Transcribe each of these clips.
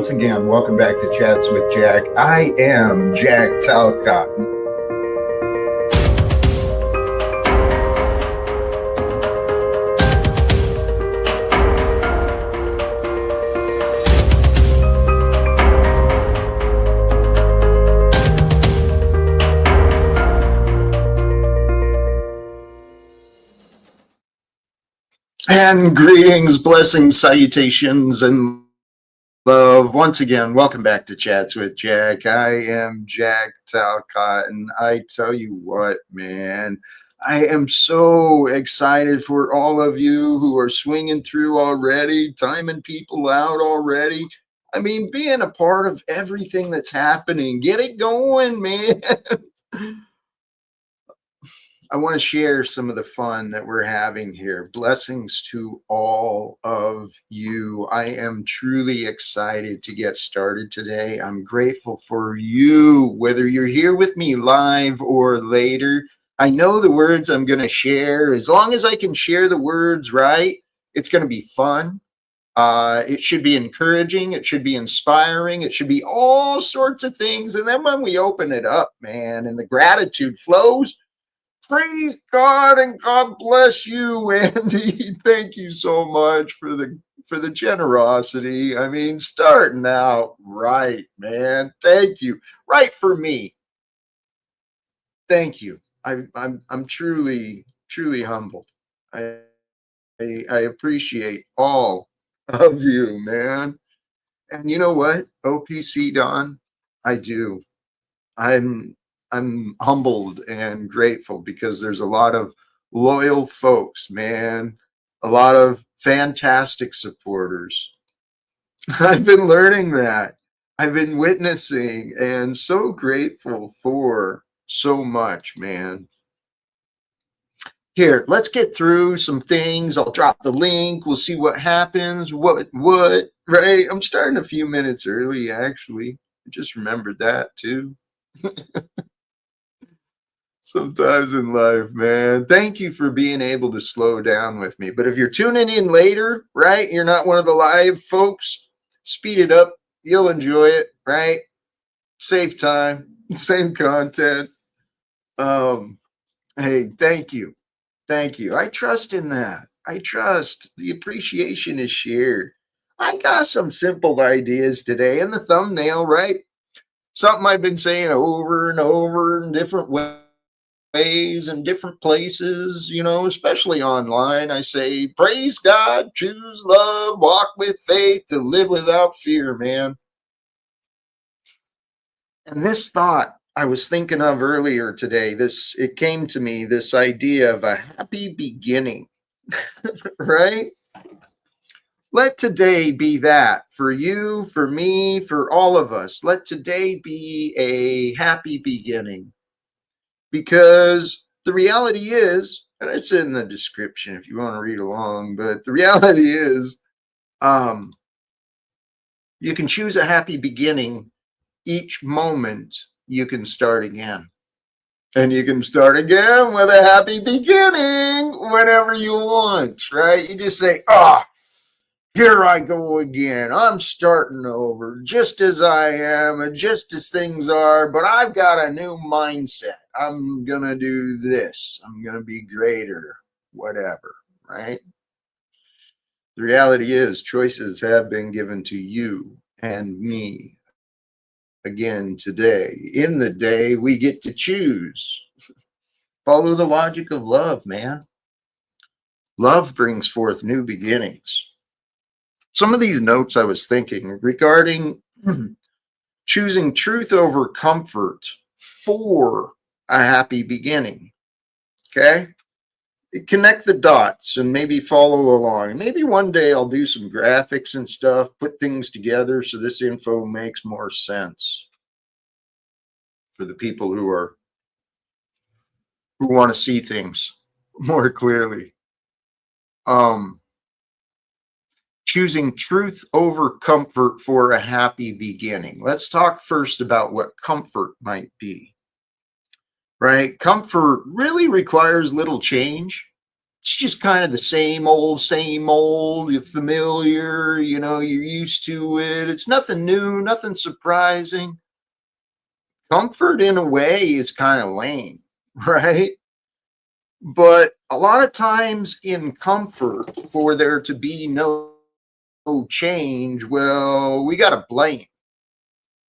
once again, welcome back to Chats with Jack. I am Jack Talcott. And greetings, blessings, salutations, and love. Once again, welcome back to Chats with Jack. I am Jack Talcott, and I tell you what, man, I am so excited for all of you who are swinging through already, timing people out already. I mean, being a part of everything that's happening. Get it going, man. I want to share some of the fun that we're having here. Blessings to all of you. I am truly excited to get started today. I'm grateful for you, whether you're here with me live or later. I know the words I'm going to share. As long as I can share the words right, it's going to be fun. It should be encouraging. It should be inspiring. It should be all sorts of things. And then when we open it up, man, and the gratitude flows, praise God and God bless you, Andy. Thank you so much for the generosity. I mean, starting out right, man. Thank you. Right for me. Thank you. I'm truly humbled. I appreciate all of you, man. And you know what, OPC Don, I do. I'm humbled and grateful because there's a lot of loyal folks, man, a lot of fantastic supporters. I've been learning that. I've been witnessing and so grateful for so much, man. Here, let's get through some things. I'll drop the link. We'll see what happens. What, right? I'm starting a few minutes early, actually. I just remembered that too. Sometimes in life, man. Thank you for being able to slow down with me. But if you're tuning in later, right, you're not one of the live folks, speed it up. You'll enjoy it, right? Save time, same content. Hey, thank you. Thank you. I trust in that. I trust the appreciation is shared. I got some simple ideas today in the thumbnail, right? Something I've been saying over and over in different ways and different places, you know, especially online. I say, praise God, choose love, walk with faith, to live without fear, man. And this thought I was thinking of earlier today, it came to me, this idea of a happy beginning, right? Let today be that for you, for me, for all of us. Let today be a happy beginning. Because the reality is, and it's in the description if you want to read along, but the reality is, you can choose a happy beginning each moment. You can start again. And you can start again with a happy beginning whenever you want, right? You just say, here I go again. I'm starting over just as I am and just as things are, but I've got a new mindset. I'm going to do this. I'm going to be greater, whatever, right? The reality is choices have been given to you and me. Again, today, in the day, we get to choose. Follow the logic of love, man. Love brings forth new beginnings. Some of these notes I was thinking regarding choosing truth over comfort for a happy beginning. Okay? Connect the dots and maybe follow along. Maybe one day I'll do some graphics and stuff, put things together so this info makes more sense for the people who want to see things more clearly. Choosing truth over comfort for a happy beginning. Let's talk first about what comfort might be, right? Comfort really requires little change. it's just kind of the same old. You're familiar, you're used to it. It's nothing new, nothing surprising. Comfort in a way is kind of lame, right? But a lot of times in comfort, for there to be no change, well, we got to blame,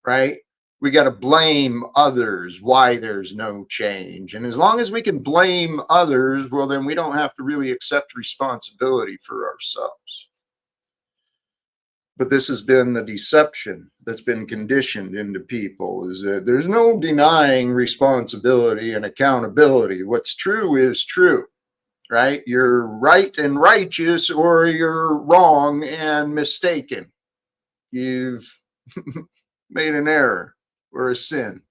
right? We got to blame others why there's no change. And as long as we can blame others, well, then we don't have to really accept responsibility for ourselves. But this has been the deception that's been conditioned into people, is that there's no denying responsibility and accountability. What's true is true, right? You're right and righteous, or you're wrong and mistaken. You've made an error or a sin.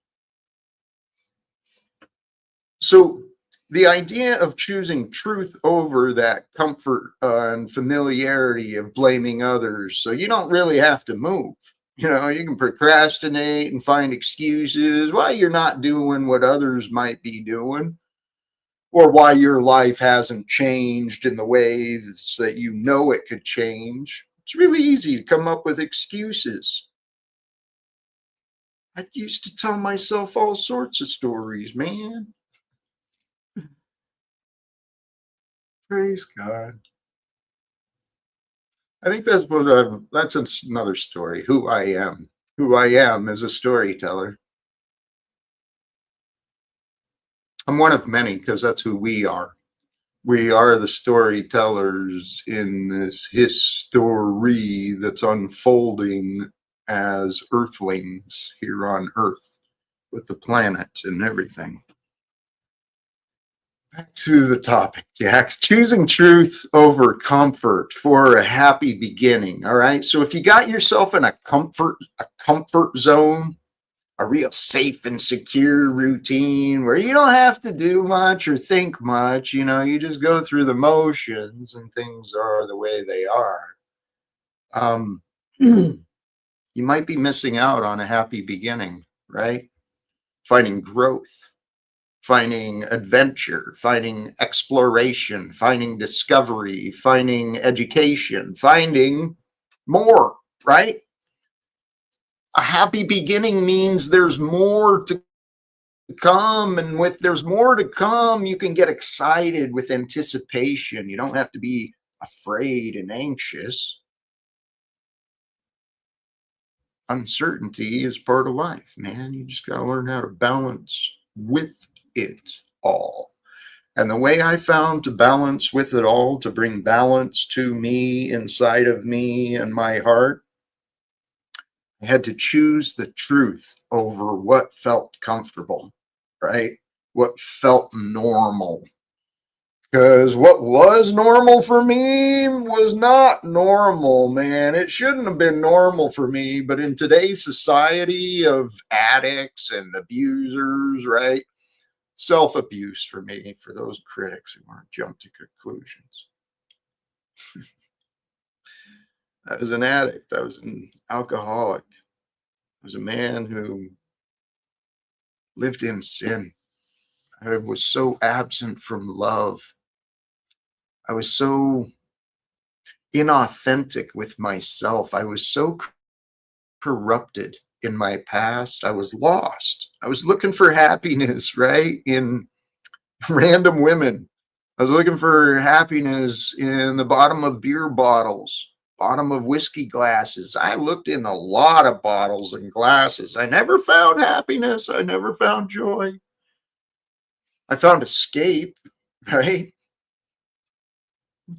So the idea of choosing truth over that comfort and familiarity of blaming others, so you don't really have to move. You can procrastinate and find excuses why you're not doing what others might be doing, or why your life hasn't changed in the ways that it could change. It's really easy to come up with excuses. I used to tell myself all sorts of stories, man. Praise God. I think that's another story. Who I am. Who I am as a storyteller. I'm one of many, because that's who we are. We are the storytellers in this history that's unfolding as earthlings here on Earth, with the planet and everything. Back to the topic, Jax. Choosing truth over comfort for a happy beginning. All right. So if you got yourself in a comfort zone, a real safe and secure routine where you don't have to do much or think much, you just go through the motions and things are the way they are. You might be missing out on a happy beginning, right? Finding growth, finding adventure, finding exploration, finding discovery, finding education, finding more, right? A happy beginning means there's more to come, and with there's more to come, you can get excited with anticipation. You don't have to be afraid and anxious. Uncertainty is part of life, man. You just got to learn how to balance with it all. And the way I found to balance with it all, to bring balance to me, inside of me and my heart, I had to choose the truth over what felt comfortable, right? What felt normal. Because what was normal for me was not normal, man. It shouldn't have been normal for me. But in today's society of addicts and abusers, right? Self-abuse for me, for those critics who want to jump to conclusions. I was an addict. I was an alcoholic. I was a man who lived in sin. I was so absent from love. I was so inauthentic with myself. I was so corrupted in my past. I was lost. I was looking for happiness, right? In random women. I was looking for happiness in the bottom of beer bottles, bottom of whiskey glasses. I looked in a lot of bottles and glasses. I never found happiness. I never found joy. I found escape, right?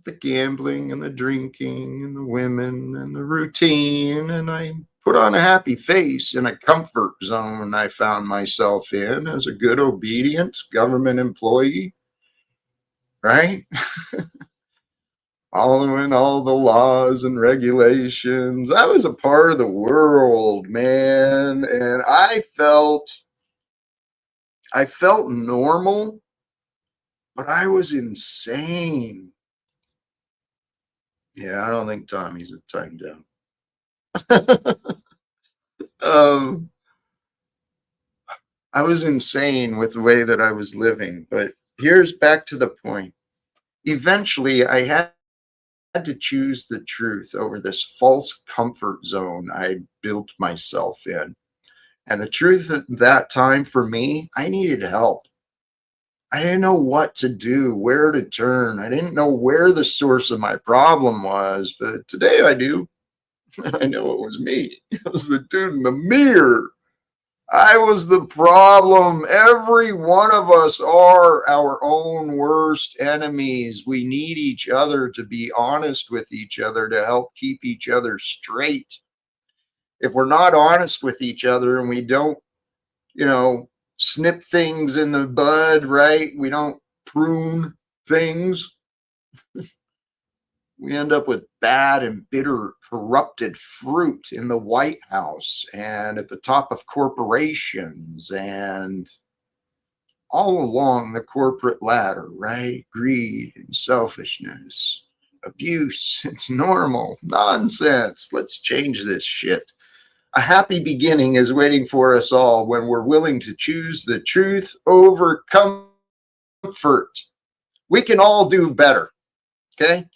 The gambling and the drinking and the women and the routine. And I put on a happy face in a comfort zone I found myself in as a good, obedient government employee, right? Following all the laws and regulations. I was a part of the world, man. And I felt normal, but I was insane. Yeah, I don't think Tommy's a time down. I was insane with the way that I was living. But here's back to the point. eventually I had to choose the truth over this false comfort zone I built myself in. And the truth at that time for me, I needed help. I didn't know what to do, where to turn. I didn't know where the source of my problem was, but today I do. I know it was me. It was the dude in the mirror. I was the problem. Every one of us are our own worst enemies. We need each other to be honest with each other to help keep each other straight. If we're not honest with each other and we don't, you know, snip things in the bud, right? We don't prune things. We end up with bad and bitter, corrupted fruit in the White House and at the top of corporations and all along the corporate ladder, right? Greed and selfishness, abuse. It's normal. Nonsense. Let's change this shit. A happy beginning is waiting for us all when we're willing to choose the truth over comfort. We can all do better, okay?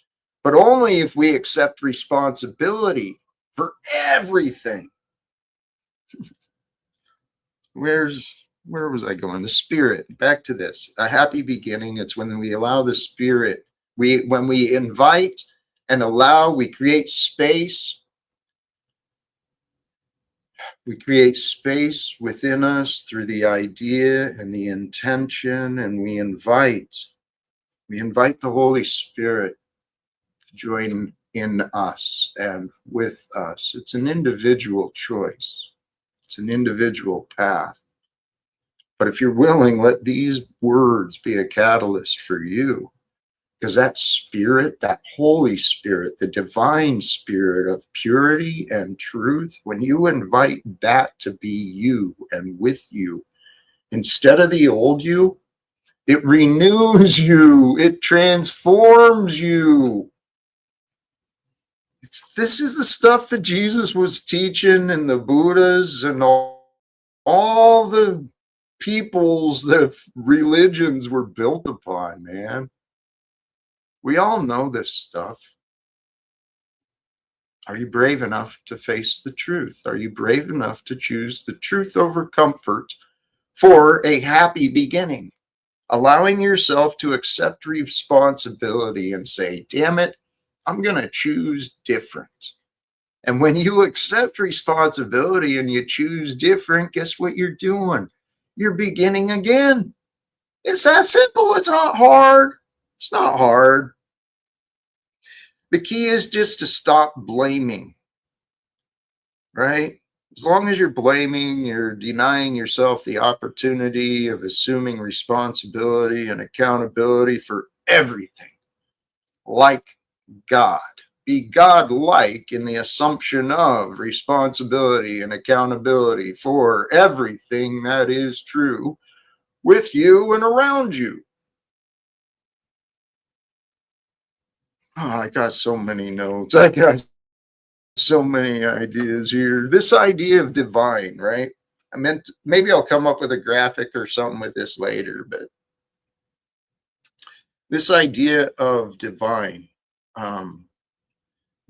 But only if we accept responsibility for everything. Where was I going? The spirit. Back to this. A happy beginning. It's when we allow the spirit. When we invite and allow, we create space. We create space within us through the idea and the intention, and we invite the Holy Spirit to join in us and with us. It's an individual choice. It's an individual path. But if you're willing, let these words be a catalyst for you. Because that spirit, that Holy Spirit, the divine spirit of purity and truth, when you invite that to be you and with you, instead of the old you, it renews you, it transforms you. This is the stuff that Jesus was teaching and the Buddhas and all the peoples that religions were built upon, man. We all know this stuff. Are you brave enough to face the truth? Are you brave enough to choose the truth over comfort for a happy beginning? Allowing yourself to accept responsibility and say, damn it, I'm going to choose different. And when you accept responsibility and you choose different, guess what you're doing? You're beginning again. It's that simple. It's not hard. It's not hard. The key is just to stop blaming, right? As long as you're blaming, you're denying yourself the opportunity of assuming responsibility and accountability for everything, like God. Be God-like in the assumption of responsibility and accountability for everything that is true with you and around you. Oh, I got so many notes. I got so many ideas here. This idea of divine, right? I meant maybe I'll come up with a graphic or something with this later, but this idea of divine,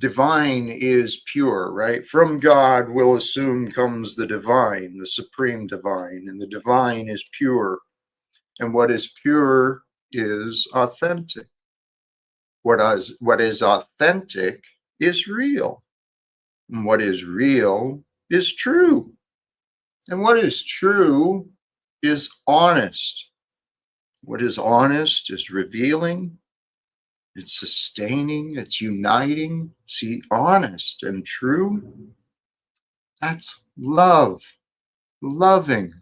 divine is pure, right? From God, we'll assume comes the divine, the supreme divine, and the divine is pure. And what is pure is authentic. What is authentic is real. And what is real is true. And what is true is honest. What is honest is revealing, it's sustaining, it's uniting. See, honest and true, that's love, loving.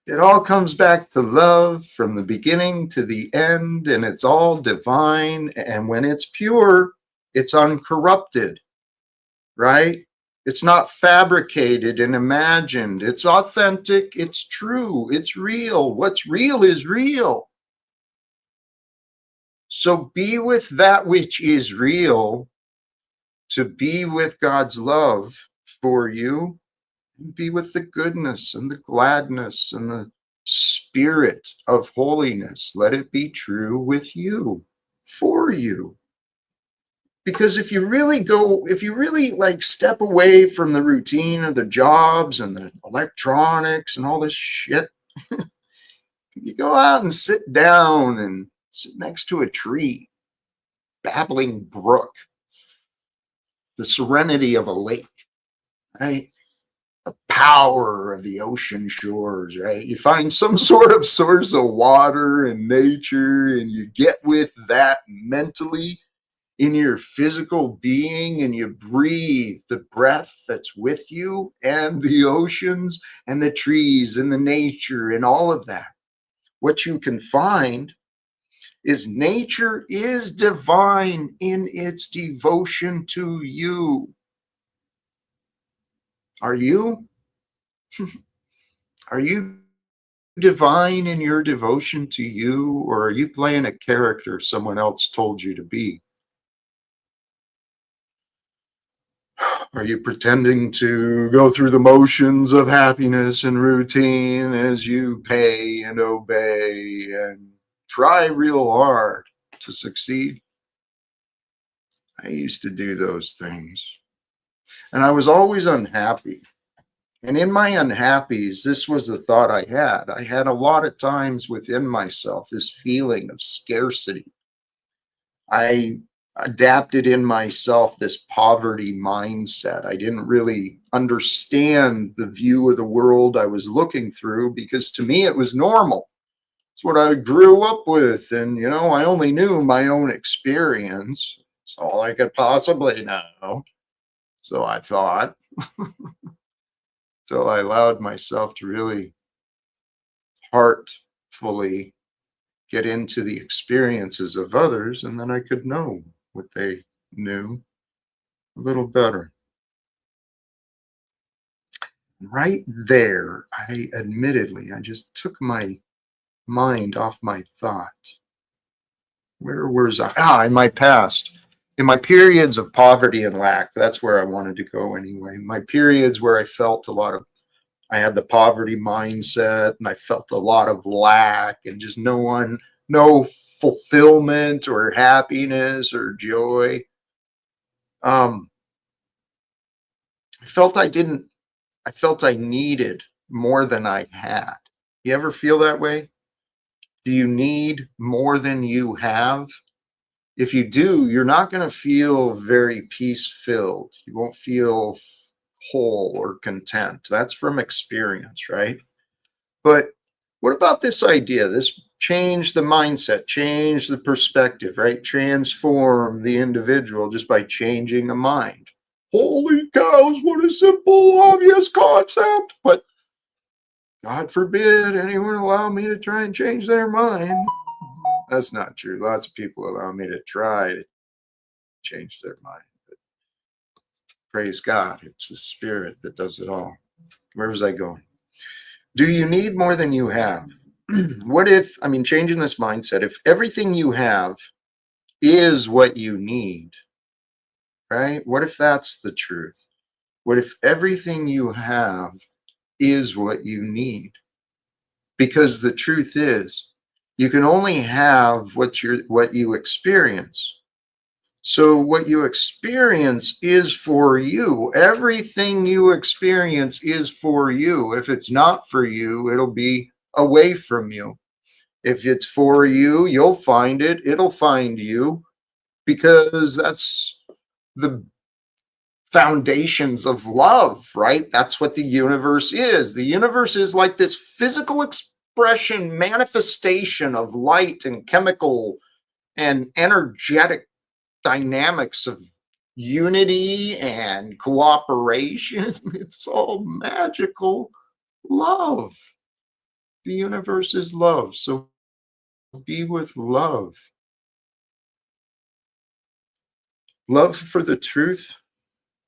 It all comes back to love from the beginning to the end, and it's all divine. And when it's pure, it's uncorrupted, right? It's not fabricated and imagined. It's authentic. It's true. It's real. What's real is real. So be with that which is real, to be with God's love for you, and be with the goodness and the gladness and the spirit of holiness, let it be true with you, for you. Because if you really like step away from the routine of the jobs and the electronics and all this shit, you go out and sit down and sit next to a tree, babbling brook, the serenity of a lake, right? The power of the ocean shores, right? You find some sort of source of water and nature, and you get with that mentally in your physical being, and you breathe the breath that's with you, and the oceans and the trees and the nature and all of that. What you can find is nature is divine in its devotion to you. Are you? Are you divine in your devotion to you, or are you playing a character someone else told you to be? Are you pretending to go through the motions of happiness and routine as you pay and obey and try real hard to succeed? I used to do those things, and I was always unhappy. And in my unhappies, this was the thought I had. I had a lot of times within myself this feeling of scarcity. I adapted in myself this poverty mindset. I didn't really understand the view of the world I was looking through, because to me it was normal. It's what I grew up with. And, I only knew my own experience. It's all I could possibly know. So I thought, till I allowed myself to really heartfully get into the experiences of others, and then I could know what they knew a little better. Right there, I just took my mind off my thought. Where was I? In my past. In my periods of poverty and lack, that's where I wanted to go anyway. My periods where I had the poverty mindset, and I felt a lot of lack and just no fulfillment or happiness or joy. I felt I needed more than I had. You ever feel that way? Do you need more than you have? If you do, you're not going to feel very peace-filled. You won't feel whole or content. That's from experience, right? But what about this idea? This change the mindset, change the perspective, right? Transform the individual just by changing a mind. Holy cows, what a simple, obvious concept. But God forbid anyone allow me to try and change their mind. That's not true. Lots of people allow me to try to change their mind. But praise God, it's the Spirit that does it all. Where was I going? Do you need more than you have? What if, changing this mindset, if everything you have is what you need, right? What if that's the truth? What if everything you have is what you need? Because the truth is, you can only have what you experience. So what you experience is for you. Everything you experience is for you. If it's not for you, it'll be away from you. If it's for you, you'll find it. It'll find you, because that's the foundations of love, right? That's what the universe is. The universe is like this physical expression, manifestation of light and chemical and energetic dynamics of unity and cooperation. It's all magical love. The universe is love. So be with love. Love for the truth,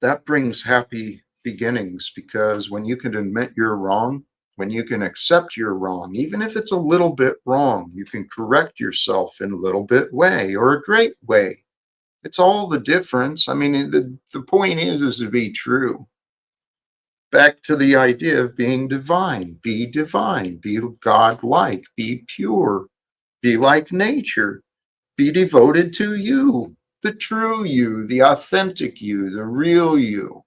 that brings happy beginnings, because when you can admit you're wrong, when you can accept you're wrong, even if it's a little bit wrong, you can correct yourself in a little bit way or a great way. It's all the difference. The point is to be true. back to the idea of being divine, be God-like, be pure, be like nature, be devoted to you, the true you, the authentic you, the real you,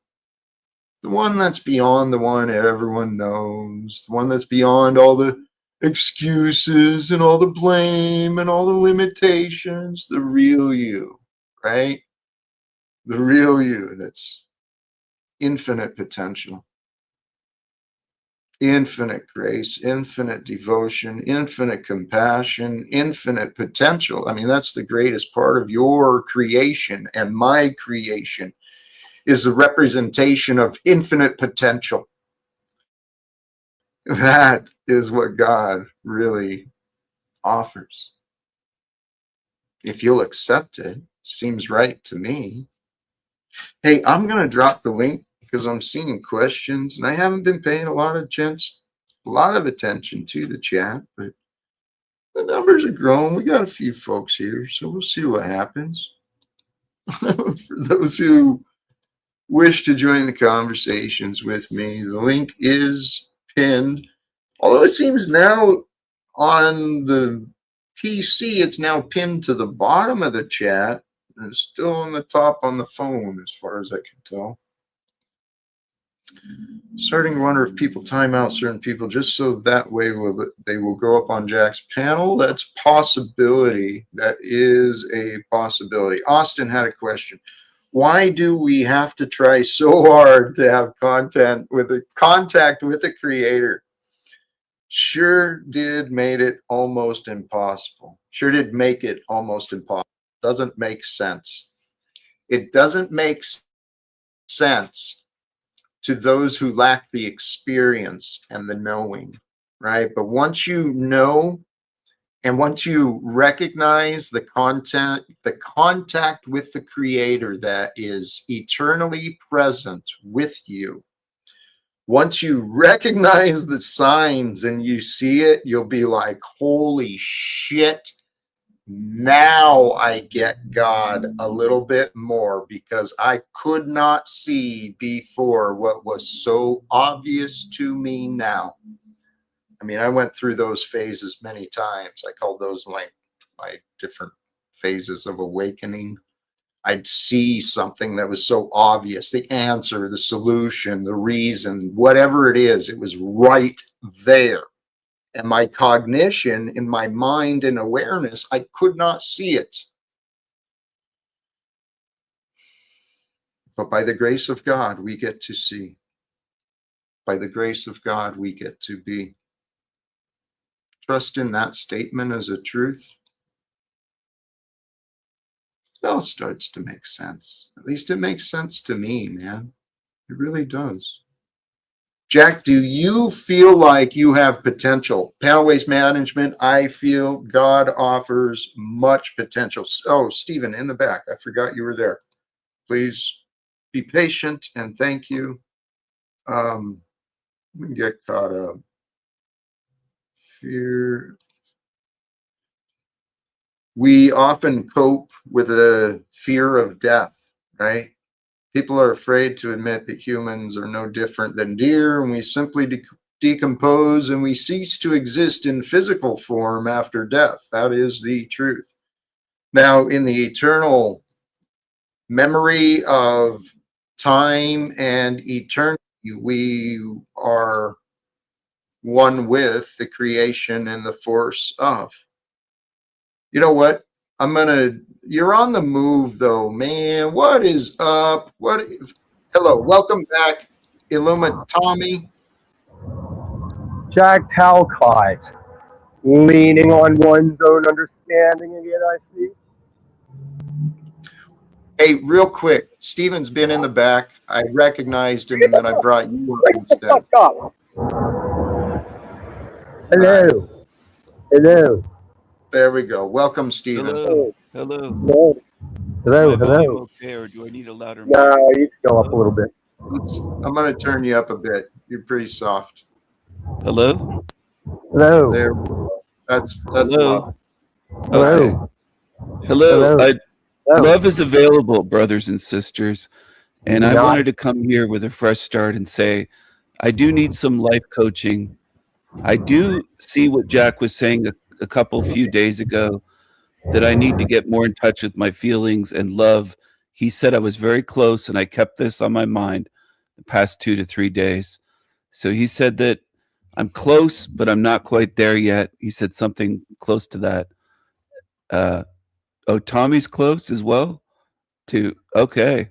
the one that's beyond the one everyone knows, the one that's beyond all the excuses and all the blame and all the limitations, the real you, right? The real you that's infinite potential, infinite grace, infinite devotion, infinite compassion, infinite potential. I mean, that's the greatest part of your creation, and my creation is the representation of infinite potential. That is what God really offers. If you'll accept it, seems right to me. Hey, I'm going to drop the link because I'm seeing questions, and I haven't been paying a lot of attention to the chat, but the numbers are growing. We got a few folks here, so we'll see what happens. For those who wish to join the conversations with me, the link is pinned. Although it seems now on the PC, it's now pinned to the bottom of the chat. And it's still on the top on the phone, as far as I can tell. Starting to wonder if people time out certain people just so that way they will go up on Jack's panel. That's a possibility. That is a possibility. Austin had a question. Why do we have to try so hard to have contact with the creator? Sure did make it almost impossible. Doesn't make sense. It doesn't make sense to those who lack the experience and the knowing, right? But once you know, and once you recognize the contact with the creator that is eternally present with you, once you recognize the signs and you see it, you'll be like, holy shit, now I get God a little bit more, because I could not see before what was so obvious to me now. I mean, I went through those phases many times. I called those my different phases of awakening. I'd see something that was so obvious, the answer, the solution, the reason, whatever it is, it was right there. And my cognition, in my mind and awareness, I could not see it. But by the grace of God, we get to see. By the grace of God, we get to be. Trust in that statement as a truth. It all starts to make sense. At least it makes sense to me, man. It really does. Jack, do you feel like you have potential? Panel waste management, I feel God offers much potential. Oh, Stephen, in the back, I forgot you were there. Please be patient and thank you. We can get caught up. Fear. We often cope with a fear of death, right? People are afraid to admit that humans are no different than deer, and we simply decompose and we cease to exist in physical form after death. That is the truth. Now, in the eternal memory of time and eternity, we are one with the creation and the force of. You know what? You're on the move though, man. What is up? Hello, welcome back, Illuma Tommy. Jack Talcott, leaning on one's own understanding again, I see. Hey, real quick, Steven's been in the back. I recognized him and then I brought you up instead. Hello. Hello. There we go. Welcome, Steven. Hello. Hello. Okay, or do I need a louder mic? No, you can go up a little bit. I'm going to turn you up a bit. You're pretty soft. Hello? Hello. There. That's Hello. love. Hello. Okay. Hello. Love is available, brothers and sisters. And I wanted to come here with a fresh start and say, I do need some life coaching. I do see what Jack was saying a few days ago, that I need to get more in touch with my feelings and love. He said I was very close, and I kept this on my mind the past 2 to 3 days. So he said that I'm close, but I'm not quite there yet. He said something close to that. Oh, Tommy's close as well? Okay.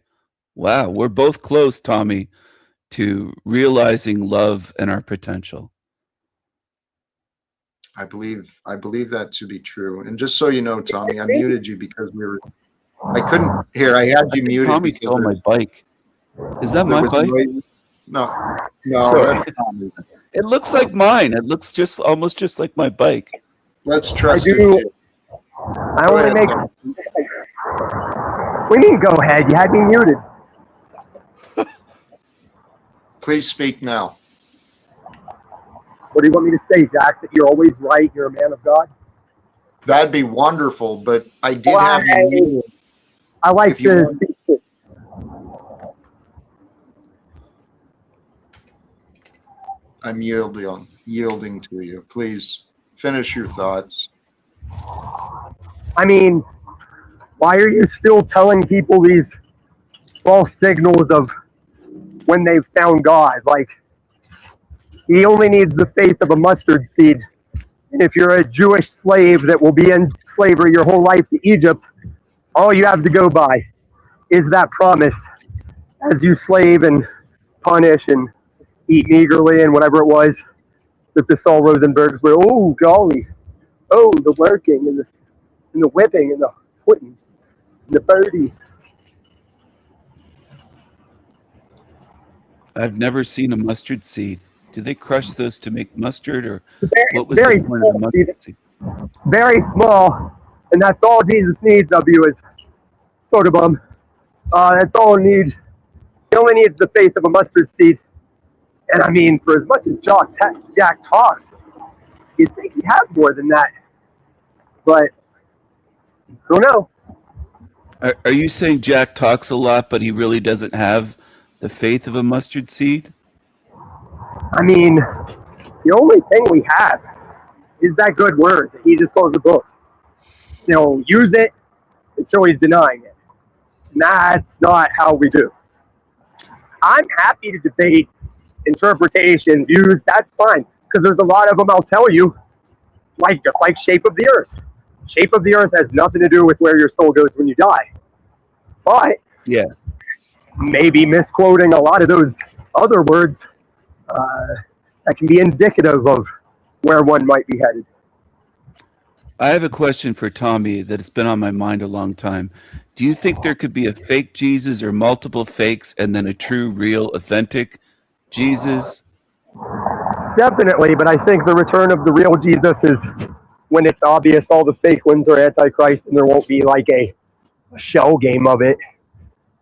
Wow, we're both close, Tommy, to realizing love and our potential. I believe that to be true. And just so you know, Tommy, I muted you because I couldn't hear. I had you muted. Tommy stole my bike. Is that my bike? No, that's Tommy. It looks like mine. It looks almost just like my bike. Let's trust it too. I want to make. We mean go ahead. You had me muted. Please speak now. What do you want me to say, Jack? That you're always right. You're a man of God. That'd be wonderful, but I did have you muted. I like to speak to. I'm yielding to you. Please finish your thoughts. I mean, why are you still telling people these false signals of when they've found God? Like, he only needs the faith of a mustard seed. And if you're a Jewish slave that will be in slavery your whole life to Egypt, all you have to go by is that promise as you slave and punish and eat meagerly and whatever it was that the Saul Rosenbergs were. Oh, golly. Oh, the working and the whipping and the putting and the birdies. I've never seen a mustard seed. Do they crush those to make mustard, or what was very the point of the mustard seed? Very small, and that's all Jesus needs of you is photobomb. That's all he needs. He only needs the faith of a mustard seed. And I mean, for as much as Jack talks, you'd think he had more than that. But I don't know. Are you saying Jack talks a lot, but he really doesn't have the faith of a mustard seed? I mean, the only thing we have is that good word that he just calls the book. Use it until he's denying it. And that's not how we do. I'm happy to debate interpretation, views, that's fine. Because there's a lot of them, I'll tell you, just like shape of the earth. Shape of the earth has nothing to do with where your soul goes when you die. But yeah, maybe misquoting a lot of those other words that can be indicative of where one might be headed. I have a question for Tommy that's been on my mind a long time. Do you think there could be a fake Jesus or multiple fakes and then a true, real, authentic Jesus? Definitely, but I think the return of the real Jesus is when it's obvious all the fake ones are Antichrist, and there won't be like a shell game of it.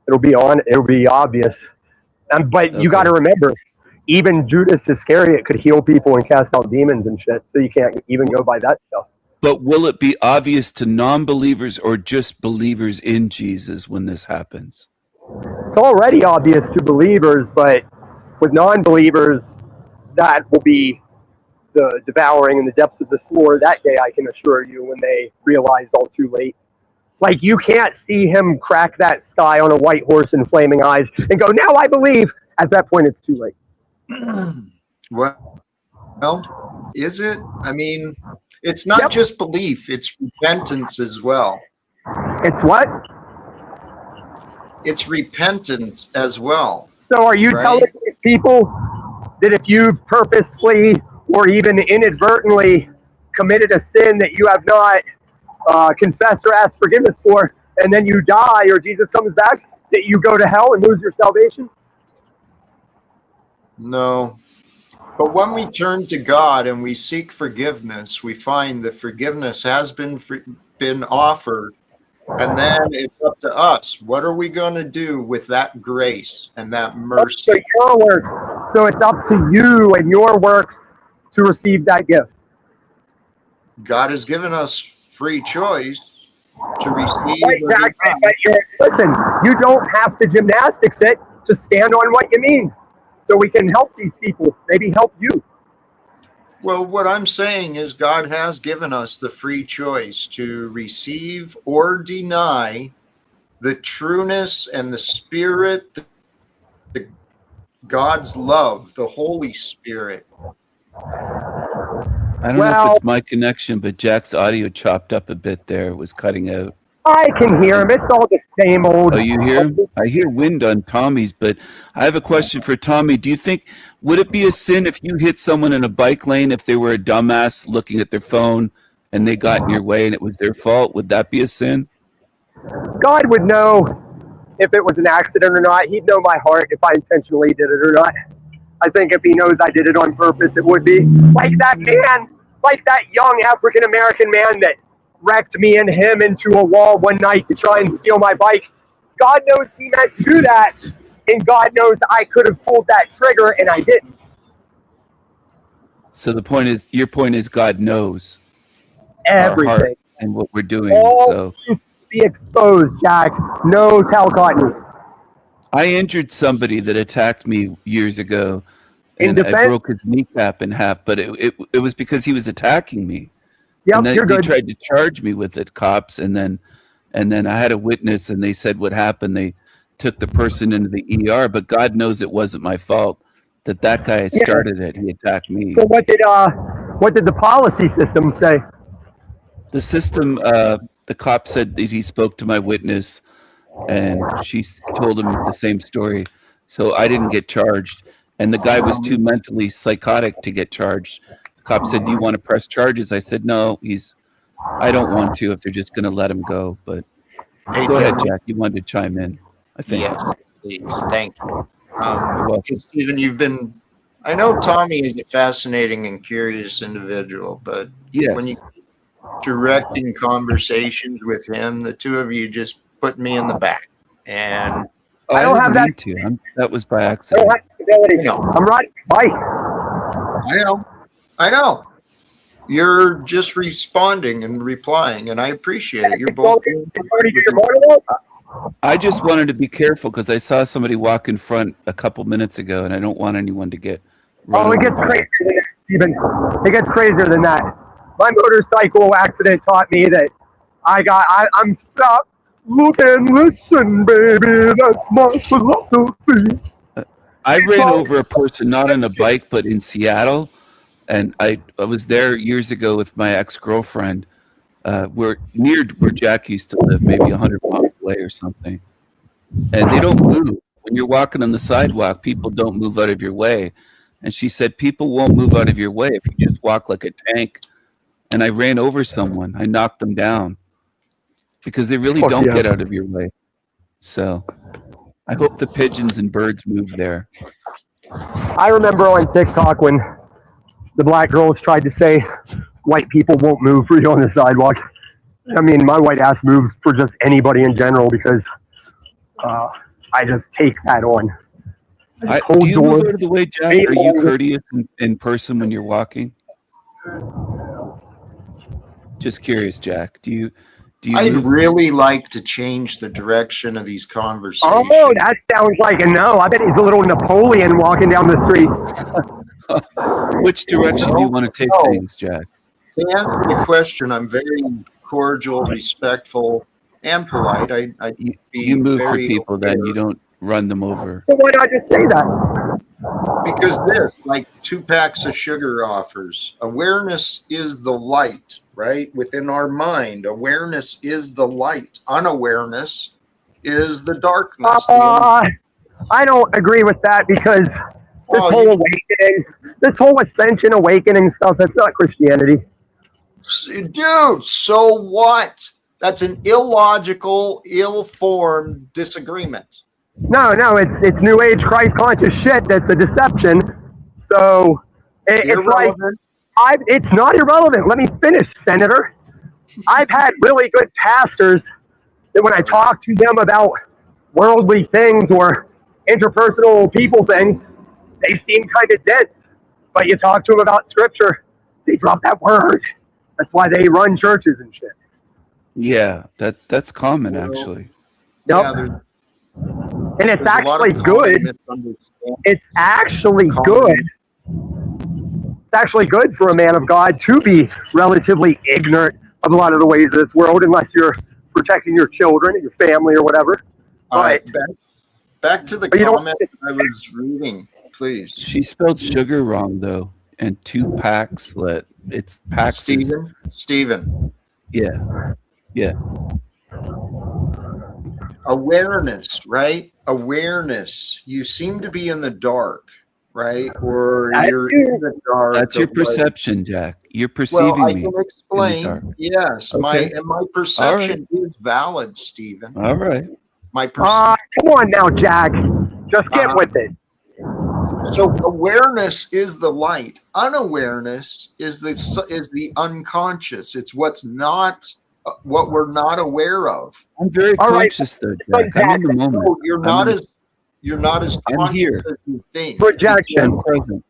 It'll be obvious. But okay. You got to remember, even Judas Iscariot could heal people and cast out demons and shit, so you can't even go by that stuff. But will it be obvious to non-believers or just believers in Jesus when this happens? It's already obvious to believers, but with non-believers, that will be the devouring in the depths of the floor that day, I can assure you, when they realize all too late. Like, you can't see him crack that sky on a white horse and flaming eyes and go, now I believe. At that point, it's too late. Well, is it? I mean, it's not just belief, it's repentance as well. It's what? It's repentance as well. So are you telling these people that if you've purposefully or even inadvertently committed a sin that you have not confessed or asked forgiveness for, and then you die or Jesus comes back, that you go to hell and lose your salvation? No. But when we turn to God and we seek forgiveness, we find that forgiveness has been offered, and then it's up to us. What are we going to do with that grace and that mercy? So your works. So it's up to you and your works to receive that gift. God has given us free choice to receive. Exactly. But listen, you don't have to gymnastics it to stand on what you mean. so we can help these people, maybe help you. Well, what I'm saying is God has given us the free choice to receive or deny the trueness and the spirit, the God's love, the Holy Spirit. I don't know if it's my connection, but Jack's audio chopped up a bit there. It was cutting out. I can hear him. It's all the same old. Oh, you hear him? I hear wind on Tommy's, but I have a question for Tommy. Do you think, would it be a sin if you hit someone in a bike lane if they were a dumbass looking at their phone and they got in your way and it was their fault? Would that be a sin? God would know if it was an accident or not. He'd know my heart if I intentionally did it or not. I think if he knows I did it on purpose, it would be. Like that man, like that young African-American man that wrecked me and him into a wall one night to try and steal my bike. God knows he meant to do that, and God knows I could have pulled that trigger, and I didn't. So the point is, your point is God knows everything our heart and what we're doing. All so be exposed, Jack. No Talcott. I injured somebody that attacked me years ago, and I broke his kneecap in half, but it was because he was attacking me. Yep, and then you're they good. tried to charge me with it, cops, and then I had a witness, and they said what happened. They took the person into the ER, but God knows it wasn't my fault that guy started it. He attacked me. So what did the policy system say? The system, the cop said that he spoke to my witness, and she told him the same story. So I didn't get charged, and the guy was too mentally psychotic to get charged. Cop said, "Do you want to press charges?" I said, "No, I don't want to if they're just going to let him go." But go ahead, Jack. You wanted to chime in, I think. Yes, please. Thank you. Stephen, I know Tommy is a fascinating and curious individual, but when you directing conversations with him, the two of you just put me in the back. And I don't have that. That was by accident. I don't have ability. No. I'm right. Bye. I know. You're just responding and replying, and I appreciate it. You're both. I just wanted to be careful because I saw somebody walk in front a couple minutes ago, and I don't want anyone to get. It gets crazier than that, Stephen. It gets crazier than that. My motorcycle accident taught me that I'm stuck. Look and listen, baby. That's my philosophy. I ran over a person not on a bike, but in Seattle. And I was there years ago with my ex-girlfriend. We're near where Jack used to live, maybe 100 miles away or something. And they don't move. When you're walking on the sidewalk, people don't move out of your way. And she said, people won't move out of your way if you just walk like a tank. And I ran over someone. I knocked them down because they really don't get out of your way. So I hope the pigeons and birds move there. I remember on TikTok when the black girls tried to say white people won't move for you on the sidewalk. I mean, my white ass moves for just anybody in general because I just take that on. Do you move out of the way, Jack? Are you courteous in person when you're walking? Just curious, Jack. Do you I'd really like to change the direction of these conversations. Oh, that sounds like a no. I bet he's a little Napoleon walking down the street. Which direction do you want to take things, Jack? To answer the question, I'm very cordial, respectful, and polite. You move for people, then you don't run them over. So why not just say that? Because this, like 2 packs of sugar offers, awareness is the light, right? Within our mind, awareness is the light. Unawareness is the darkness. I don't agree with that because this whole awakening, this whole ascension awakening stuff, that's not Christianity. Dude, so what? That's an illogical, ill-formed disagreement. No, it's New Age Christ conscious shit that's a deception. So it's like, it's not irrelevant. Let me finish, Senator. I've had really good pastors that when I talk to them about worldly things or interpersonal people things, they seem kind of dense. But you talk to them about scripture, they drop that word. That's why they run churches and shit. Yeah, that's common actually. Yep. And it's There's a lot actually of common good. misunderstanding. It's actually Common. good. It's actually good for a man of God to be relatively ignorant of a lot of the ways of this world, unless you're protecting your children and your family or whatever. All right, But back to the you don't- comment I was reading, please. She spelled sugar wrong though, and 2 packs. It's packs. Stephen. Yeah. Awareness, right? Awareness. You seem to be in the dark, right? Or you're in the dark. That's your of what- perception, Jack. You're Well, perceiving I me. can explain. Yes, Okay. my perception is valid, Stephen. All right. My perception. come on now, Jack. Just get with it. So awareness is the light. Unawareness is the unconscious. It's what's not what we're not aware of. I'm very All right. conscious though, Jack. I'm in the moment. So you're not as I'm conscious here. as you think. Projection. I'm present.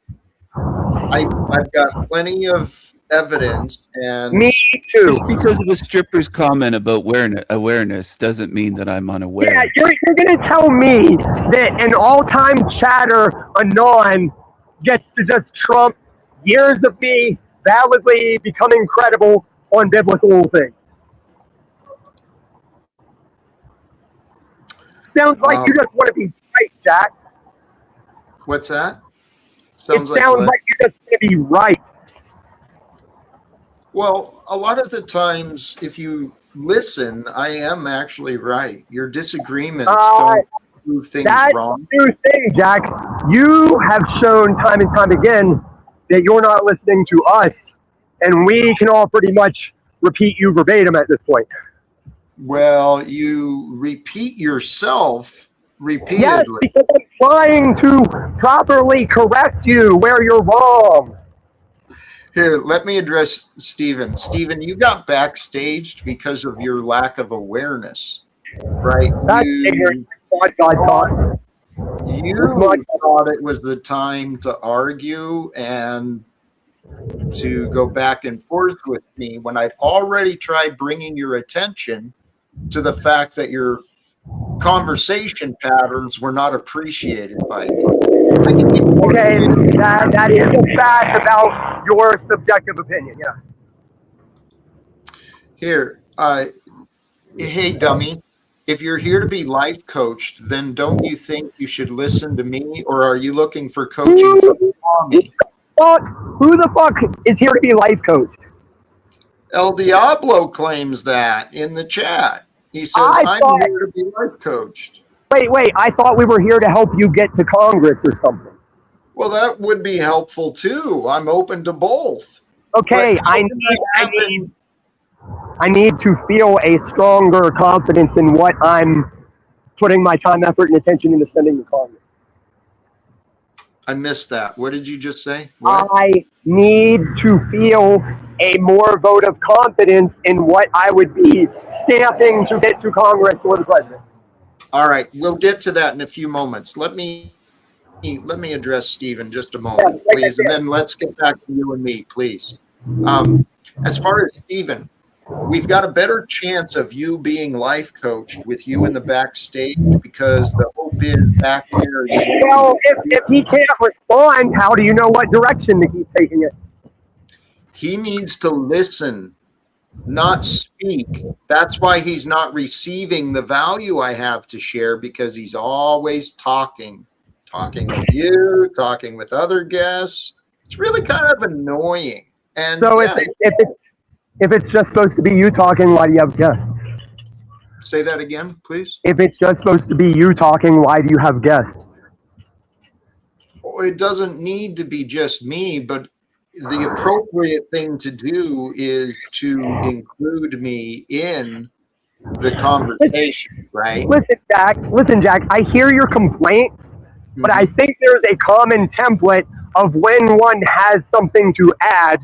I've got plenty of evidence, and Me too. Just because of a stripper's comment about awareness doesn't mean that I'm unaware. Yeah, you're going to tell me that an all-time chatter anon gets to just trump years of me validly becoming credible on biblical things. Sounds like you just want to be right, Jack. what's that? It sounds what? like you just want to be right. Well, a lot of the times, if you listen, I am actually right. Your disagreements don't prove things wrong. That's the thing, Jack. You have shown time and time again that you're not listening to us, and we can all pretty much repeat you verbatim at this point. Well, you repeat yourself repeatedly. Yes, because I'm trying to properly correct you where you're wrong. Here, let me address Stephen. Stephen, you got backstaged because of your lack of awareness, right? That's ignorant. God taught. You thought it was the time to argue and to go back and forth with me when I'd already tried bringing your attention to the fact that your conversation patterns were not appreciated by me. Okay, that is a fact about your subjective opinion, yeah. Here, hey, dummy, if you're here to be life coached, then don't you think you should listen to me, or are you looking for coaching from Tommy? Who the fuck is here to be life coached? El Diablo claims that in the chat. He says, I'm here to be life coached. Wait, I thought we were here to help you get to Congress or something. Well, that would be helpful too. I'm open to both. Okay, I need to feel a stronger confidence in what I'm putting my time, effort, and attention into sending to Congress. I missed that. What did you just say? What? I need to feel a more vote of confidence in what I would be stamping to get to Congress or the president. All right, we'll get to that in a few moments. Let me address Stephen just a moment, please, and then let's get back to you and me, please. As far as Stephen, we've got a better chance of you being life coached with you in the backstage because the hope is back there. Well, if he can't respond, how do you know what direction to keep taking it? He needs to listen, not speak. That's why he's not receiving the value I have to share, because he's always talking with you, talking with other guests. It's really kind of annoying. And so if it's just supposed to be you talking, why do you have guests? Say that again, please. If it's just supposed to be you talking, why do you have guests? It doesn't need to be just me, but the appropriate thing to do is to include me in the conversation, right? Listen, Jack, I hear your complaints, but I think there's a common template of when one has something to add,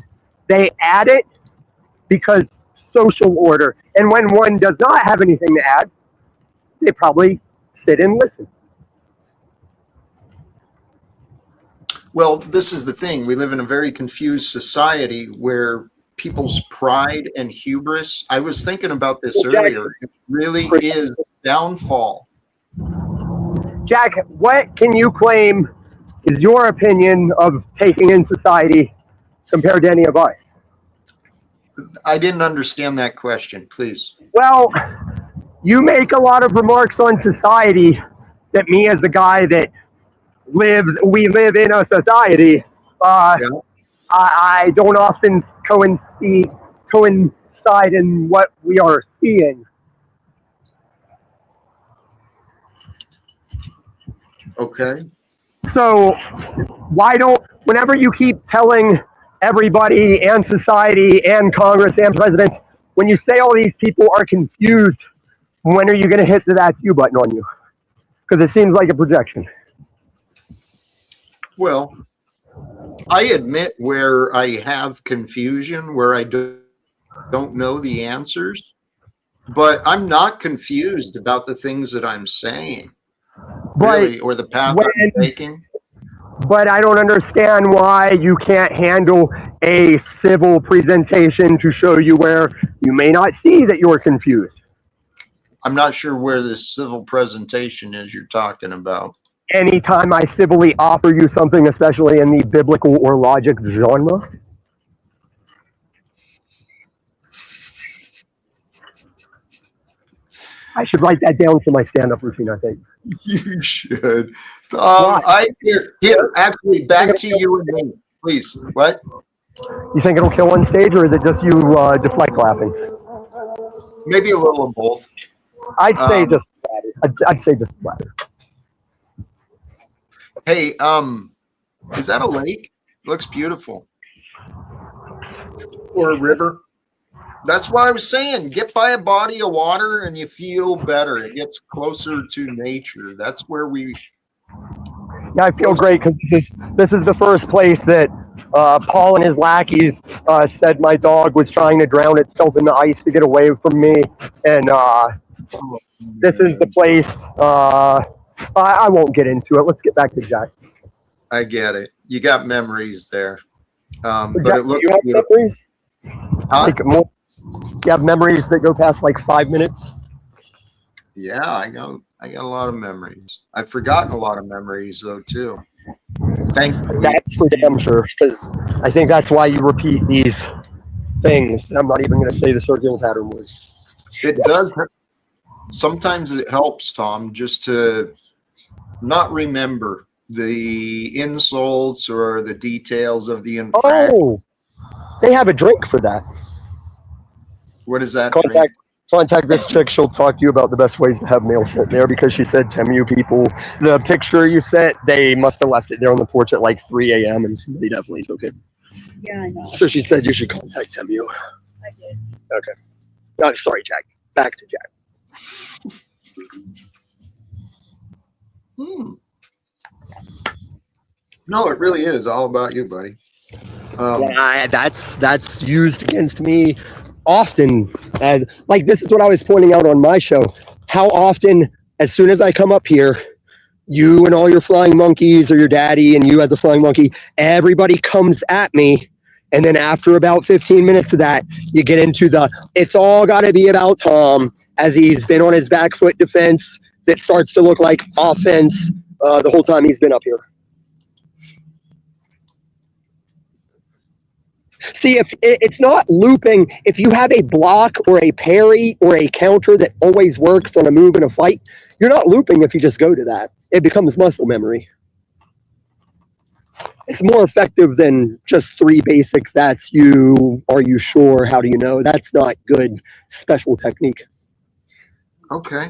they add it because social order. And when one does not have anything to add, they probably sit and listen. Well, this is the thing. We live in a very confused society where people's pride and hubris, I was thinking about this earlier, it really is downfall. Jack, what can you claim is your opinion of taking in society compared to any of us? I didn't understand that question. Please. Well, you make a lot of remarks on society that me as a guy that we live in a society, Yeah. I don't often coincide in what we are seeing. Okay. So whenever you keep telling everybody and society and Congress and presidents, when you say all these people are confused, when are you going to hit the "that's you" button on you? Because it seems like a projection. Well, I admit where I have confusion, where I don't know the answers, but I'm not confused about the things that I'm saying, really, or the path I'm taking. But I don't understand why you can't handle a civil presentation to show you where you may not see that you're confused. I'm not sure where this civil presentation is you're talking about. Anytime I civilly offer you something, especially in the biblical or logic genre. I should write that down for my stand-up routine, I think. You should. Actually, back to you and me, please. What? You think it'll kill on stage, or is it just you deflect laughing? Maybe a little of both. I'd say just the latter. Hey, is that a lake? Looks beautiful. Or a river? That's what I was saying. Get by a body of water and you feel better. It gets closer to nature. That's where we. Yeah, I feel great because this is the first place that Paul and his lackeys said my dog was trying to drown itself in the ice to get away from me, and this is the place. I won't get into it. Let's get back to Jack. I get it. You got memories there, but Jack, it looks you have beautiful. memories? Huh? You have memories that go past like 5 minutes? Yeah, I got a lot of memories. I've forgotten a lot of memories though too. Thankfully. That's for damn sure, because I think that's why you repeat these things. I'm not even going to say the circular pattern was. It does. Sometimes it helps, Tom, just to not remember the insults or the details of the infraction. Oh, they have a drink for that. What is that? Drink? Contact this chick. She'll talk to you about the best ways to have mail sent there, because she said TEMU people, the picture you sent, they must have left it there on the porch at like 3 a.m. and somebody definitely took it. Yeah, I know. So she said you should contact TEMU. I did. Okay. No, sorry, Jack. Back to Jack. No, it really is all about you, buddy. Yeah, that's used against me often, as like, this is what I was pointing out on my show. How often, as soon as I come up here, you and all your flying monkeys, or your daddy and you as a flying monkey, everybody comes at me. And then after about 15 minutes of that, you get into it's all got to be about Tom, as he's been on his back foot defense that starts to look like offense the whole time he's been up here. See, if it's not looping, if you have a block or a parry or a counter that always works on a move in a fight, you're not looping if you just go to that. It becomes muscle memory. It's more effective than just 3 basics. That's you. Are you sure? How do you know? That's not good special technique. Okay.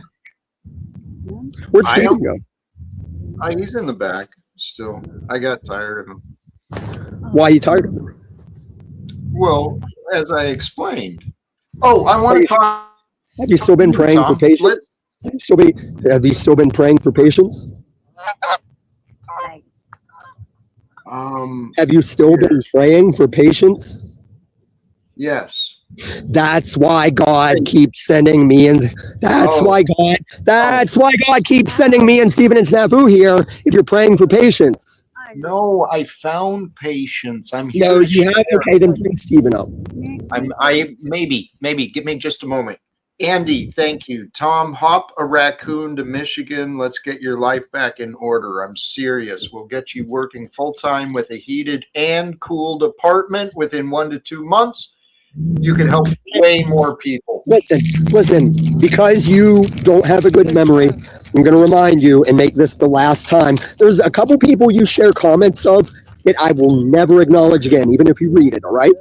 Where'd Steven go? He's in the back still. I got tired of him. Why are you tired of him? Well, as I explained. Oh, I want to talk. Have you still been praying Tom, for patience? Have you still been praying for patience? Have you still been praying for patience? Yes. That's why God keeps sending me, and that's why God keeps sending me and Stephen and Snafu here. If you're praying for patience. No, I found patience. I'm here. No, you have. Okay, then bring Stephen up. Maybe. Give me just a moment. Andy, thank you. Tom, hop a raccoon to Michigan. Let's get your life back in order. I'm serious. We'll get you working full-time with a heated and cooled apartment within 1 to 2 months. You can help way more people. Listen, because you don't have a good memory, I'm going to remind you and make this the last time. There's a couple people you share comments of that I will never acknowledge again, even if you read it, all right?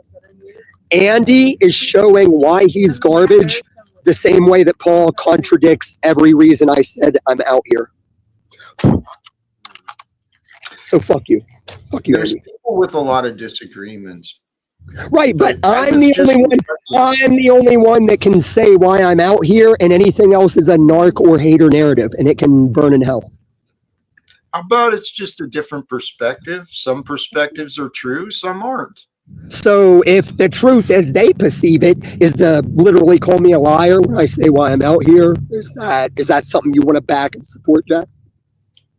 Andy is showing why he's garbage the same way that Paul contradicts every reason I said I'm out here. So fuck you. Fuck you, There's Andy. people with a lot of disagreements. Right, but I'm was the just- only one. I'm the only one that can say why I'm out here, and anything else is a narc or hater narrative, and it can burn in hell. How about it's just a different perspective? Some perspectives are true, some aren't. So if the truth as they perceive it is to literally call me a liar when I say why I'm out here, is that something you want to back and support, Jack?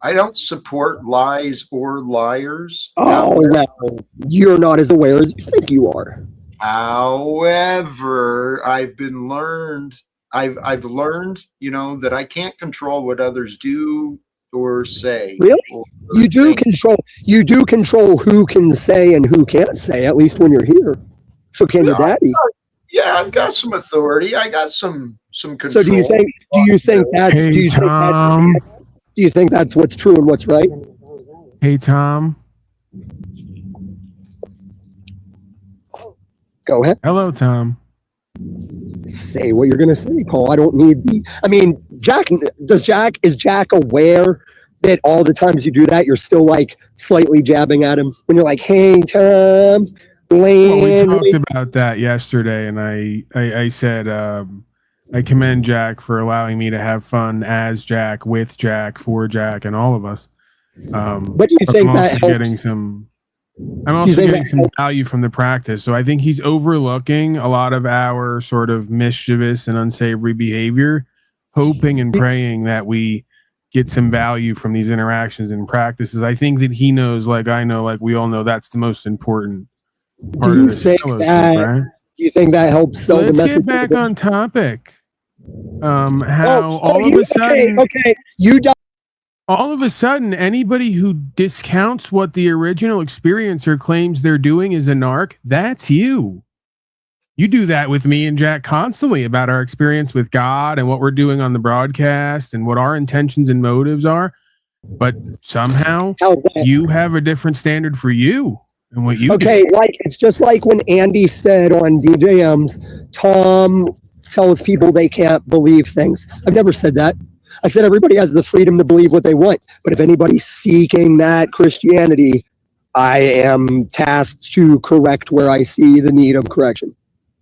I don't support lies or liars. Oh, well, you're not as aware as you think you are. However, I've learned, you know, that I can't control what others do or say. Really? or You do think. control. You do control who can say and who can't say. At least when you're here. So can your daddy. Yeah, I've got some authority. I got some control. So do you think? Do you think that's? Hey, do you think that's? Tom. Do you think that's what's true and what's right? Hey, Tom. Go ahead. Hello, Tom. Say what you're gonna say, Paul. I don't need the. I mean, Jack. Is Jack aware that all the times you do that, you're still like slightly jabbing at him when you're like, "Hey, Tom, Well, we land." talked about that yesterday, and I said I commend Jack for allowing me to have fun as Jack, with Jack, for Jack, and all of us. But do you But think I'm that also getting helps? some. I'm also think getting that some helps? value from the practice. So I think he's overlooking a lot of our sort of mischievous and unsavory behavior, hoping and praying that we get some value from these interactions and practices. I think that he knows, like I know, like we all know, that's the most important part Do of you this think fellowship, that? right? Do you think that helps sell the Let's message? get back on topic. How Oh, all of a sudden, okay, you all of a sudden, anybody who discounts what the original experiencer claims they're doing is a narc, that's you. You do that with me and Jack constantly about our experience with God and what we're doing on the broadcast and what our intentions and motives are. But somehow you have a different standard for you and what you do. Okay, like it's just like when Andy said on DJM's, Tom tells people they can't believe things. I've never said that. I said everybody has the freedom to believe what they want, but if anybody's seeking that Christianity, I am tasked to correct where I see the need of correction.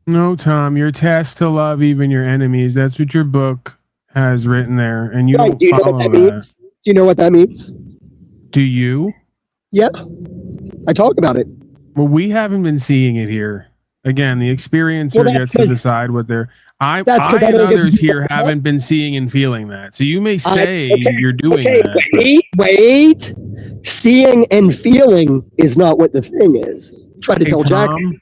No, Tom, you're tasked to love even your enemies. That's what your book has written there, and you Right, don't do you know follow what that that. means? Do you know what that means? Do you? Yeah, I talk about it. Well, we haven't been seeing it here. Again, the experiencer Well, that's gets to 'cause- decide what they're. I that's 'cause I and don't get others to- here haven't been seeing and feeling that. So you may say you're doing Okay, that. but- wait. Seeing and feeling is not what the thing is. Try to Hey, tell Jack. Tom,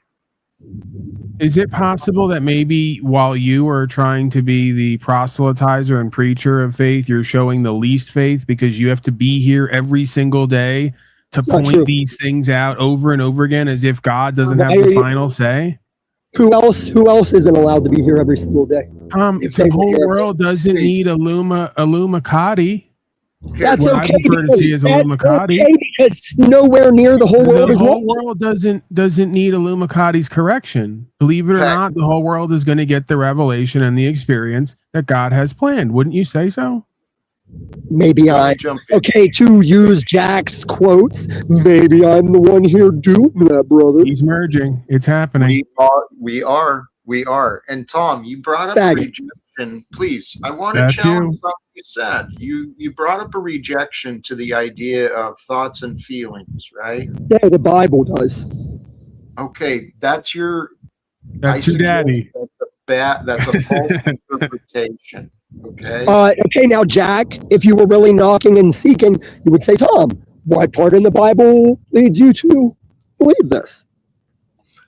is it possible that maybe while you are trying to be the proselytizer and preacher of faith, you're showing the least faith because you have to be here every single day to not true. point these things out over and over again as if God doesn't Why have are the you- final say? Who else isn't allowed to be here every single day? If The they whole were here- world doesn't need Illumicati. That's What I okay. prefer to see is That's Illumicati. okay because nowhere near the whole world The is whole one. world doesn't need Illumicati's correction. Believe it or Okay. not, the whole world is going to get the revelation and the experience that God has planned. Wouldn't you say so? Maybe Let me I. jump in. Okay, to use Jack's quotes, maybe I'm the one here doing that, brother. He's merging. It's happening. We are. And Tom, you brought up Faggot. rejection. Please, I want to That's challenge you. something you said. You brought up a rejection to the idea of thoughts and feelings, right? Yeah, the Bible does. Okay, that's your. That's your daddy. That's a false interpretation. Okay. Okay, now Jack, if you were really knocking and seeking, you would say, Tom, what part in the Bible leads you to believe this?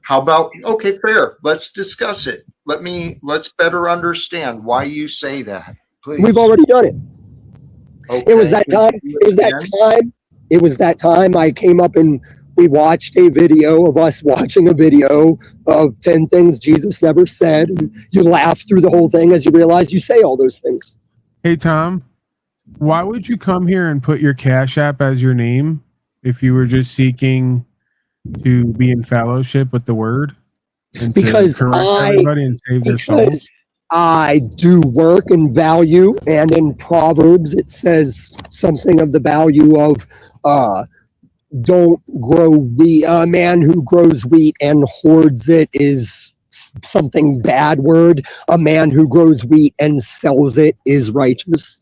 How about, okay, fair. Let's discuss it. let's better understand why you say that. Please. We've already done it. Okay. It was that time. It was that time I came up and we watched a video of us watching a video of 10 things Jesus never said. And you laugh through the whole thing as you realize you say all those things. Hey, Tom, why would you come here and put your Cash App as your name if you were just seeking to be in fellowship with the Word? And Because to correct everybody and save their souls? I do work and value, and in Proverbs it says something of the value of don't grow wheat. A man who grows wheat and hoards it is something bad word. A man who grows wheat and sells it is righteous.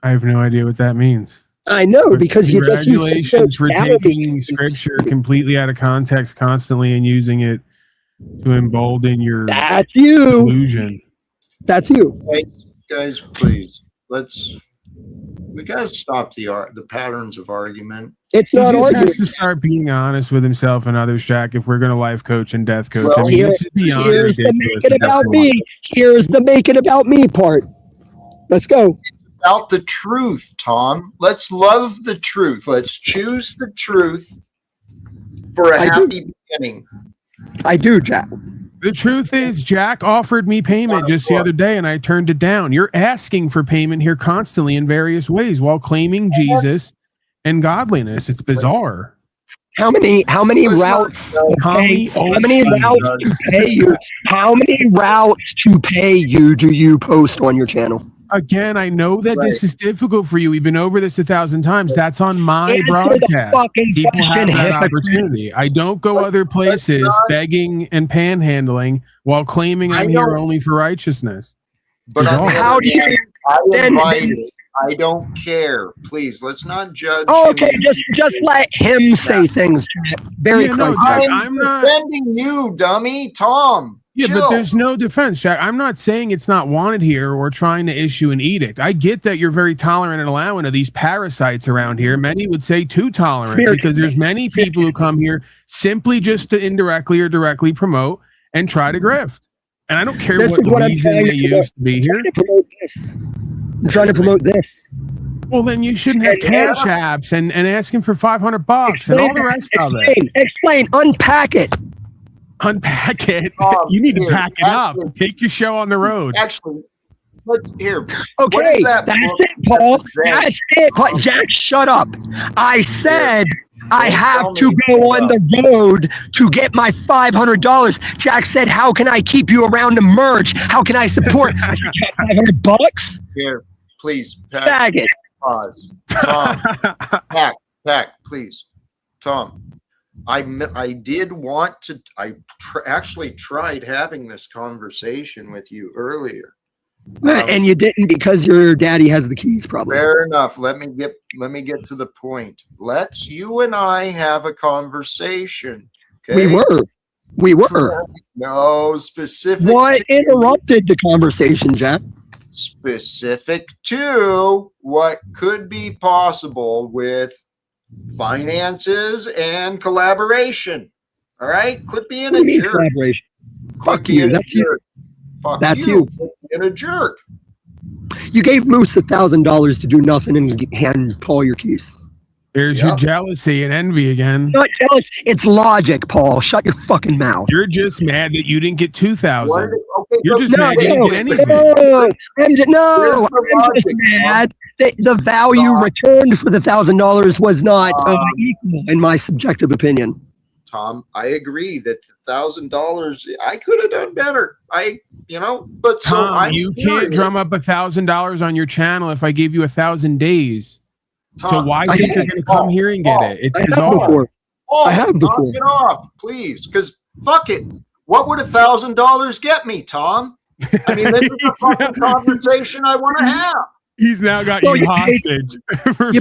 I have no idea what that means. I know, But because you just use congratulations for taking scripture completely out of context constantly and using it to embolden your That's you. illusion. That's you. Guys, please, we gotta stop the patterns of argument. It's He not just arguing. has to start being honest with himself and others, Jack, if we're going to life coach and death coach. Well, I mean, it's just beyond Here's the ridiculous. make it about me. Here's the make it about me part. Let's go. About the truth, Tom. Let's love the truth. Let's choose the truth for a happy beginning. I do, Jack. The truth is, Jack offered me payment just the other day and I turned it down. You're asking for payment here constantly in various ways while claiming Jesus and godliness. It's bizarre. How many routes to pay? How many routes to pay you? How many routes to pay you do you post on your channel? Again, I know that this is difficult for you. We've been over this 1,000 times. That's on my broadcast. People have that opportunity. I don't go other places begging and panhandling while claiming I'm here only for righteousness. But how do you? I don't care. Please, let's not judge. Oh, okay, just let him say things. Very no, Jack, I'm not defending you, dummy, Tom. Yeah, chill. but there's no defense, Jack. I'm not saying it's not wanted here or trying to issue an edict. I get that you're very tolerant and allowing of these parasites around here. Many would say too tolerant because there's many people who come here simply just to indirectly or directly promote and try to grift. And I don't care what reason they use to be here. I'm trying to promote this. Well, then you shouldn't have cash apps and asking for $500 and all the rest of it. Explain. Unpack it. Unpack it. You need to pack it up. Take your show on the road. Actually, let's hear. Okay, what is that that's it, Paul. That's it, Paul. Jack, shut up. I said I have to go on the road to get my $500. Jack said, "How can I keep you around to merch? How can I support?" I said, $500. Here, please. Bag it. Pause. Tom, pack, please. Tom. I did want to. I actually tried having this conversation with you earlier, and you didn't because your daddy has the keys. Probably. Fair enough. Let me get to the point. Let's you and I have a conversation. Okay? We were. No specific. What interrupted the conversation, Jack? Specific to what could be possible with finances and collaboration. All right, quit being a jerk. Collaboration. Fuck you. That's you. That's you. Being a jerk. You gave Moose $1,000 to do nothing and hand Paul your keys. There's your jealousy and envy again. Not jealous. It's logic, Paul. Shut your fucking mouth. You're just mad that you didn't get 2,000. Okay, You're just mad you didn't get anything. I'm just mad. The value returned for the $1,000 was not equal, in my subjective opinion. Tom, I agree that $1,000 I could have done better. But so Tom, you can't drum up $1,000 on your channel if I gave you 1,000 days. Tom, so why think you're going to come here and get it? It's bizarre. I have before. Knock it off, please, because fuck it. What would $1,000 get me, Tom? I mean, this is a fucking conversation I want to have. He's now got you hostage for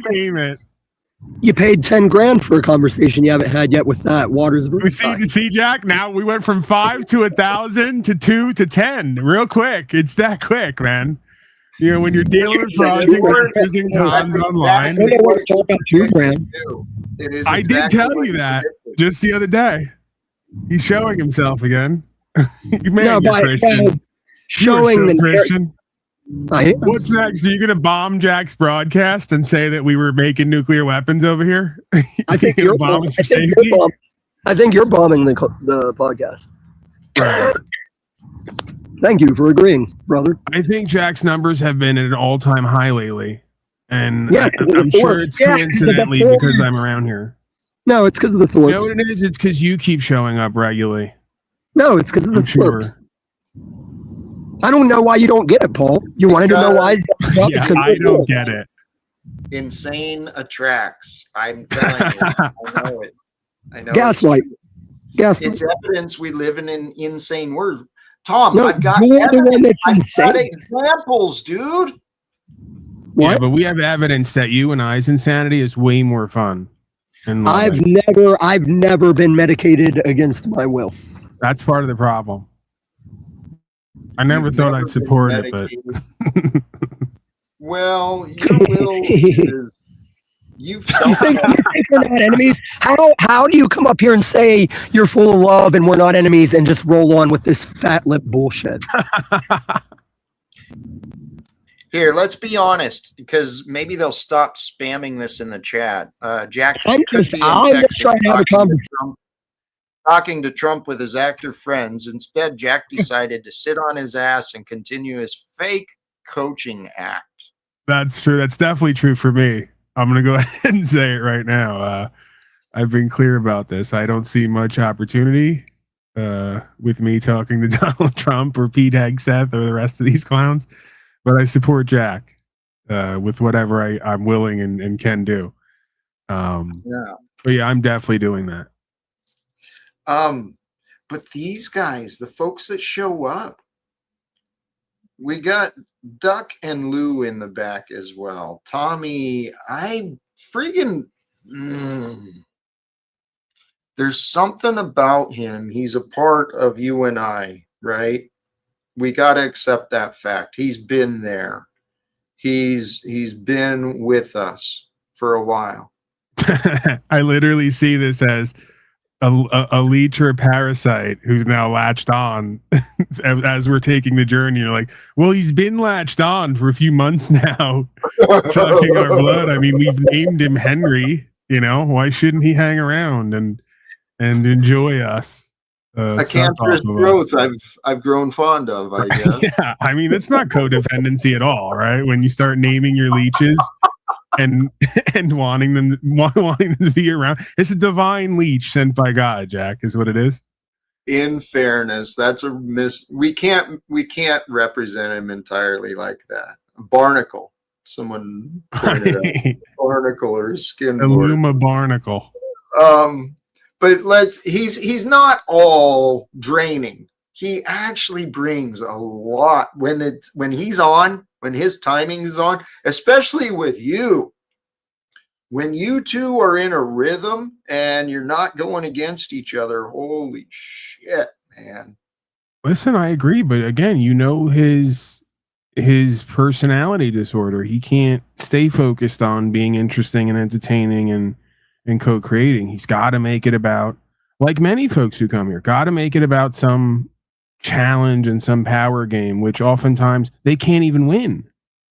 payment. You paid $10,000 for a conversation you haven't had yet with that Waters of See, Jack. Now we went from 5 to 1,000 to 2 to 10, real quick. It's that quick, man. You know, when you're dealing with project using times online. $2,000. It is I did tell you that just the other day. He's showing himself again. You No, man, you're by Christian. showing You are so the Christian. I, What's next? Are you gonna bomb Jack's broadcast and say that we were making nuclear weapons over here? I think You're you're gonna bomb bombing. us for safety. I think you're bombing the podcast. Right. Thank you for agreeing, brother. I think Jack's numbers have been at an all-time high lately, and Yeah, I'm sure it's yeah, coincidentally it's a because I'm performance. around here. No, it's because of the You know thorps. what it is? It's because you keep showing up regularly. No, it's because of the I'm sure. thorps. I don't know why you don't get it, Paul. You wanted to know why? Yeah, I don't get it. Insane attracts. I'm telling you. I know it. I know. Gaslight. It's evidence we live in an insane world. Tom, No, I've got you're the one that's I've got insane. examples, dude. Yeah, What? but we have evidence that you and I's insanity is way more fun. And I've never been medicated against my will. that's part of the problem. I never You've thought never I'd support it, been but medicated. Well, your will is you've You think we're not enemies? How do you come up here and say you're full of love and we're not enemies and just roll on with this fat lip bullshit? Here, let's be honest, because maybe they'll stop spamming this in the chat. Jack I'm could just be in trying to have a conversation. talking to Trump with his actor friends. Instead, Jack decided to sit on his ass and continue his fake coaching act. that's true. That's definitely true for me. I'm going to go ahead and say it right now. I've been clear about this. I don't see much opportunity with me talking to Donald Trump or Pete Hegseth or the rest of these clowns, but I support Jack with whatever I'm willing and can do. Yeah. But yeah, I'm definitely doing that. But these guys, the folks that show up, we got Duck and Lou in the back as well. Tommy, I freaking there's something about him. He's a part of you and I, right? We got to accept that fact. He's been there. He's been with us for a while. I literally see this as a leech or a parasite who's now latched on as we're taking the journey. You're like, well, he's been latched on for a few months now, sucking our blood. I mean, we've named him Henry. You know, why shouldn't he hang around and enjoy us? A cancerous growth I've grown fond of, I guess. Yeah, I mean, it's not codependency at all, right? When you start naming your leeches and wanting them to be around, it's a divine leech sent by God. Jack, is what it is. In fairness, that's a we can't represent him entirely like that. Barnacle, someone pointed out. Barnacle or skin. Illuma Barnacle. But he's not all draining. He actually brings a lot when he's on, when his timing is on, especially with you. When you two are in a rhythm and you're not going against each other, holy shit, man. Listen, I agree, but again, you know his personality disorder. He can't stay focused on being interesting and entertaining and co-creating. He's got to make it about, like many folks who come here, got to make it about some challenge and some power game, which oftentimes they can't even win.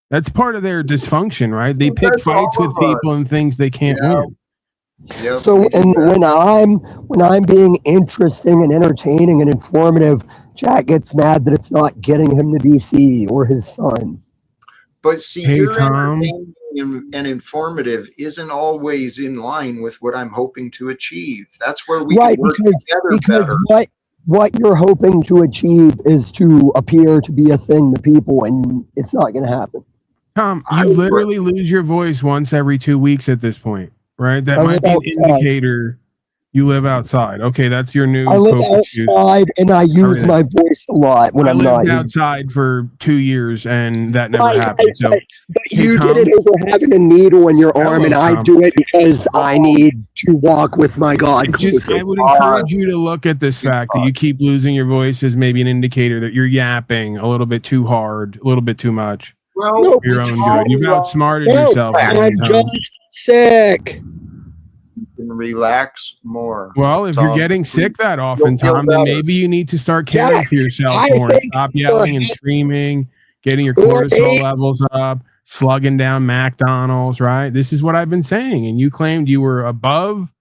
That's part of their dysfunction, right? They pick fights with people and things they can't win. Yep. So, and when I'm being interesting and entertaining and informative, Jack gets mad that it's not getting him to DC or his son. But see, Hey, your Tom. entertaining and informative isn't always in line with what I'm hoping to achieve. That's where we can work together better. What you're hoping to achieve is to appear to be a thing to people, and it's not going to happen. Tom, you literally lose your voice once every 2 weeks at this point, right? That might be an indicator you live outside. Okay, that's your new. I live outside, and I use my voice a lot when I'm not. I lived outside for 2 years, and that never happened. So, but you did it over having a needle in your arm, and I do it because I need to walk with my God. I would encourage you to look at this fact that you keep losing your voice as maybe an indicator that you're yapping a little bit too hard, a little bit too much. Well, your own good. You've outsmarted yourself. I'm just sick. You can relax more. Well, if Tom, you're getting sick that often, You'll feel Tom, then better. maybe you need to start caring for yourself I more and think stop yelling and screaming, getting your Or cortisol maybe- levels up, slugging down McDonald's, right? This is what I've been saying. And you claimed you were above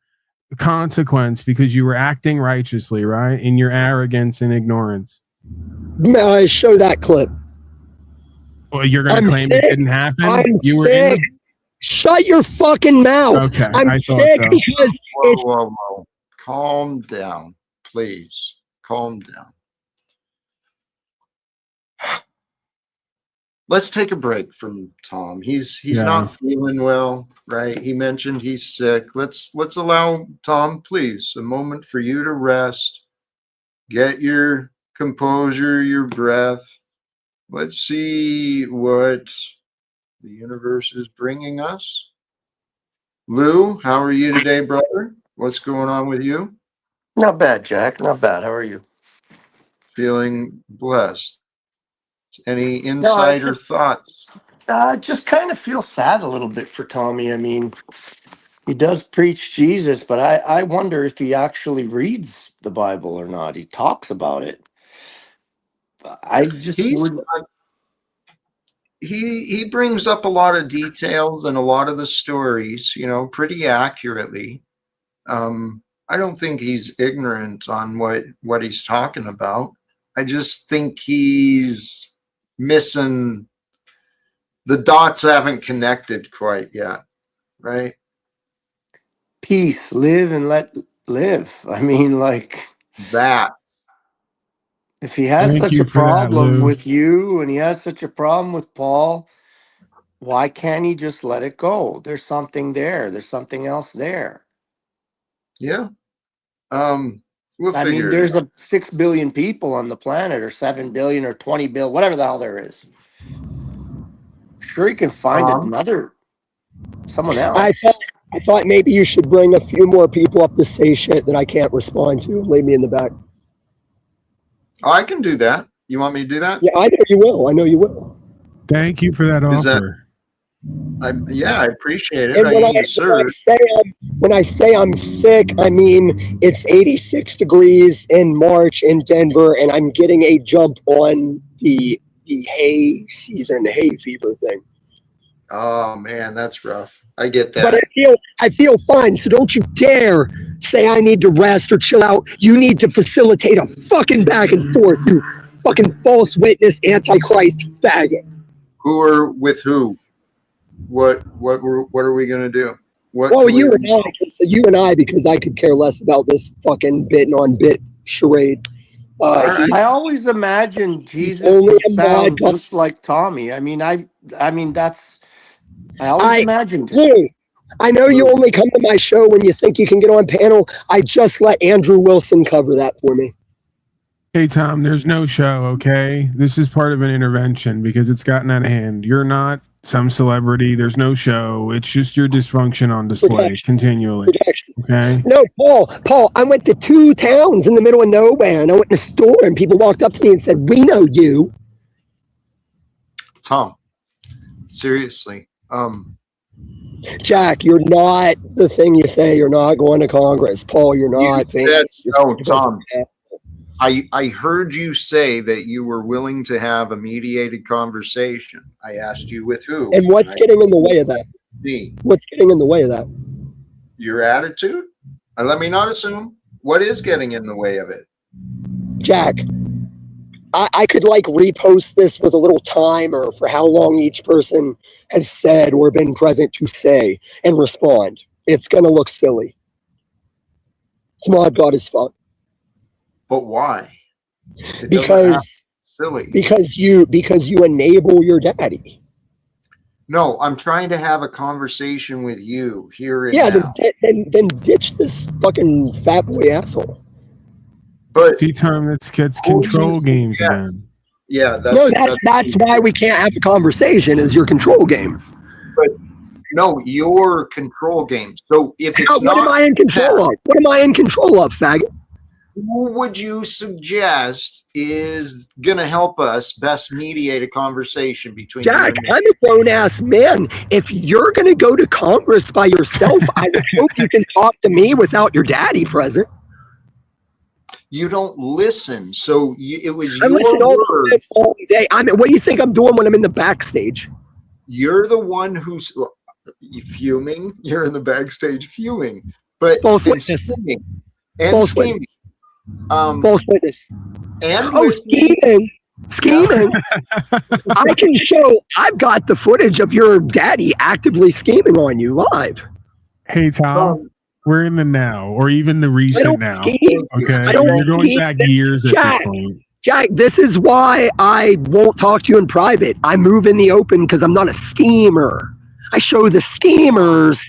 consequence because you were acting righteously, right? In your arrogance and ignorance. show that clip. Well, you're going I'm to claim sick. it didn't happen? I'm You were sick. in Shut your fucking mouth. Okay, I'm I thought sick so. because Whoa, it's whoa, whoa. Calm down, please. Calm down. Let's take a break from Tom. He's Yeah. not feeling well, right? He mentioned he's sick. Let's allow Tom, please, a moment for you to rest. Get your composure, your breath. Let's see what the universe is bringing us. Lou, how are you today, brother? What's going on with you? Not bad, Jack. Not bad. How are you? Feeling blessed. Any No, insight or thoughts? just kind of feel sad a little bit for Tommy. I mean, he does preach Jesus, but I wonder if he actually reads the Bible or not. He talks about it. I just He's would. he brings up a lot of details and a lot of the stories, pretty accurately. I don't think he's ignorant on what he's talking about. I just think he's missing the dots haven't connected quite yet, right? Peace, live and let live. I mean, like, That if he has Thank such you a for that, problem Lou. with you and he has such a problem with Paul, why can't he just let it go? There's something there. There's something else there. yeah. We'll I mean, figure it there's out. 6 billion people on the planet, or 7 billion, or 20 billion, whatever the hell there is. Sure, you can find someone I else. thought maybe you should bring a few more people up to say shit that I can't respond to. Leave me in the back. Oh, I can do that. You want me to do that? Yeah, I know you will. I know you will. Thank you for that Is that- offer. I appreciate it. And I when need I, to serve. when I say I'm sick, I mean it's 86 degrees in March in Denver, and I'm getting a jump on the hay season, hay fever thing. Oh man, that's rough. I get But that. I feel fine. So don't you dare say I need to rest or chill out. You need to facilitate a fucking back and forth, you fucking false witness, antichrist faggot. Who are with who? What are we gonna do? What? Well, can we- you and I, because I could care less about this fucking bit on bit charade. right. I always imagined Jesus only would a sound mod- just like Tommy. I mean, I always imagined it. Lou, I know you only come to my show when you think you can get on panel. I just let Andrew Wilson cover that for me. Hey, Tom, there's no show, okay? This is part of an intervention because it's gotten out of hand. You're not some celebrity. There's no show. It's just your dysfunction on display Protection. continually, Protection. okay? No, Paul, I went to 2 towns in the middle of nowhere, and I went in a store, and people walked up to me and said, "We know you." Tom, seriously. Jack, you're not the thing you say. You're not going to Congress. Paul, you're not You famous. said- no, Tom. I heard you say that you were willing to have a mediated conversation. I asked you with who. And what's getting in the way of that? Me? What's getting in the way of that? Your attitude? And let me not assume. What is getting in the way of it? Jack, I could like repost this with a little timer for how long each person has said or been present to say and respond. It's going to look silly. It's mod God as fuck. But why? It doesn't have to Because be silly. you enable your daddy. No, I'm trying to have a conversation with you here and Yeah, now. then ditch this fucking fat boy asshole. But See, Tom, that's gets Oh, control you- games yeah. again. yeah, No, that's why we can't have a conversation. Is your control games? no, your control game. So if it's What am not I in control of? What am I in control of, faggot? who would you suggest is going to help us best mediate a conversation between you Jack, and me? I'm a grown-ass man. If you're going to go to Congress by yourself, I would hope you can talk to me without your daddy present. You don't listen, so it was I your listen all word. all day. What do you think I'm doing when I'm in the backstage? You're the one who's fuming. You're in the backstage fuming, but False and witness. scheming and False scheming. witness. Um, False witness. and Oh, listening. scheming. I can show. I've got the footage of your daddy actively scheming on you live. Hey, Tom, we're in the now, or even the I recent don't now. scheme. Okay, I don't you're going scheme. back years at Jack, this point. Jack, this is why I won't talk to you in private. I move in the open because I'm not a schemer. I show the schemers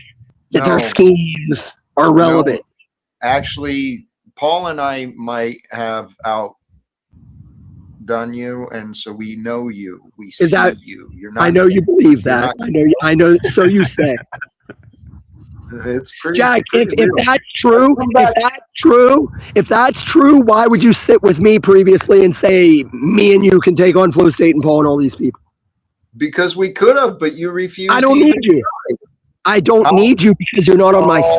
that their No. schemes are relevant. Actually, Paul and I might have outdone you, and so we know you. We see you. You're not. I know you believe you're that. not- I know. So you say. It's pretty. Jack, pretty if real. if that's true, why would you sit with me previously and say me and you can take on Flow State and Paul and all these people? Because we could have, but you refused. I don't to need even you. I don't need you because you're not on my side.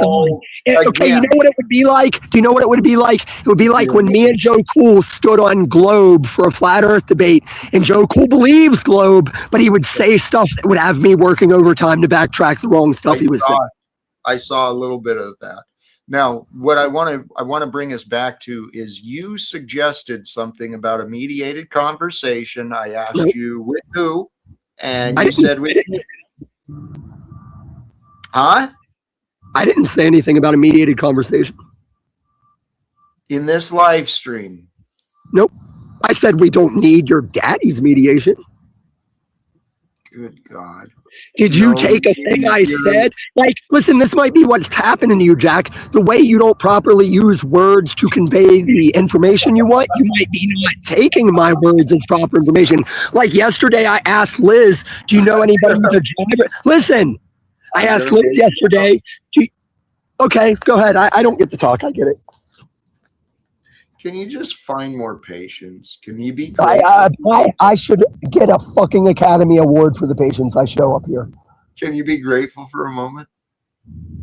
Okay, you again. know what it would be like? Do you know what it would be like? It would be like Yeah. when me and Joe Cool stood on Globe for a flat earth debate, and Joe Cool believes Globe, but he would say stuff that would have me working overtime to backtrack the wrong stuff he was saying. I saw a little bit of that. Now, what I want to bring us back to is you suggested something about a mediated conversation. I asked you with who, and you said with me. Huh? I didn't say anything about a mediated conversation. In this live stream. Nope. I said we don't need your daddy's mediation. Good God. Did you take a thing I said? Like, listen, this might be what's happening to you, Jack. The way you don't properly use words to convey the information you want, you might be not taking my words as proper information. Like yesterday, I asked Liz, do you know anybody with a driver? Listen, I asked Liz yesterday. Okay, go ahead. I don't get to talk. I get it. Can you just find more patience? Can you be I should get a fucking Academy Award for the patience I show up here. Can you be grateful for a moment?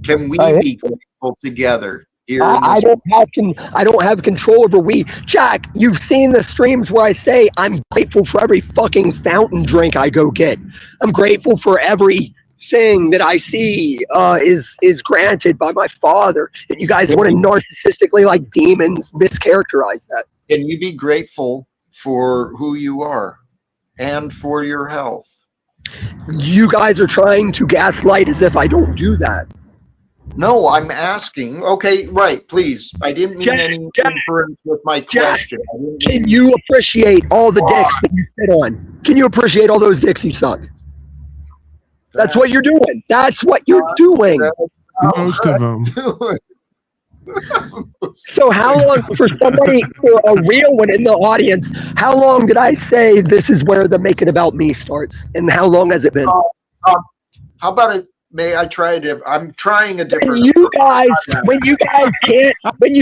Can we be grateful together? I don't have control over we. Jack, you've seen the streams where I say I'm grateful for every fucking fountain drink I go get. I'm grateful for every thing that I see is granted by my father. And you guys want to narcissistically, like demons, mischaracterize that. Can you be grateful for who you are and for your health? You guys are trying to gaslight as if I don't do that. No, I'm asking. Okay, right, please. I didn't mean any inference with my question. Can you appreciate all the dicks that you sit on? Can you appreciate all those dicks you suck? That's what you're doing. That's what you're doing. Most of them. So how long, for somebody, for a real one in the audience, how long did I say this is where the make it about me starts? And how long has it been? How about it? May I try a different? I'm trying a different. When you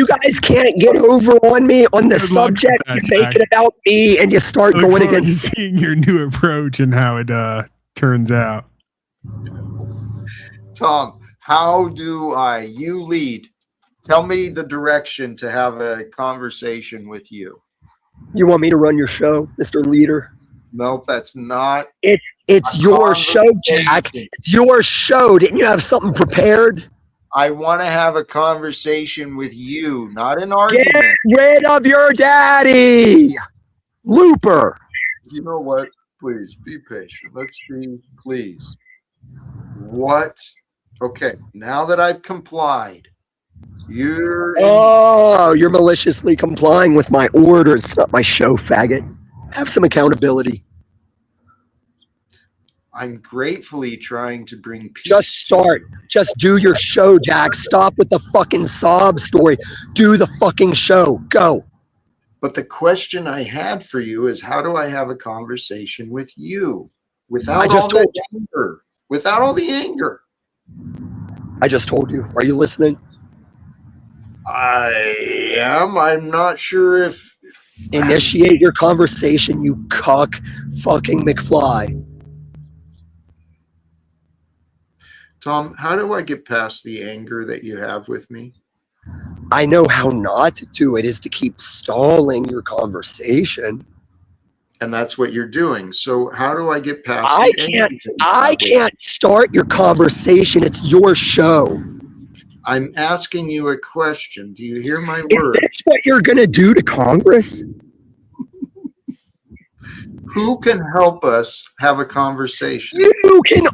guys can't get over on me on the subject, you make it about me and you start going against. Seeing your new approach and how it turns out. Tom, how do you lead? Tell me the direction to have a conversation with you. You want me to run your show, Mr. Leader? Nope, that's not. It's your show, Jack. It's your show. Didn't you have something prepared? I want to have a conversation with you, not an argument. Get rid of your daddy, Looper. You know what? Please be patient. Let's see, please. What? Okay, now that I've complied, you're maliciously complying with my orders. It's not my show, faggot. Have some accountability. I'm gratefully trying to bring peace. Just start. Just do your show, Jack. Stop with the fucking sob story. Do the fucking show. Go. But the question I had for you is, how do I have a conversation with you without all the anger? Without all the anger. I just told you. Are you listening? I am. I'm not sure if Initiate your conversation, you cuck fucking McFly. Tom, how do I get past the anger that you have with me? I know how not to do it is to keep stalling your conversation. And that's what you're doing. So how do I get past I the anger? can't that you I have with me? can't start your conversation. It's your show. I'm asking you a question. Do you hear my Is words? this what you're gonna do to Congress? Who can help us have a conversation? You can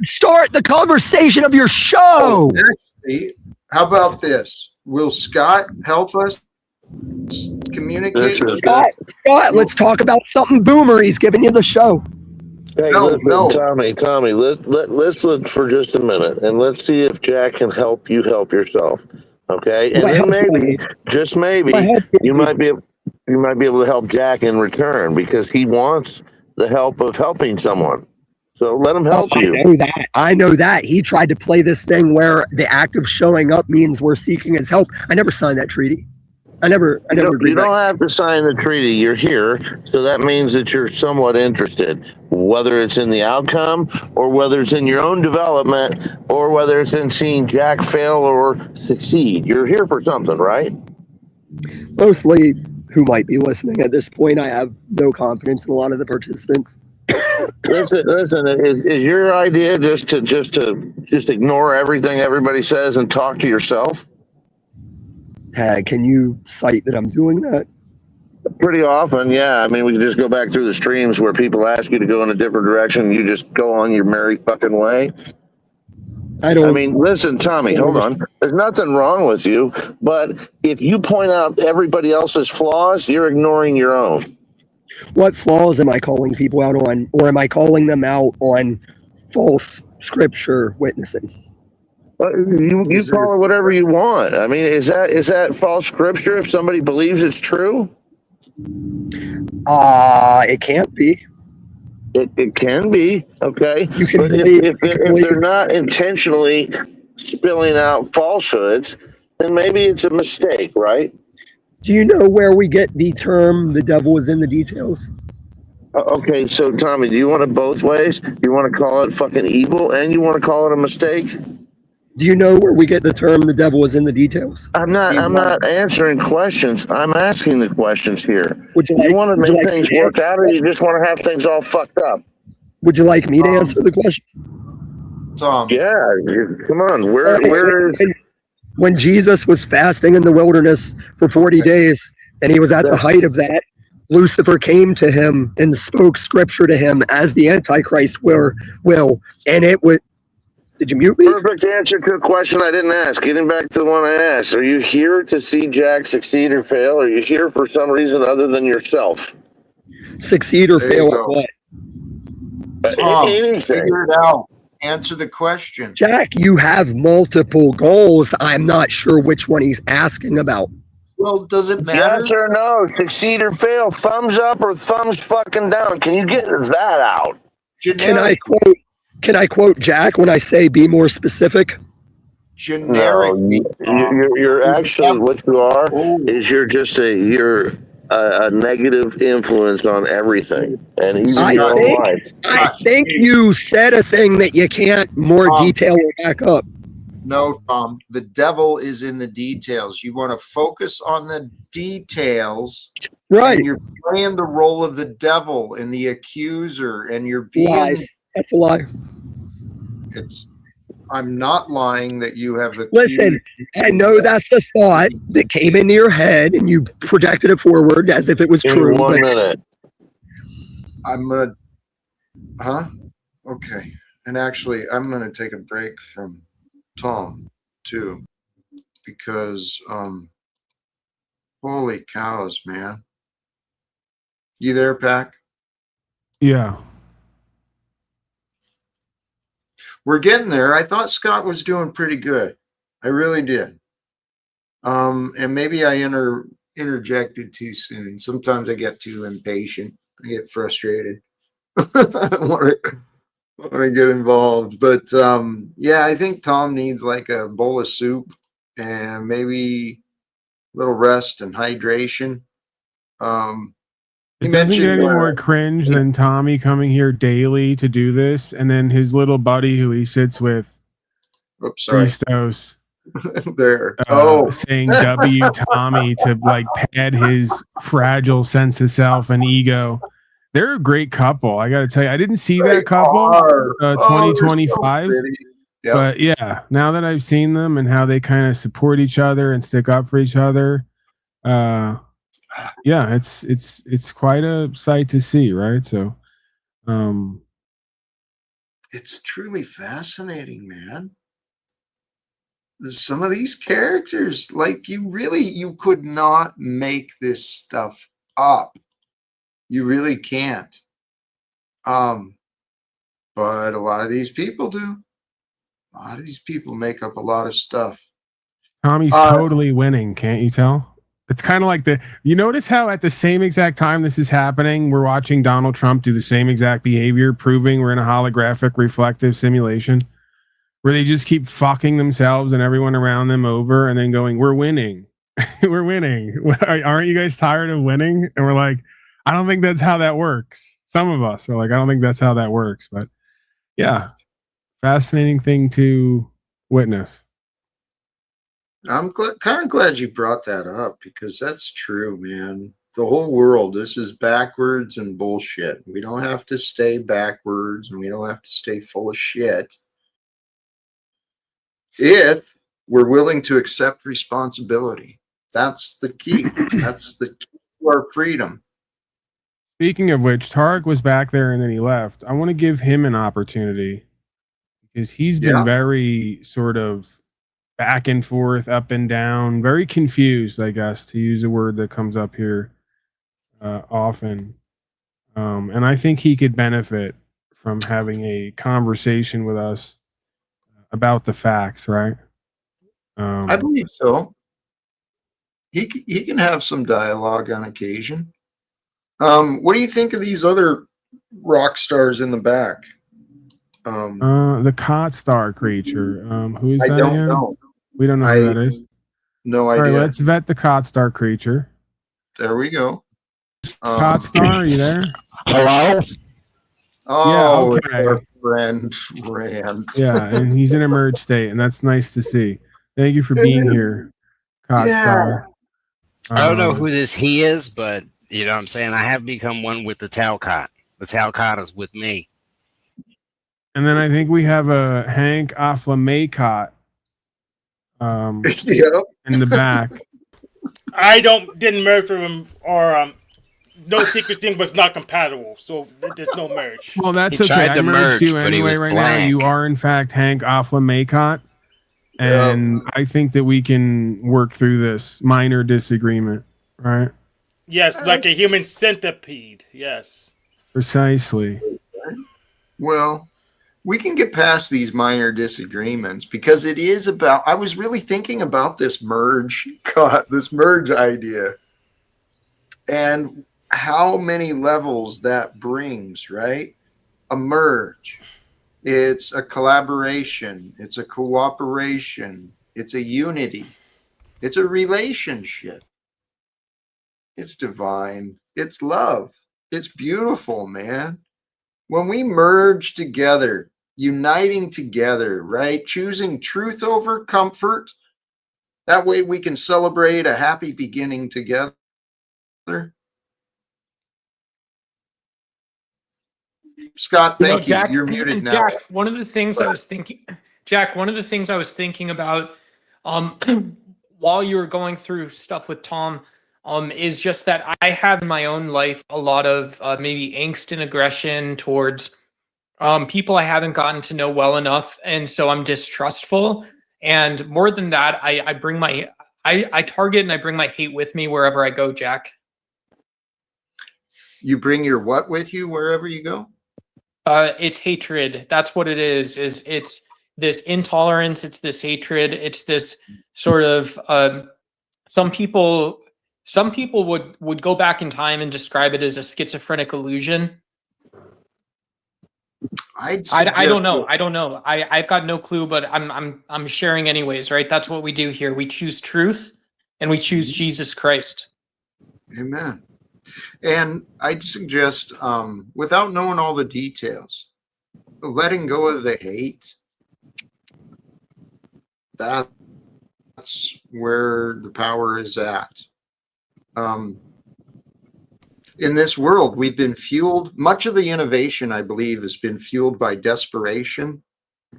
start the conversation of your show. Actually, how about this? Will Scott help us communicate? Listen, Scott, let's talk about something boomer. He's giving you the show. Hey, No, listen, no. Tommy, let's look for just a minute and let's see if Jack can help you help yourself. Okay, and What then help, maybe, just maybe, Go ahead, you Timmy. might be able to help Jack in return because he wants the help of helping someone. So let him help you. I know that. He tried to play this thing where the act of showing up means we're seeking his help. I never signed that treaty. I never You agreed. don't have to sign the treaty. You're here, so that means that you're somewhat interested, whether it's in the outcome or whether it's in your own development or whether it's in seeing Jack fail or succeed. You're here for something, right? Mostly who might be listening at this point. I have no confidence in a lot of the participants. Listen. Is your idea just to ignore everything everybody says and talk to yourself? Tag, can you cite that I'm doing that? Pretty often, yeah. I mean, we can just go back through the streams where people ask you to go in a different direction. And you just go on your merry fucking way. I don't. I mean, listen, Tommy, hold on. There's nothing wrong with you, but if you point out everybody else's flaws, you're ignoring your own. What flaws am I calling people out on, or am I calling them out on false scripture witnessing? You call it whatever you want. I mean, is that false scripture if somebody believes it's true? It can't be. It can be, okay. You can But believe, if they're not intentionally spilling out falsehoods, then maybe it's a mistake, right? Do you know where we get the term "the devil is in the details"? Okay, so Tommy, do you want it both ways? You want to call it fucking evil, and you want to call it a mistake? Do you know where we get the term "the devil is in the details"? I'm not answering questions. I'm asking the questions here. Would you Do like, you want to would you make like things me to work answer out, the or you question? just want to have things all fucked up? Would you like me to answer the question? Tom, Yeah, come on. Where is? When Jesus was fasting in the wilderness for 40 days, and he was at the That's- height of that, Lucifer came to him and spoke scripture to him as the Antichrist will. And it would. Did you mute me? Perfect answer to a question I didn't ask. Getting back to the one I asked. Are you here to see Jack succeed or fail? Or are you here for some reason other than yourself? Succeed or There you fail go. at what? Tom, Anything. figure it out. Answer the question. Jack, you have multiple goals. I'm not sure which one he's asking about. Well, does it matter? Yes or no? Succeed or fail? Thumbs up or thumbs fucking down? Can you get that out? Generic. Can I quote Jack when I say be more specific? Generic. No, you're actually what you are Oh. is you're just a negative influence on everything and even I your own think- life. I think you said a thing that you can't more detail or back up. No, Tom. The devil is in the details. You want to focus on the details. Right. And you're playing the role of the devil and the accuser, and you're being. Lies. That's a lie. I'm not lying that you have accused. Listen, I know that's a thought that came into your head and you projected it forward as if it was In true. 1 But minute. I'm gonna. Huh? Okay. And actually, I'm gonna take a break from Tom too, because holy cows, man! You there, Pac? Yeah. We're getting there. I thought Scott was doing pretty good. I really did. And maybe I interjected too soon. Sometimes I get too impatient. I get frustrated. I don't want to get involved. But yeah, I think Tom needs like a bowl of soup and maybe a little rest and hydration. You It doesn't get mentioned any more cringe than Tommy coming here daily to do this, and then his little buddy who he sits with, oops, sorry. Christos, There. saying W Tommy to like pad his fragile sense of self and ego. They're a great couple. I got to tell you, I didn't see that couple, they're 2025. so pretty. Yep. But yeah, now that I've seen them and how they kind of support each other and stick up for each other, yeah, it's quite a sight to see, right? So, it's truly fascinating, man. Some of these characters, like you could not make this stuff up. You really can't. But a lot of these people do. A lot of these people make up a lot of stuff. Tommy's totally winning, can't you tell? It's kind of like you notice how at the same exact time this is happening, we're watching Donald Trump do the same exact behavior, proving we're in a holographic reflective simulation where they just keep fucking themselves and everyone around them over and then going, we're winning. We're winning. Aren't you guys tired of winning? And we're like, I don't think that's how that works. Some of us are like, I don't think that's how that works. But yeah, fascinating thing to witness. I'm kind of glad you brought that up because that's true, man. The whole world, this is backwards and bullshit. We don't have to stay backwards and we don't have to stay full of shit if we're willing to accept responsibility. That's the key. That's the key to our freedom. Speaking of which, Tarek was back there and then he left. I want to give him an opportunity because he's been very sort of back and forth, up and down, very confused, I guess, to use a word that comes up here often. And I think he could benefit from having a conversation with us about the facts, right? I believe so. He can have some dialogue on occasion. What do you think of these other rock stars in the back? The Cot Star creature. Who is that? I don't again? know. We don't know who that is. No All idea. right, let's vet the Cot Star creature. There we go. Cot Star, are you there? Hello? Oh, yeah, okay. Our friend Rand. Yeah, and he's in a merge state, and that's nice to see. Thank you for being here, Cot Star. I don't know who this he is, but you know what I'm saying? I have become one with the Talcott. The Talcott is with me. And then I think we have a Hank Aflamaycott in the back. I didn't merge with him, or no secret thing was not compatible, so there's no merge. Well, that's He okay. tried I to merged merge, you but he anyway was right now. blank. You are in fact Hank Aflamaycott. And I think that we can work through this minor disagreement, right? Yes, like a human centipede. Yes. Precisely. Well, we can get past these minor disagreements because it is about. I was really thinking about this merge idea, and how many levels that brings. Right, a merge. It's a collaboration. It's a cooperation. It's a unity. It's a relationship. It's divine. It's love. It's beautiful, man. When we merge together, uniting together, right? Choosing truth over comfort. That way we can celebrate a happy beginning together. Scott, thank you. Jack, You're muted now. Jack, one of the things I was thinking about while you were going through stuff with Tom is just that I have in my own life a lot of maybe angst and aggression towards people I haven't gotten to know well enough, and so I'm distrustful. And more than that, I target and I bring my hate with me wherever I go, Jack. You bring your what with you wherever you go? It's hatred. That's what it is. It's this intolerance. It's this hatred. It's this sort of some people would go back in time and describe it as a schizophrenic illusion. I don't know. that- I don't know. I've got no clue, but I'm sharing anyways, right? That's what we do here. We choose truth and we choose Jesus Christ. Amen. And I'd suggest, without knowing all the details, letting go of the hate. That's where the power is at. In this world, we've been fueled. Much of the innovation, I believe, has been fueled by desperation.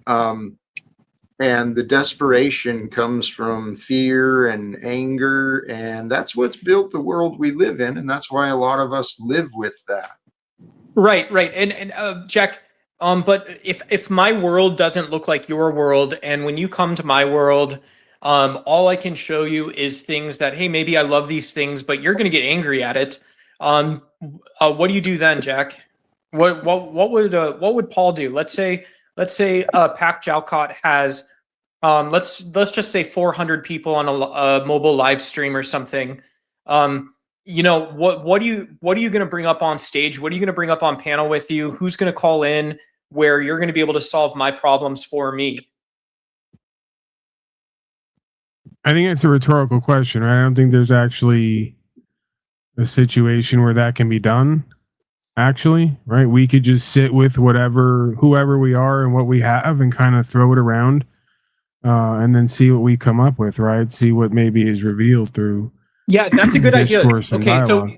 And the desperation comes from fear and anger, and that's what's built the world we live in, and that's why a lot of us live with that. Right. And Jack, but if my world doesn't look like your world, and when you come to my world, all I can show you is things that, hey, maybe I love these things, but you're going to get angry at it. What do you do then, Jack? What would Paul do? Let's say Pac Talcott has let's just say 400 people on a mobile live stream or something. What are you going to bring up on stage? What are you going to bring up on panel with you? Who's going to call in where you're going to be able to solve my problems for me? I think it's a rhetorical question, right? I don't think there's actually a situation where that can be done. Actually, right? We could just sit with whoever we are and what we have and kind of throw it around, and then see what we come up with, right? See what maybe is revealed through. Yeah, that's a good idea. Okay, dialogue.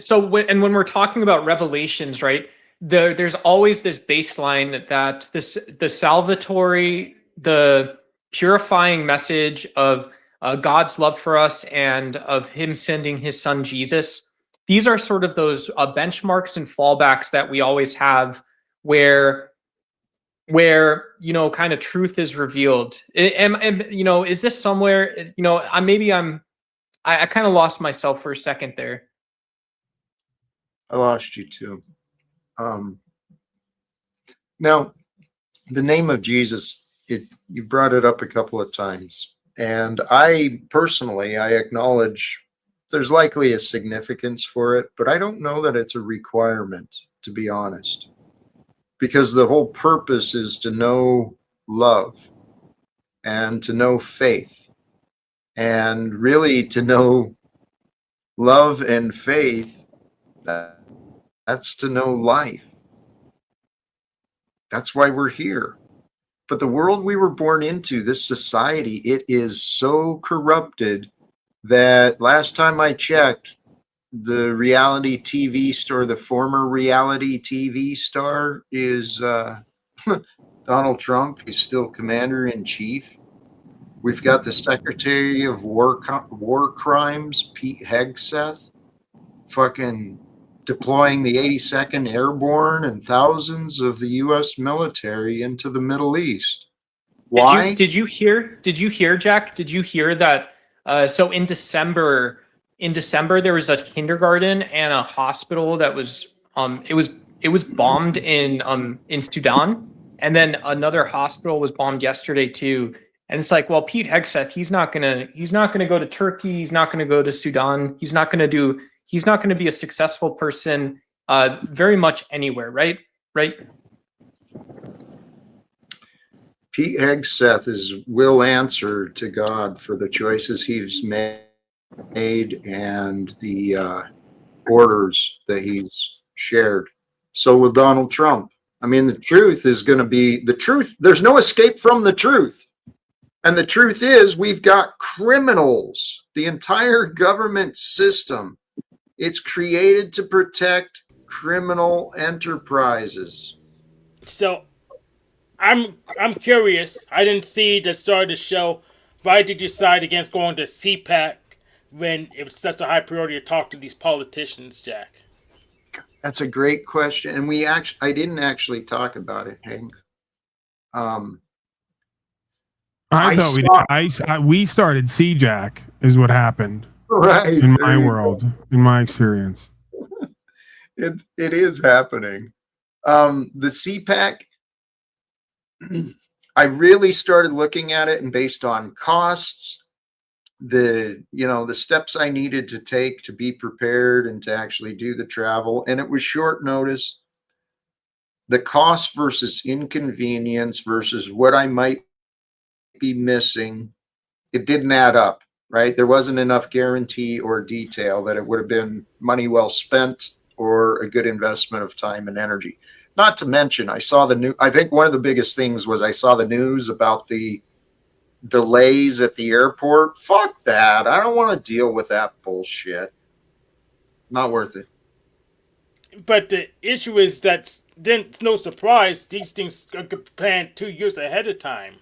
when we're talking about revelations, right? There's always this baseline that the salvatory, the purifying message of God's love for us and of Him sending His Son Jesus. These are sort of those benchmarks and fallbacks that we always have, where kind of truth is revealed. Is this somewhere? I kind of lost myself for a second there. I lost you too. Now, the name of Jesus, you brought it up a couple of times. And I personally, I acknowledge there's likely a significance for it, but I don't know that it's a requirement, to be honest. Because the whole purpose is to know love and to know faith. And really to know love and faith, that's to know life. That's why we're here. But the world we were born into, this society, it is so corrupted that last time I checked, the reality TV star, the former reality TV star is Donald Trump. He's still commander in chief. We've got the Secretary of War Crimes, Pete Hegseth, fucking deploying the 82nd Airborne and thousands of the U.S. military into the Middle East. Why? Did you hear, Jack? Did you hear that? So in December, there was a kindergarten and a hospital that was it was bombed in Sudan, and then another hospital was bombed yesterday too. And it's like, well, Pete Hegseth, he's not gonna go to Turkey, he's not gonna go to Sudan, he's not gonna be a successful person very much anywhere, right? Pete Hegseth will answer to God for the choices he's made and the orders that he's shared. So will Donald Trump. I mean, the truth is going to be the truth. There's no escape from the truth. And the truth is, we've got criminals. The entire government system, it's created to protect criminal enterprises. So I'm curious. I didn't see the start of the show. Why did you decide against going to CPAC when it was such a high priority to talk to these politicians, Jack? That's a great question, and I didn't actually talk about it, Hank. We started CJAC is what happened, right? In my world, in my experience, it is happening. The CPAC, I really started looking at it, and based on costs, the steps I needed to take to be prepared and to actually do the travel, and it was short notice. the cost versus inconvenience versus what I might be missing, it didn't add up, right? There wasn't enough guarantee or detail that it would have been money well spent or a good investment of time and energy. Not to mention, I saw the new, I think one of the biggest things was I saw the news about the delays at the airport. Fuck that. I don't want to deal with that bullshit. Not worth it. But the issue is that then it's no surprise these things are planned 2 years ahead of time.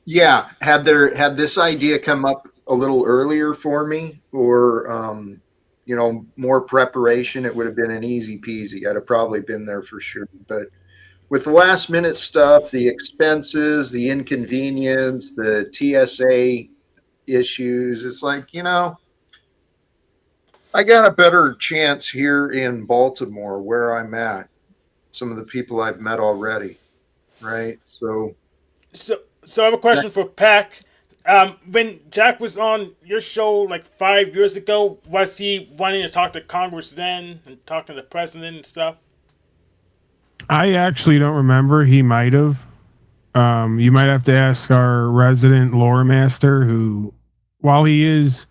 Yeah, had this idea come up a little earlier for me, or more preparation, it would have been an easy peasy. I'd have probably been there for sure. But with the last minute stuff, the expenses, the inconvenience, the TSA issues, it's like, I got a better chance here in Baltimore where I'm at. Some of the people I've met already, right? So I have a question for Pac. When Jack was on your show like 5 years ago, was he wanting to talk to Congress then and talking to the president and stuff? I actually don't remember. He might have. You might have to ask our resident lore master, who, while he is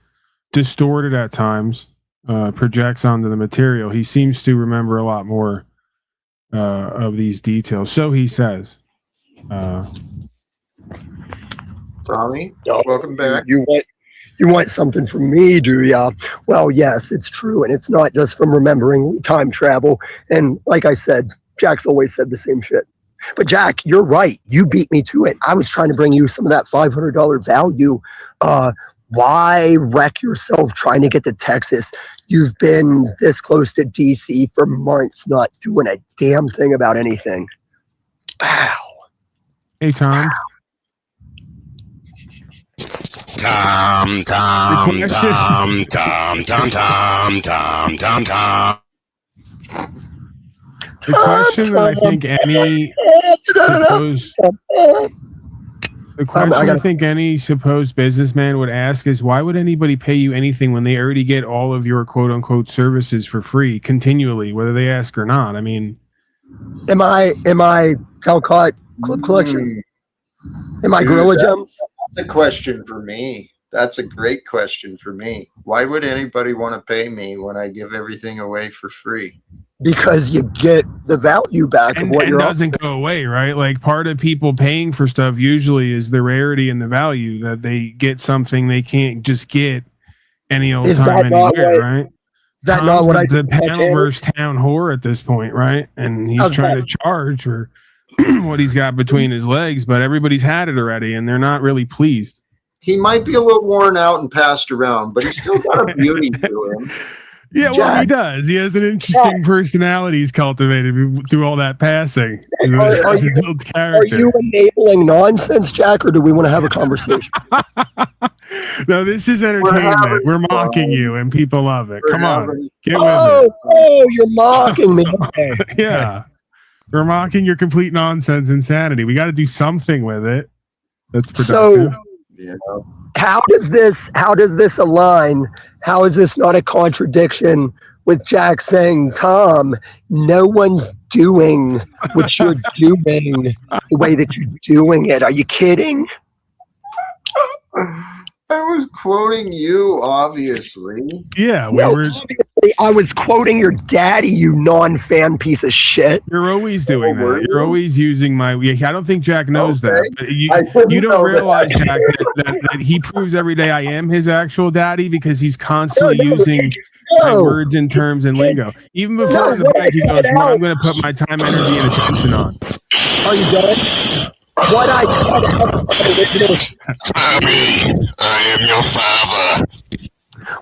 distorted at times, projects onto the material, he seems to remember a lot more of these details. So he says. Tommy, welcome back. You want something from me, do ya? Well, yes, it's true, and it's not just from remembering time travel. And like I said, Jack's always said the same shit. But Jack, you're right. You beat me to it. I was trying to bring you some of that $500 value. Why wreck yourself trying to get to Texas? You've been this close to DC for months, not doing a damn thing about anything. Ow. Hey, Tom. Tom. The question that I think any supposed businessman would ask is, why would anybody pay you anything when they already get all of your quote unquote services for free continually, whether they ask or not? I mean, am I Talcott Clip Collection? Am I Gorilla Gems? That's a question for me. That's a great question for me. Why would anybody want to pay me when I give everything away for free? Because you get the value back of what you're doesn't go away, right? Like, part of people paying for stuff usually is the rarity and the value, that they get something they can't just get any old time anywhere, right? Is that not what I the panel versus town whore at this point, right? And he's trying to charge for what he's got between his legs, but everybody's had it already and they're not really pleased. He might be a little worn out and passed around, but he's still got a beauty to him. Yeah, well, he does. He has an interesting personality he's cultivated through all that passing. Are you enabling nonsense, Jack, or do we want to have a conversation? No, this is entertainment. We're mocking you, and people love it. Come on, get with it. Oh, you're mocking me. Okay. Yeah, we're mocking your complete nonsense insanity. We got to do something with it that's productive. So, how does this align? How is this not a contradiction with Jack saying, Tom, no one's doing what you're doing the way that you're doing it? Are you kidding? I was quoting you, obviously. Yeah, obviously, I was quoting your daddy, you non-fan piece of shit. You're always doing that. You're always using my. I don't think Jack knows that. But you don't realize, Jack, that he proves every day I am his actual daddy, because he's constantly using my words and terms and lingo. Even before in the back, he goes, "What I'm going to put my time, energy, and attention on." Are you done? What I cut out of that original, Tommy, I am your father.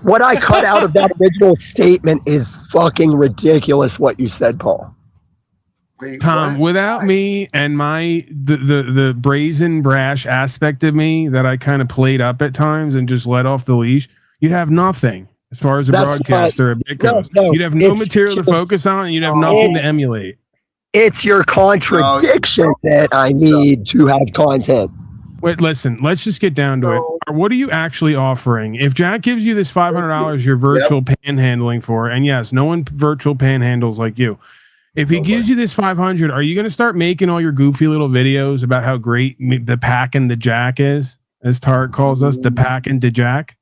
What I cut out of that original statement is fucking ridiculous. What you said, Paul. Wait, Tom, without me and the brazen, brash aspect of me that I kind of played up at times and just let off the leash, you'd have nothing as far as a broadcaster a bit goes. You'd have no material to focus on, and you'd have nothing to emulate. It's your contradiction that I need to have content. Wait, listen, let's just get down to it. what are you actually offering? If Jack gives you this $500 you're virtual panhandling for, and yes, no one virtual panhandles like you. If he gives you this 500, are you going to start making all your goofy little videos about how great the pack and the Jack is, as Tart calls us, the pack and the Jack?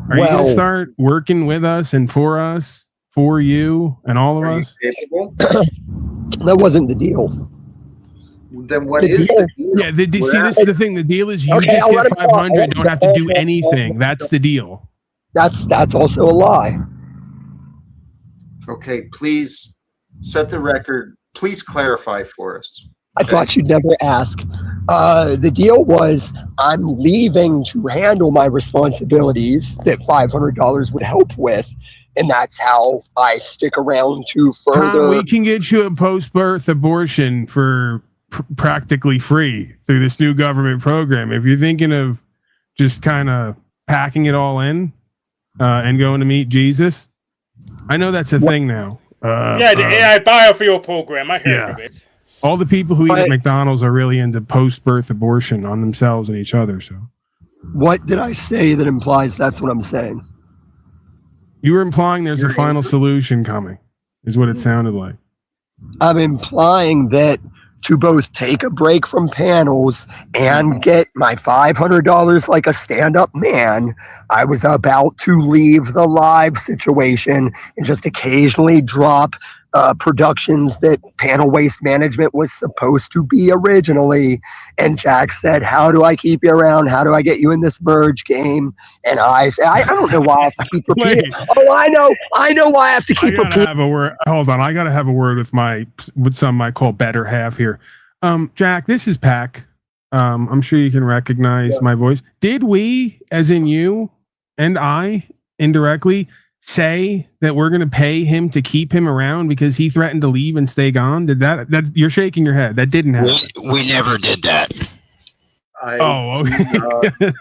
Are you going to start working with us and for us, for you and all of us? That wasn't the deal. Then what is the deal? Yeah, see, this is the thing. The deal is you just get 500, don't have to do anything. That's the deal. That's also a lie. Okay, please set the record. Please clarify for us. I thought you'd never ask. The deal was I'm leaving to handle my responsibilities that $500 would help with. And that's how I stick around to further. Tom, we can get you a post-birth abortion for practically free through this new government program. If you're thinking of just kind of packing it all in and going to meet Jesus, I know that's a thing now. The AI biofuel program. I heard of it. All the people who eat at McDonald's are really into post-birth abortion on themselves and each other. So, what did I say that implies that's what I'm saying? You were implying there's a final solution coming, is what it sounded like. I'm implying that to both take a break from panels and get my $500 like a stand-up man, I was about to leave the live situation and just occasionally drop productions that Panel Waste Management was supposed to be originally. And Jack said, how do I keep you around? How do I get you in this merge game? And I said, I don't know why I have to keep repeating. Oh, I know why I have to keep repeating. Have a word. Hold on. I got to have a word with some might call better half here. Jack, this is Pac. I'm sure you can recognize my voice. Did we, as in you and I, indirectly say that we're going to pay him to keep him around because he threatened to leave and stay gone? Did that you're shaking your head? That didn't happen. We never did that. The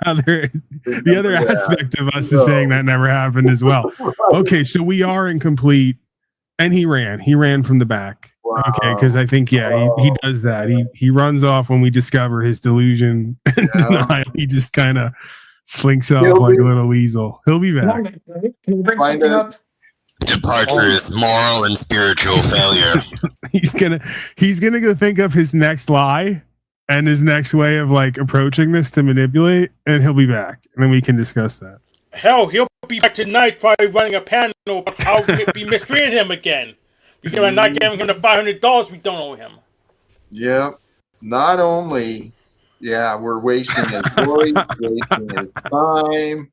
other aspect of us is saying that never happened as well. Okay, so we are incomplete, and he ran from the back. Wow. Okay, because I think he does that. He runs off when we discover his delusion and denial. He just kind of slinks off like a little weasel. He'll be back. Can you bring something up? Departure is moral and spiritual failure. He's gonna go think of his next lie and his next way of like approaching this to manipulate, and he'll be back, and then we can discuss that. Hell, he'll be back tonight, probably running a panel about how we mistreated him again because I'm not giving him the $500 we don't owe him. Yeah, not only. Yeah, we're wasting his voice, wasting his time.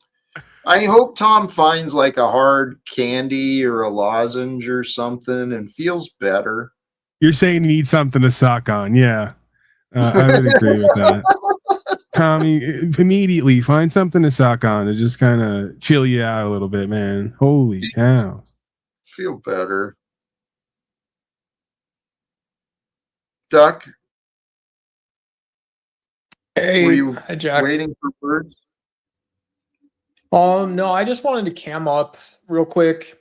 I hope Tom finds like a hard candy or a lozenge or something and feels better. You're saying you need something to suck on. Yeah, I would agree with that. Tommy, immediately find something to suck on to just kind of chill you out a little bit, man. Holy cow. Feel better. Duck? Hey, were you Jack. waiting for words? No, I just wanted to cam up real quick.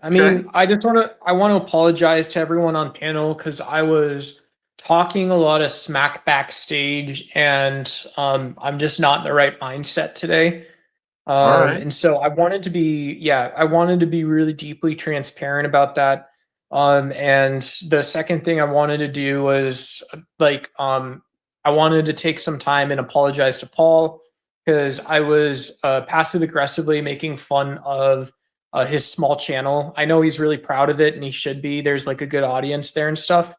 I mean, I want to apologize to everyone on panel because I was talking a lot of smack backstage and I'm just not in the right mindset today. And so I wanted to be really deeply transparent about that. And the second thing I wanted to do was I wanted to take some time and apologize to Paul because I was passive aggressively making fun of his small channel. I know he's really proud of it and he should be. There's like a good audience there and stuff.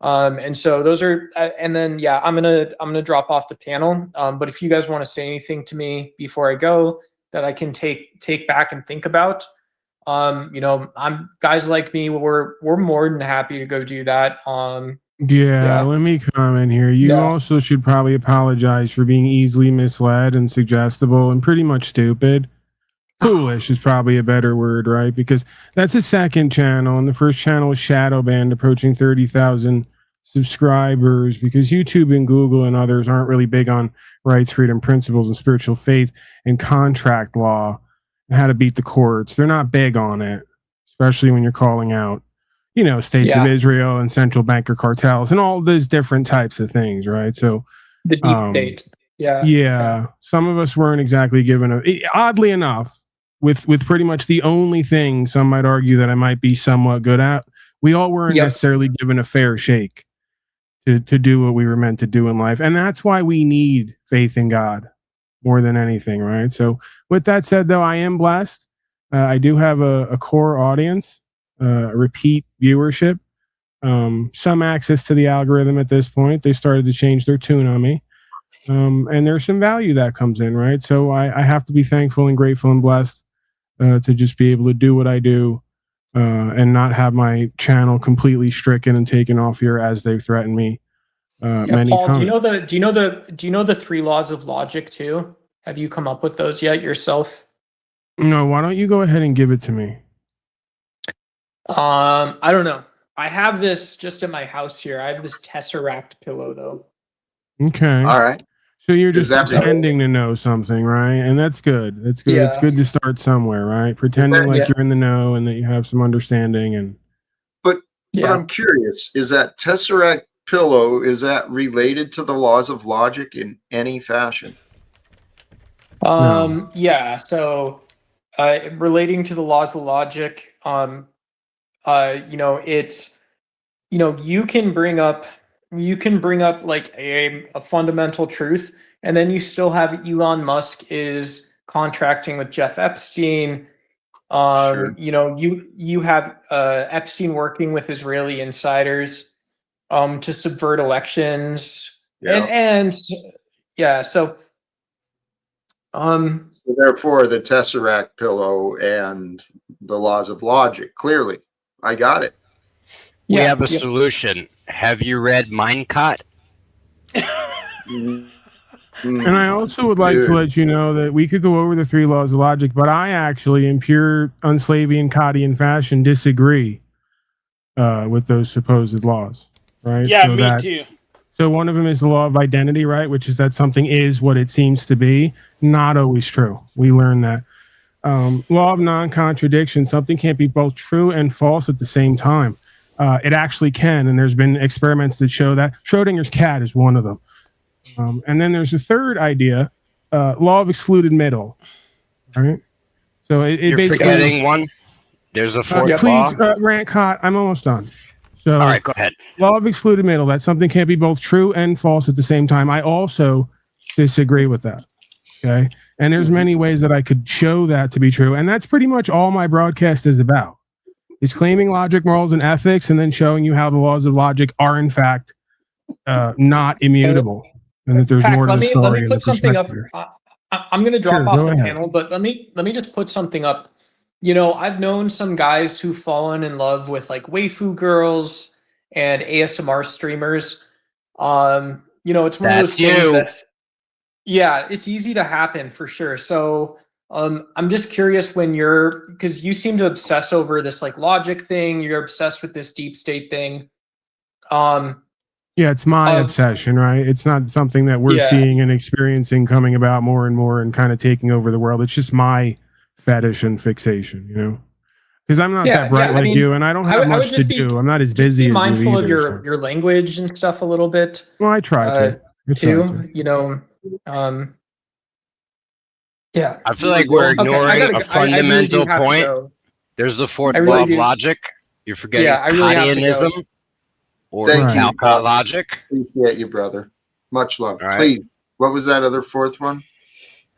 And so those are, and then, I'm going to drop off the panel. But if you guys want to say anything to me before I go that I can take back and think about, I'm guys like me, we're more than happy to go do that. Let me comment here. You also should probably apologize for being easily misled and suggestible and pretty much stupid. Foolish is probably a better word, right? Because that's a second channel, and the first channel was shadow banned, approaching 30,000 subscribers because YouTube and Google and others aren't really big on rights, freedom, principles, and spiritual faith and contract law and how to beat the courts. They're not big on it, especially when you're calling out states of Israel and central banker cartels and all those different types of things, right? So the deep state. Yeah, some of us weren't exactly given oddly enough, with pretty much the only thing some might argue that I might be somewhat good at, we all weren't necessarily given a fair shake to do what we were meant to do in life. And that's why we need faith in God more than anything, right? So with that said, though, I am blessed. I do have a core audience, repeat viewership, some access to the algorithm at this point. They started to change their tune on me. And there's some value that comes in, right? So I have to be thankful and grateful and blessed to just be able to do what I do and not have my channel completely stricken and taken off here as they've threatened me many Paul, times. do you know the 3 laws of logic too? Have you come up with those yet yourself? No, why don't you go ahead and give it to me? I don't know. I have this just at my house here. I have this Tesseract pillow though. Okay. All right. So you're just that pretending to know something, right? And that's good. That's good. It's Yeah. good to start somewhere, right? Pretending like yeah. you're in the know and that you have some understanding. And But Yeah. I'm curious, is that Tesseract pillow, is that related to the laws of logic in any fashion? No. Yeah. So, relating to the laws of logic, it's, you can bring up like a fundamental truth, and then you still have Elon Musk is contracting with Jeff Epstein. Sure. You have Epstein working with Israeli insiders to subvert elections. Yeah. And yeah, so So therefore, the Tesseract pillow and the laws of logic. Clearly, I got it. We yeah, have a yeah. solution. Have you read Minecott? And I also would like to let you know that we could go over the 3 laws of logic, but I actually, in pure unslavian Kantian fashion, disagree with those supposed laws, right? Yeah, so me too. So one of them is the law of identity, right? Which is that something is what it seems to be. Not always true. We learned that. Law of non-contradiction. Something can't be both true and false at the same time. It actually can, and there's been experiments that show that. Schrodinger's cat is one of them. And then there's a third idea, law of excluded middle, right? So You're basically forgetting one. There's a fourth law. please, Rant Cott, I'm almost done. So, all right, go ahead. Law of excluded middle, that something can't be both true and false at the same time. I also disagree with that. Okay. And there's many ways that I could show that to be true. And that's pretty much all my broadcast is about. Is claiming logic, morals, and ethics, and then showing you how the laws of logic are in fact not immutable. And that there's Pac, more to the story. let me put something up. I'm going to drop off the panel, but let me just put something up. I've known some guys who've fallen in love with like waifu girls and ASMR streamers. It's one of those things that, yeah, it's easy to happen for sure. So I'm just curious because you seem to obsess over this like logic thing. You're obsessed with this deep state thing. Yeah, it's my obsession, right? It's not something that we're seeing and experiencing coming about more and more and kind of taking over the world. It's just my fetish and fixation, because I'm not that bright like you, and I don't have much to do. I'm not as busy as you. Be mindful of your language and stuff a little bit. Well, I try to. Yeah. I feel like we're ignoring a fundamental point. There's the fourth law of logic. You're forgetting Kantianism. Or Talcott logic. Appreciate you, brother. Much love. Right. Please. What was that other fourth one?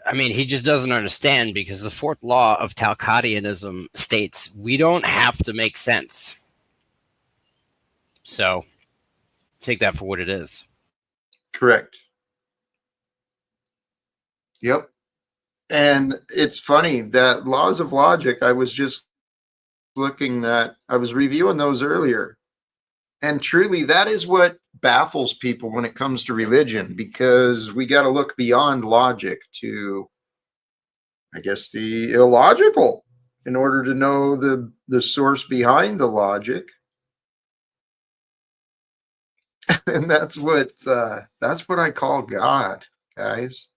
I mean, he just doesn't understand because the fourth law of Talcottianism states we don't have to make sense. So take that for what it is. Correct. Yep. And it's funny that laws of logic, I was just I was reviewing those earlier. And truly, that is what baffles people when it comes to religion, because we got to look beyond logic to, I guess, the illogical in order to know the source behind the logic. And that's what I call God, guys.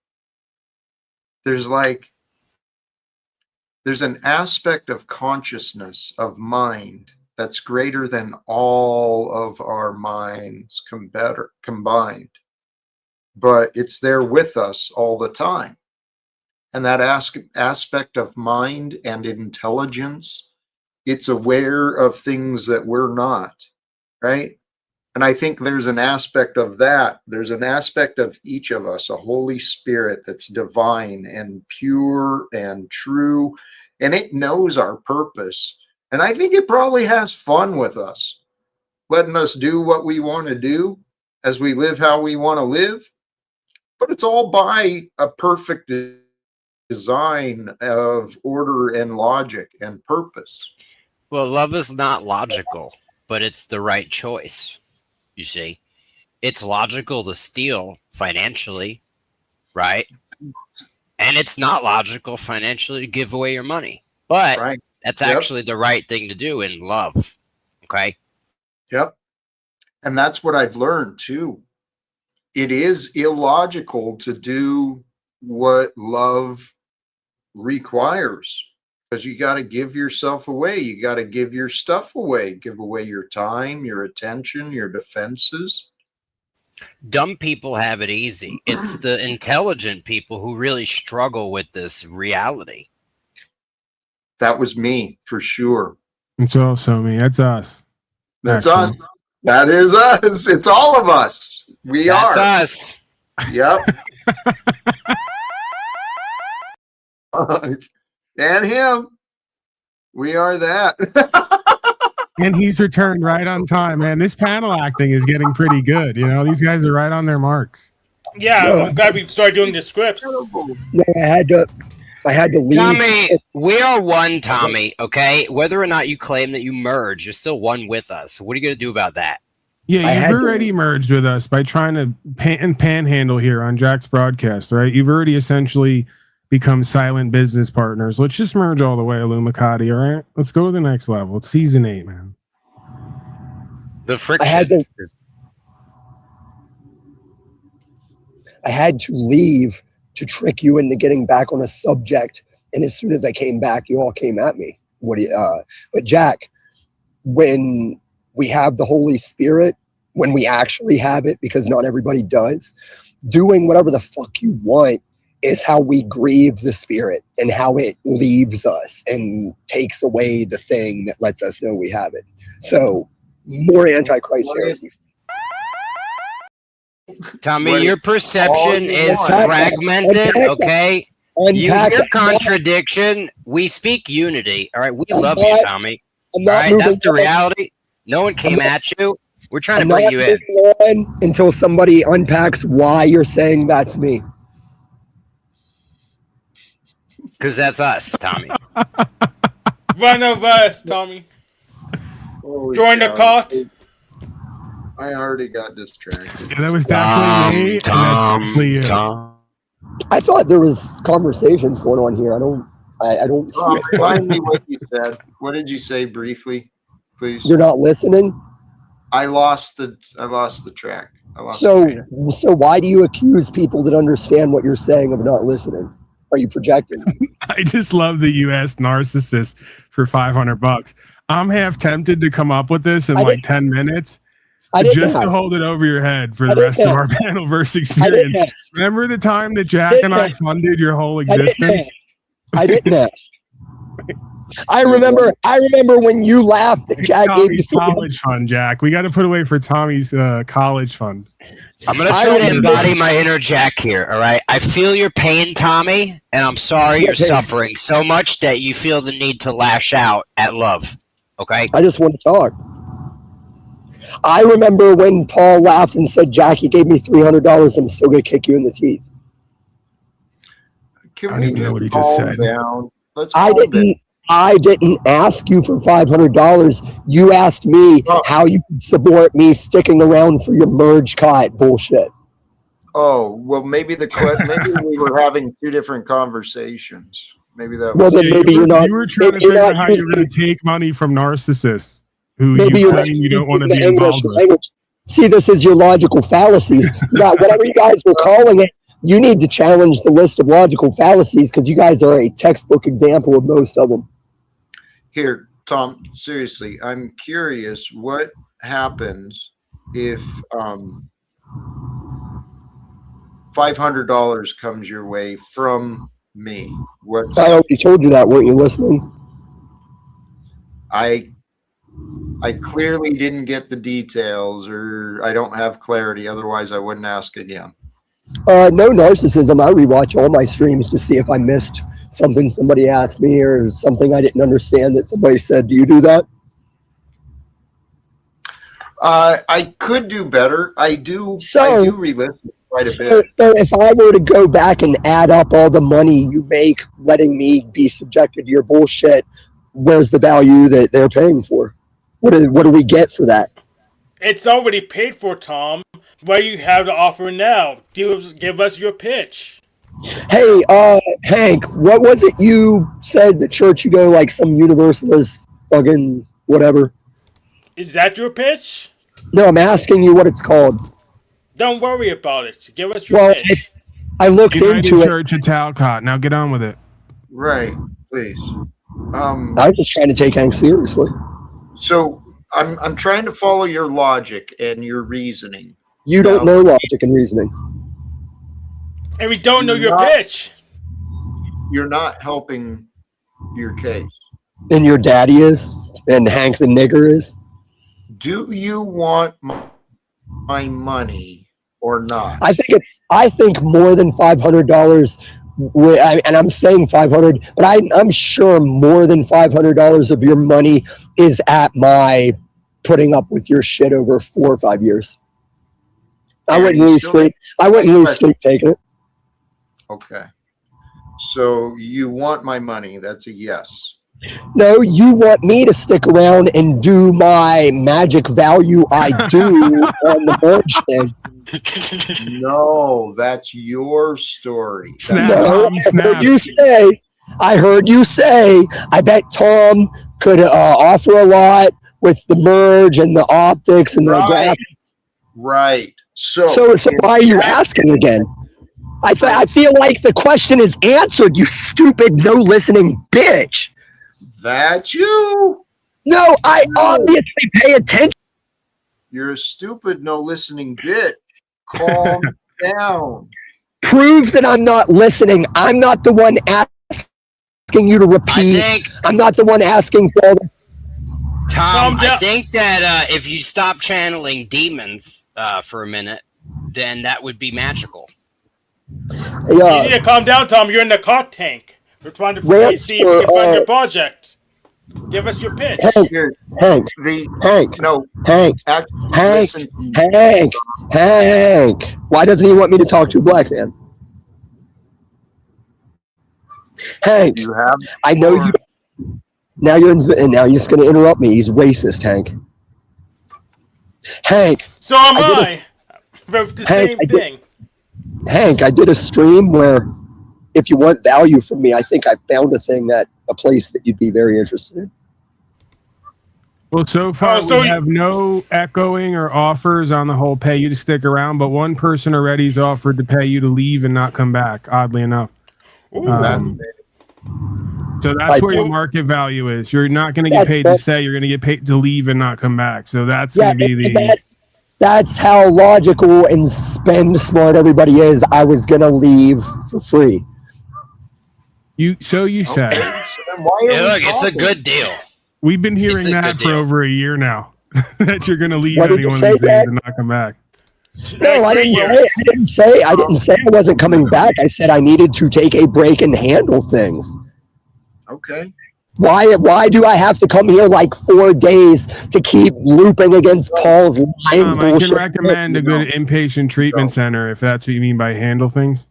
There's an aspect of consciousness, of mind, that's greater than all of our minds combined. but it's there with us all the time. And that aspect of mind and intelligence, it's aware of things that we're not, right? And I think there's an aspect of that. There's an aspect of each of us, a Holy Spirit that's divine and pure and true, and it knows our purpose. And I think it probably has fun with us, letting us do what we want to do as we live how we want to live. But it's all by a perfect design of order and logic and purpose. Well, love is not logical, but it's the right choice. You see, it's logical to steal financially, right? And it's not logical financially to give away your money, but right. That's actually the right thing to do in love. Okay. Yep. And that's what I've learned too. It is illogical to do what love requires, because you got to give yourself away. You got to give your stuff away, give away your time, your attention, your defenses. Dumb people have it easy. It's the intelligent people who really struggle with this reality. That was me for sure. It's also me. That's us. That's us. That is us. It's all of us. That's us. Yep. And him. We are that. And he's returned right on time, man. This panel acting is getting pretty good. You know, these guys are right on their marks. Yeah, I'm glad we started doing the scripts. No, I had to leave. Tommy, we are one, Tommy, okay? Whether or not you claim that you merge, you're still one with us. What are you going to do about that? Yeah, you've already merged with us by trying to panhandle here on Jack's broadcast, right? You've already essentially become silent business partners. Let's just merge all the way, Illumicati, all right? Let's go to the next level. It's season 8, man. The friction. I had to leave to trick you into getting back on a subject, and as soon as I came back, you all came at me. But Jack, when we have the Holy Spirit, when we actually have it, because not everybody does, doing whatever the fuck you want is how we grieve the Spirit and how it leaves us and takes away the thing that lets us know we have it. So more Antichrist heresy. Tommy, your perception is fragmented, okay? You hear contradiction. We speak unity, all right? We love you, Tommy. All right, that's the reality. No one came at you. We're trying to bring you in. Until somebody unpacks why you're saying that's me. Because that's us, Tommy. One of us, Tommy. Join the cult. I already got distracted. Yeah, that was definitely me. Tom. I thought there was conversations going on here. I don't see it. Remind me what you said. What did you say briefly, please? You're not listening? I lost the track. So why do you accuse people that understand what you're saying of not listening? Are you projecting? I just love that you asked narcissist for $500. I'm half tempted to come up with this in like 10 minutes. Just to hold it over your head for the rest of our panel verse experience. Remember the time that Jack and I funded your whole existence? I didn't ask. I remember when you laughed that Jack gave you college fund, Jack. We got to put away for Tommy's college fund. I'm going to try to embody my inner Jack here, all right? I feel your pain, Tommy, and I'm sorry you're suffering so much that you feel the need to lash out at love, okay? I just want to talk. I remember when Paul laughed and said, Jack, you gave me $300, I'm still going to kick you in the teeth. Can we know what he just said? Down? I didn't ask you for $500. You asked me how you could support me sticking around for your merge kite bullshit. Oh, well, maybe we were having two different conversations. Maybe that was. Well, then maybe you're not. You were trying to figure out how you're going to take money from narcissists who you claim you don't want to be involved with. See, this is your logical fallacies. Whatever you guys were calling it, you need to challenge the list of logical fallacies because you guys are a textbook example of most of them. Here, Tom, seriously, I'm curious what happens if $500 comes your way from me. What's I already told you that. Weren't you listening? I clearly didn't get the details, or I don't have clarity. Otherwise, I wouldn't ask again. No narcissism. I rewatch all my streams to see if I missed something somebody asked me or something I didn't understand that somebody said. Do you do that? I could do better. I do re-listen quite a bit. So if I were to go back and add up all the money you make letting me be subjected to your bullshit, where's the value that they're paying for? What do we get for that? It's already paid for, Tom. What do you have to offer now? Give us your pitch. Hey, Hank, what was it you said the church you go, like some universalist fucking whatever? Is that your pitch? No, I'm asking you what it's called. Don't worry about it. Give us your pitch. I looked United into Church of Talcott. Now get on with it. Right, please. I'm just trying to take Hank seriously. So I'm trying to follow your logic and your reasoning. You don't know logic and reasoning. And we don't know your pitch. You're not helping your case. And your daddy is? And Hank the nigger is? Do you want my money or not? I think more than $500, and I'm saying 500, but I'm sure more than $500 of your money is at my putting up with your shit over 4 or 5 years. I wouldn't lose sleep. I wouldn't lose sleep taking it. Okay. So you want my money? That's a yes. No, you want me to stick around and do my magic value I do on the merge thing. No, that's your story. I heard you say, I bet Tom could offer a lot with the merge and the optics and the graphics. Right. So why are you asking again? I feel like the question is answered, you stupid, no listening bitch. That's you. No, I obviously pay attention. You're a stupid, no listening bitch. Calm down. Prove that I'm not listening. I'm not the one asking you to repeat. I'm not the one asking for all the... Tom, I think that if you stop channeling demons for a minute, then that would be magical. You need to calm down, Tom. You're in the cock tank. We're trying to see if we can find your project. Give us your pitch. Hank. Why doesn't he want me to talk to a black man? Hank, I know you. Now you're just going to interrupt me. He's racist, Hank. Hank. So am I. The same thing. Hank, I did a stream where if you want value from me, I think I found a place that you'd be very interested in. Well, so far we have no echoing or offers on the whole pay you to stick around, but one person already's offered to pay you to leave and not come back, oddly enough. So that's where your market value is. You're not going to get paid to stay. You're going to get paid to leave and not come back. So that's going to be the... That's how logical and spend smart everybody is. I was going to leave for free. You said. Look, it's a good deal. We've been hearing that for over a year now. That you're going to leave any one of these days and not come back. No, I didn't say I wasn't coming back. I said I needed to take a break and handle things. Okay. Why do I have to come here like 4 days to keep looping against Paul's line? I can recommend a good inpatient treatment center if that's what you mean by handle things.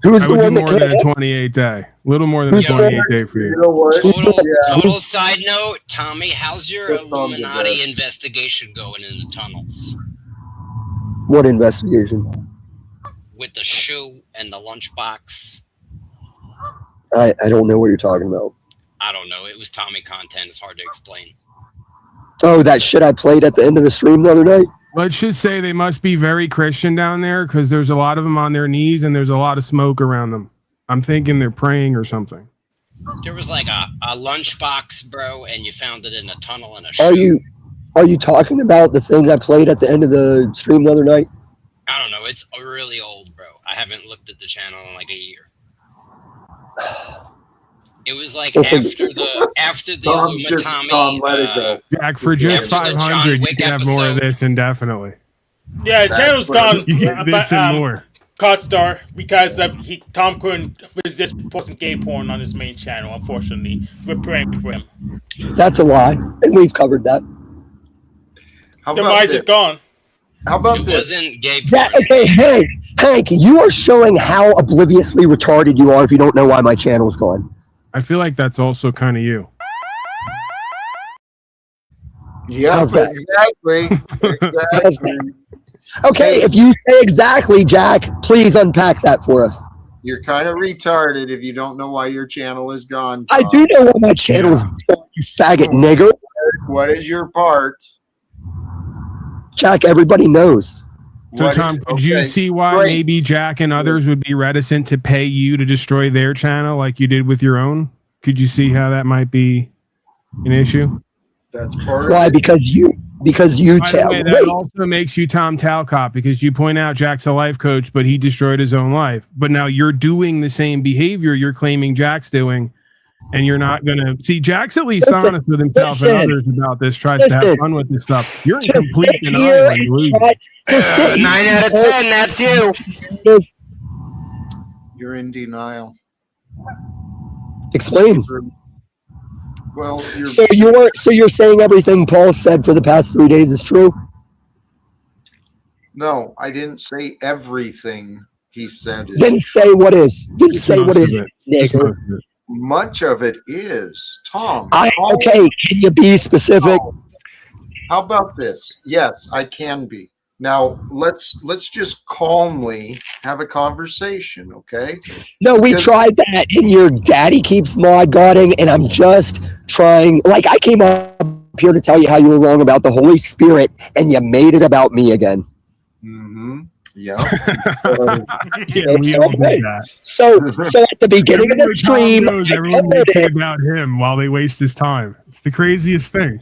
Who's I the would one do that more than a 28-day. A little more than a 28-day for you. Total side note, Tommy, how's your Illuminati investigation going in the tunnels? What investigation? With the shoe and the lunchbox. I don't know what you're talking about. I don't know. It was Tommy content. It's hard to explain. Oh, that shit I played at the end of the stream the other night? Let's just say they must be very Christian down there because there's a lot of them on their knees and there's a lot of smoke around them. I'm thinking they're praying or something. There was like a lunchbox, bro, and you found it in a tunnel in a shoe. Are you talking about the thing I played at the end of the stream the other night? No, it's really old, bro. I haven't looked at the channel in like a year. It was like after the Tom, just, Tom, let it go. Jack, for just After the John 500, you Wick can have more of episode. this indefinitely. Yeah, the channel's gone. You get this and more. Caught Star because Tom couldn't resist posting gay porn on his main channel. Unfortunately, we're praying for him. That's a lie, and we've covered that. How The about mic this? is gone. How about It this? wasn't gay Yeah, porn. okay, Hank, you are showing how obliviously retarded you are if you don't know why my channel's gone. I feel like that's also kind of you. Yeah, How's that? exactly. Exactly. Okay, if you say exactly, Jack, please unpack that for us. You're kind of retarded if you don't know why your channel is gone. I Tom. do know why my channel's gone, you faggot nigger. What is your part? Jack, everybody knows. So, What Tom, is- could you okay, see why great. maybe Jack and others would be reticent to pay you to destroy their channel like you did with your own? Could you see how that might be an issue? That's part Why? of it. Because you By the tell. way, that also makes you Tom Talcott because you point out Jack's a life coach, but he destroyed his own life. But now you're doing the same behavior you're claiming Jack's doing, and you're not going to see Jack's at least Listen, honest with himself and listen, others about this, tries to have listen. fun with this stuff. You're in To complete sit denial here and and delusion. try to sit 9 out of 10. That's you. You're in denial. Explain. Well, you're, So you're saying everything Paul said for the past 3 days is true? no, I didn't say everything he said. Is Then say what is. Then say Most what of is, it. Just nigger. most of it. much of it is Tom. Okay, can you be specific? How about this? Yes, I can be. Now let's just calmly have a conversation, okay? No, we Because- tried that, and your daddy keeps mod godding, and I'm just trying. Like, I came up here to tell you how you were wrong about the Holy Spirit, and you made it about me again. Mm-hmm. Yeah. Yeah, we all did that. So at the beginning of the Everywhere Tom stream, goes, I everyone told makes it him, about him while they waste his time. It's the craziest thing.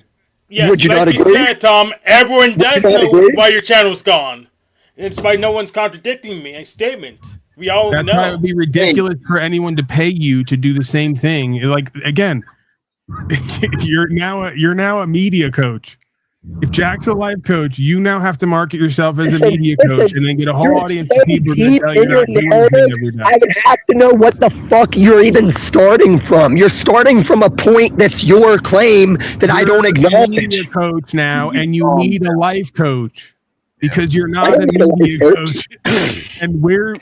Yes, Would you like not you agree? said, Tom, everyone does you not know agree? why your channel's gone. It's why no one's contradicting me. A statement. We all That's why it know. would be ridiculous for anyone to pay you to do the same thing. Like again, you're now a media coach. If Jack's a life coach, you now have to market yourself as a media coach and then get a whole you're audience so of people deep to tell you in you're your not doing narrative, anything every day. I would have to know what the fuck you're even starting from. You're starting from a point that's your claim that I don't You're a acknowledge. media coach now, and you need a life coach because you're I not don't a need a life media coach. coach. And we're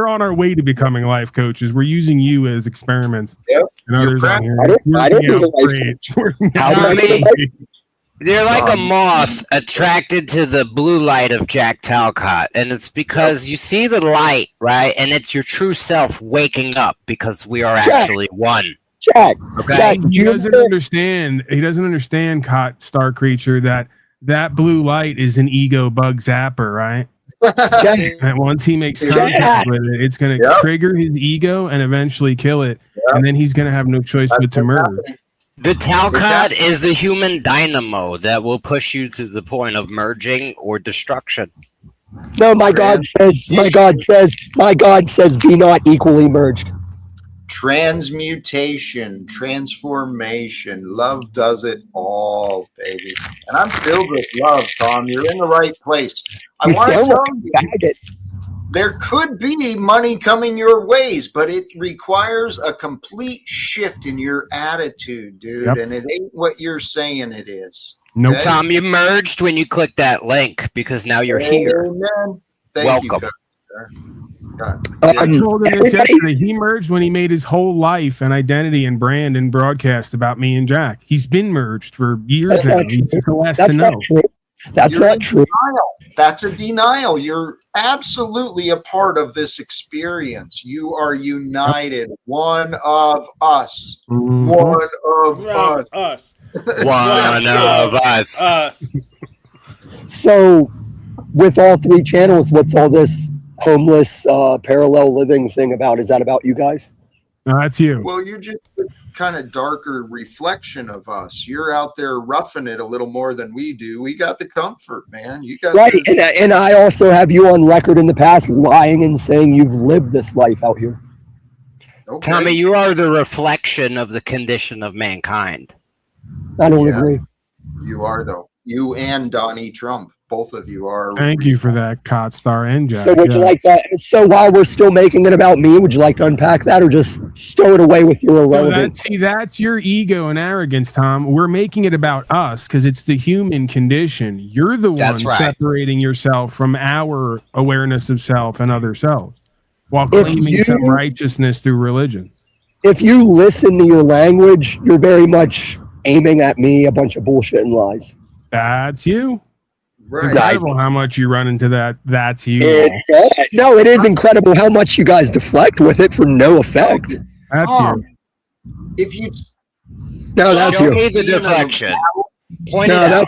on our way to becoming life coaches. We're using you as experiments. Yep. And You're others on here. I don't need a life Great. How would I Tommy, get a life They're like a moth attracted to the blue light of Jack Talcott, and it's because you see the light, right? And it's your true self waking up because we are Jack. actually one. Jack? Okay. Jack, He doesn't understand. He doesn't understand, Star Creature, that blue light is an ego bug zapper, right? Jack, And once he makes Jack. contact with it, it's going to Yep. trigger his ego and eventually kill it. And then he's going to have no choice but to merge. The Talcott is the human dynamo that will push you to the point of merging or destruction. no, my God says, be not equally merged. Transmutation, transformation. Love does it all, baby. And I'm filled with love, Tom. You're in the right place. I You want to sound tell like you, a faggot. there could be money coming your ways, but it requires a complete shift in your attitude, dude. Yep. And it ain't what you're saying it is. Nope. Okay? Tom, you merged when you click that link because now you're here. Amen. Thank Welcome. you, sir. God. I told him this everybody- yesterday. He merged when he made his whole life and identity and brand and broadcast about me and Jack. He's been merged for years That's now. not He's true. the last That's to not know. true. That's You're not in true. denial. That's a denial. You're absolutely a part of this experience. You are united. One of us. Mhm. One of us. Us. One of us. Us. So, with all three channels, what's all this homeless parallel living thing about? Is that about you guys? No, that's you. Well, you're just a kind of darker reflection of us. You're out there roughing it a little more than we do. We got the comfort, man. You got Right, the, and I also have you on record in the past lying and saying you've lived this life out here. okay. Tommy, you are the reflection of the condition of mankind. I don't Yeah. agree. You are, though. You and Donnie Trump, both of you are. Thank you for that, Cot Star and Jack. So would you like that? So while we're still making it about me, would you like to unpack that or just stow it away with your No, irrelevant? that's your ego and arrogance, Tom. We're making it about us because it's the human condition. You're the one That's right. separating yourself from our awareness of self and other selves while If claiming you- some righteousness through religion. If you listen to your language, you're very much aiming at me a bunch of bullshit and lies. That's you. Right. Incredible how much you run into that. That's you. No, it is incredible how much you guys deflect with it for no effect. That's Tom, you. if you No, that's Show you. me the deflection. Point No, it out.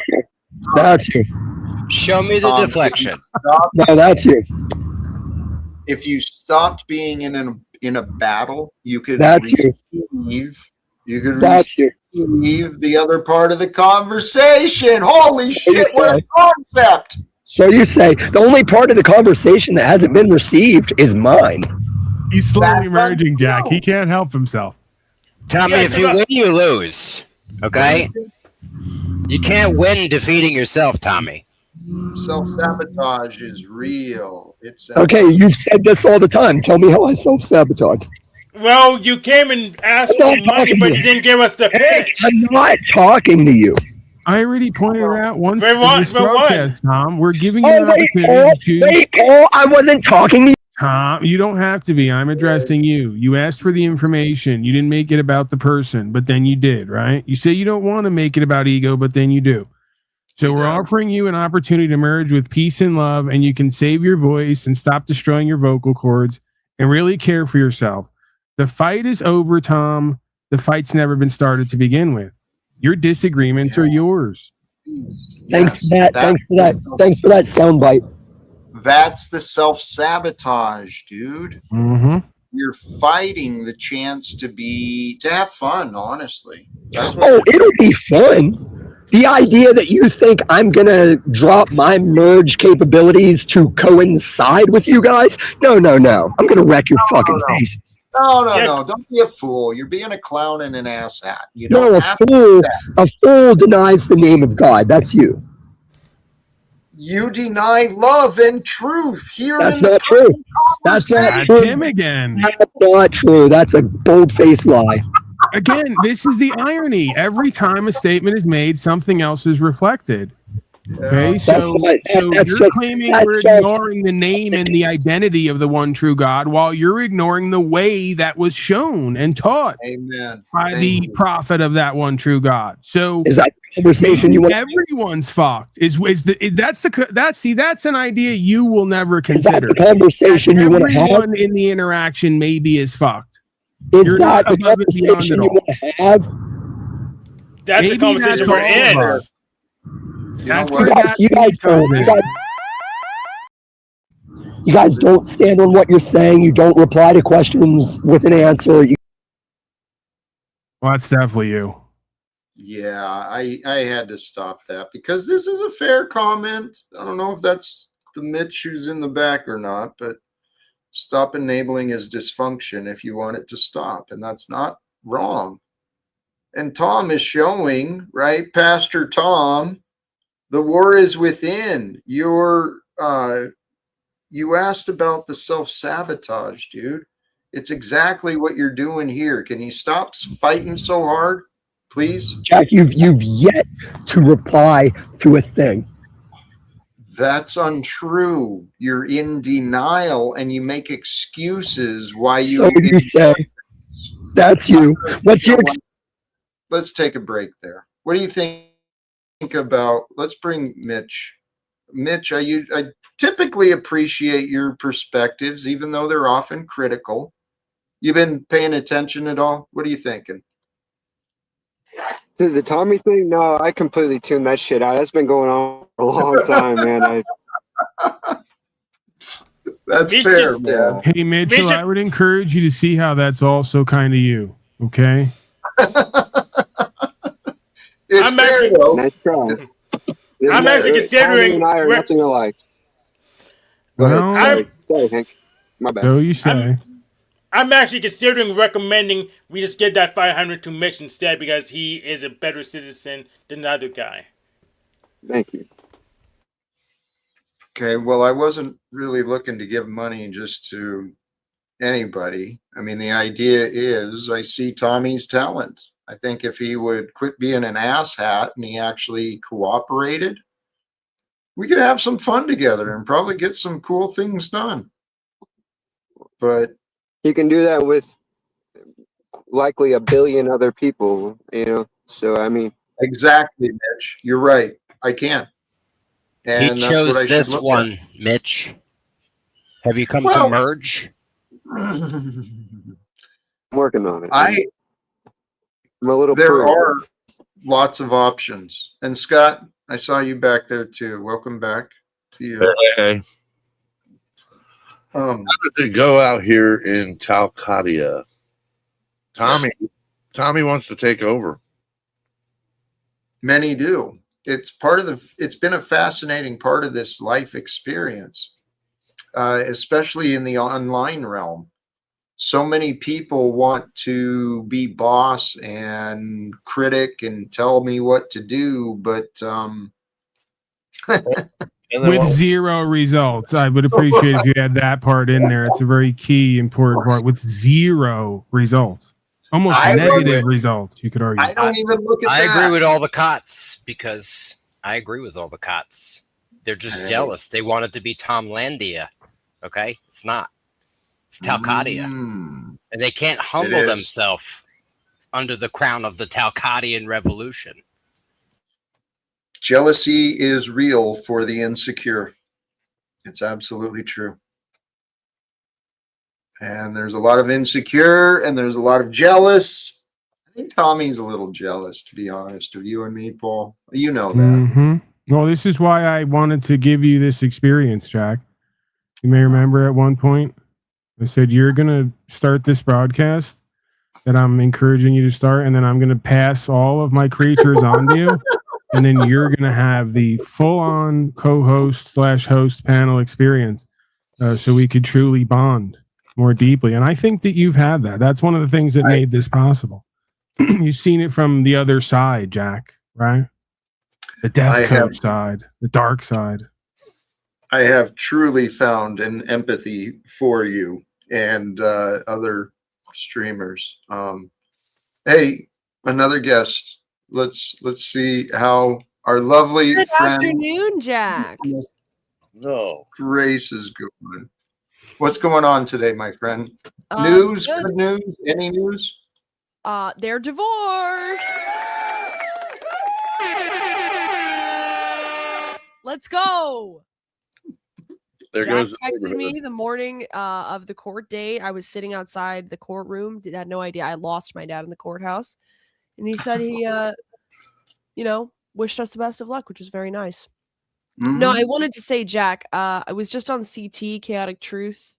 that's you. Show me the deflection. No, that's you. if you stopped being in a battle, you could That's you. receive. You could That's you. receive the other part of the conversation. Holy shit! What a concept! So you say the only part of the conversation that hasn't been received is mine. He's slowly merging, Jack. He can't help himself. Tommy, if you win, you lose. Okay? You can't win defeating yourself, Tommy. Self-sabotage is real. It's Okay, you've said this all the time. Tell me how I self-sabotage. Well, you came and asked for money, but you didn't give us the pitch. I'm not talking to you. I already pointed it out once But in what- this but what? broadcast, Tom. We're giving you Oh, an wait, opportunity to wait, Paul, I wasn't talking to you. Tom, you don't have to be. I'm addressing you. You asked for the information. You didn't make it about the person, but then you did, right? You say you don't want to make it about ego, but then you do. So we're offering you an opportunity to merge with peace and love, and you can save your voice and stop destroying your vocal cords and really care for yourself. The fight is over, Tom. The fight's never been started to begin with. Your disagreements are yours. Thanks for that. Thanks for that. Thanks for that soundbite. That's the self-sabotage, dude. Mm-hmm. You're fighting the chance to have fun, honestly. That's what Oh, it'll be fun. The idea that you think I'm gonna drop my merge capabilities to coincide with you guys? No. I'm gonna wreck your fucking faces. No. Don't be a fool. You're being a clown and an asshat. You don't No, a have to fool. do that. A fool denies the name of God. That's you. You deny love and truth here That's in the not true. That's not That's true. him again. That's not true. That's a bold-faced lie. Again, this is the irony. Every time a statement is made, something else is reflected. Okay, so you're claiming we're ignoring the name and the identity of the one true God while you're ignoring the way that was shown and taught Amen. by the prophet of that one true God. So is that the conversation you want? Everyone's fucked. That's an idea you will never Is that consider. the conversation you want to have? Everyone in the interaction maybe is fucked. Is You're that not the above and beyond conversation it you all. want to have? That's Maybe the conversation that's we're all of in. us. You know That's what? where that You guys comes in. You guys don't stand on what you're saying. You don't reply to questions with an answer. Well, that's definitely you. Yeah, I had to stop that because this is a fair comment. I don't know if that's the Mitch who's in the back or not, but stop enabling his dysfunction if you want it to stop, and that's not wrong. And Tom is showing, right, Pastor Tom, the war is within. You asked about the self-sabotage, dude. It's exactly what you're doing here. Can you stop fighting so hard, please? Jack, you've yet to reply to a thing. That's untrue. You're in denial and you make excuses why you. So you say that's you. What's your? Let's take a break there. What do you think about? Let's bring Mitch. Mitch, I typically appreciate your perspectives, even though they're often critical. You been paying attention at all? What are you thinking? The Tommy thing? No, I completely tuned that shit out. That's been going on for a long time, man. That's Mitch fair, is- man. Hey, Mitchell, Bishop- I would encourage you to see how that's also kind of you. Okay. It's I'm fair, actually- though. Nice try. I'm actually considering. Tommy and I are nothing alike. Go Well, ahead. Sorry, Hank. My bad. So you say. I'm actually considering recommending we just get that 500 to Mitch instead because he is a better citizen than the other guy. Thank you. Okay, well, I wasn't really looking to give money just to anybody. I mean, the idea is I see Tommy's talent. I think if he would quit being an asshat and he actually cooperated, we could have some fun together and probably get some cool things done. But You can do that with likely a billion other people, you know. So I mean, exactly, Mitch. You're right. I can. And He that's chose what I this should look one, Mitch. Have you come Well- to merge? at. I'm working on it. I'm a little there prude. are lots of options. And Scott, I saw you back there too. Welcome back to you. Hey, how does it go out here in Talcott? Tommy wants to take over. Many do. It's been a fascinating part of this life experience, especially in the online realm. So many people want to be boss and critic and tell me what to do, but with zero results. I would appreciate if you had that part in there. It's a very key, important part with zero results. Almost negative results, you could argue. I don't even look at I that. agree with all the cots because I agree with all the cots. They're just jealous. They want it to be Tomlandia. Okay? It's not. It's Talcottia. And they can't humble themselves under the crown of the Talcottian revolution. Jealousy is real for the insecure. It's absolutely true. And there's a lot of insecure and there's a lot of jealous. I think Tommy's a little jealous, to be honest, of you and me, Paul. You know that. Mm-hmm. Well, this is why I wanted to give you this experience, Jack. You may remember at one point, I said, you're going to start this broadcast that I'm encouraging you to start, and then I'm going to pass all of my creatures on to you. And then you're going to have the full-on co-host / host panel experience so we could truly bond more deeply. And I think that you've had that. That's one of the things that made this possible. You've seen it from the other side, Jack, right? The death coach side, the dark side. I have truly found an empathy for you and other streamers. Hey, another guest. Let's see how our lovely Good friend afternoon, Jack. No. Grace is going. What's going on today, my friend? News? Good news? Any news? They're divorced. Let's go. There Jack goes the texted neighborhood. me the morning of the court date. I was sitting outside the courtroom. Had no idea. I lost my dad in the courthouse. And he said he, wished us the best of luck, which was very nice. No, I wanted to say, Jack, I was just on CT, Chaotic Truth,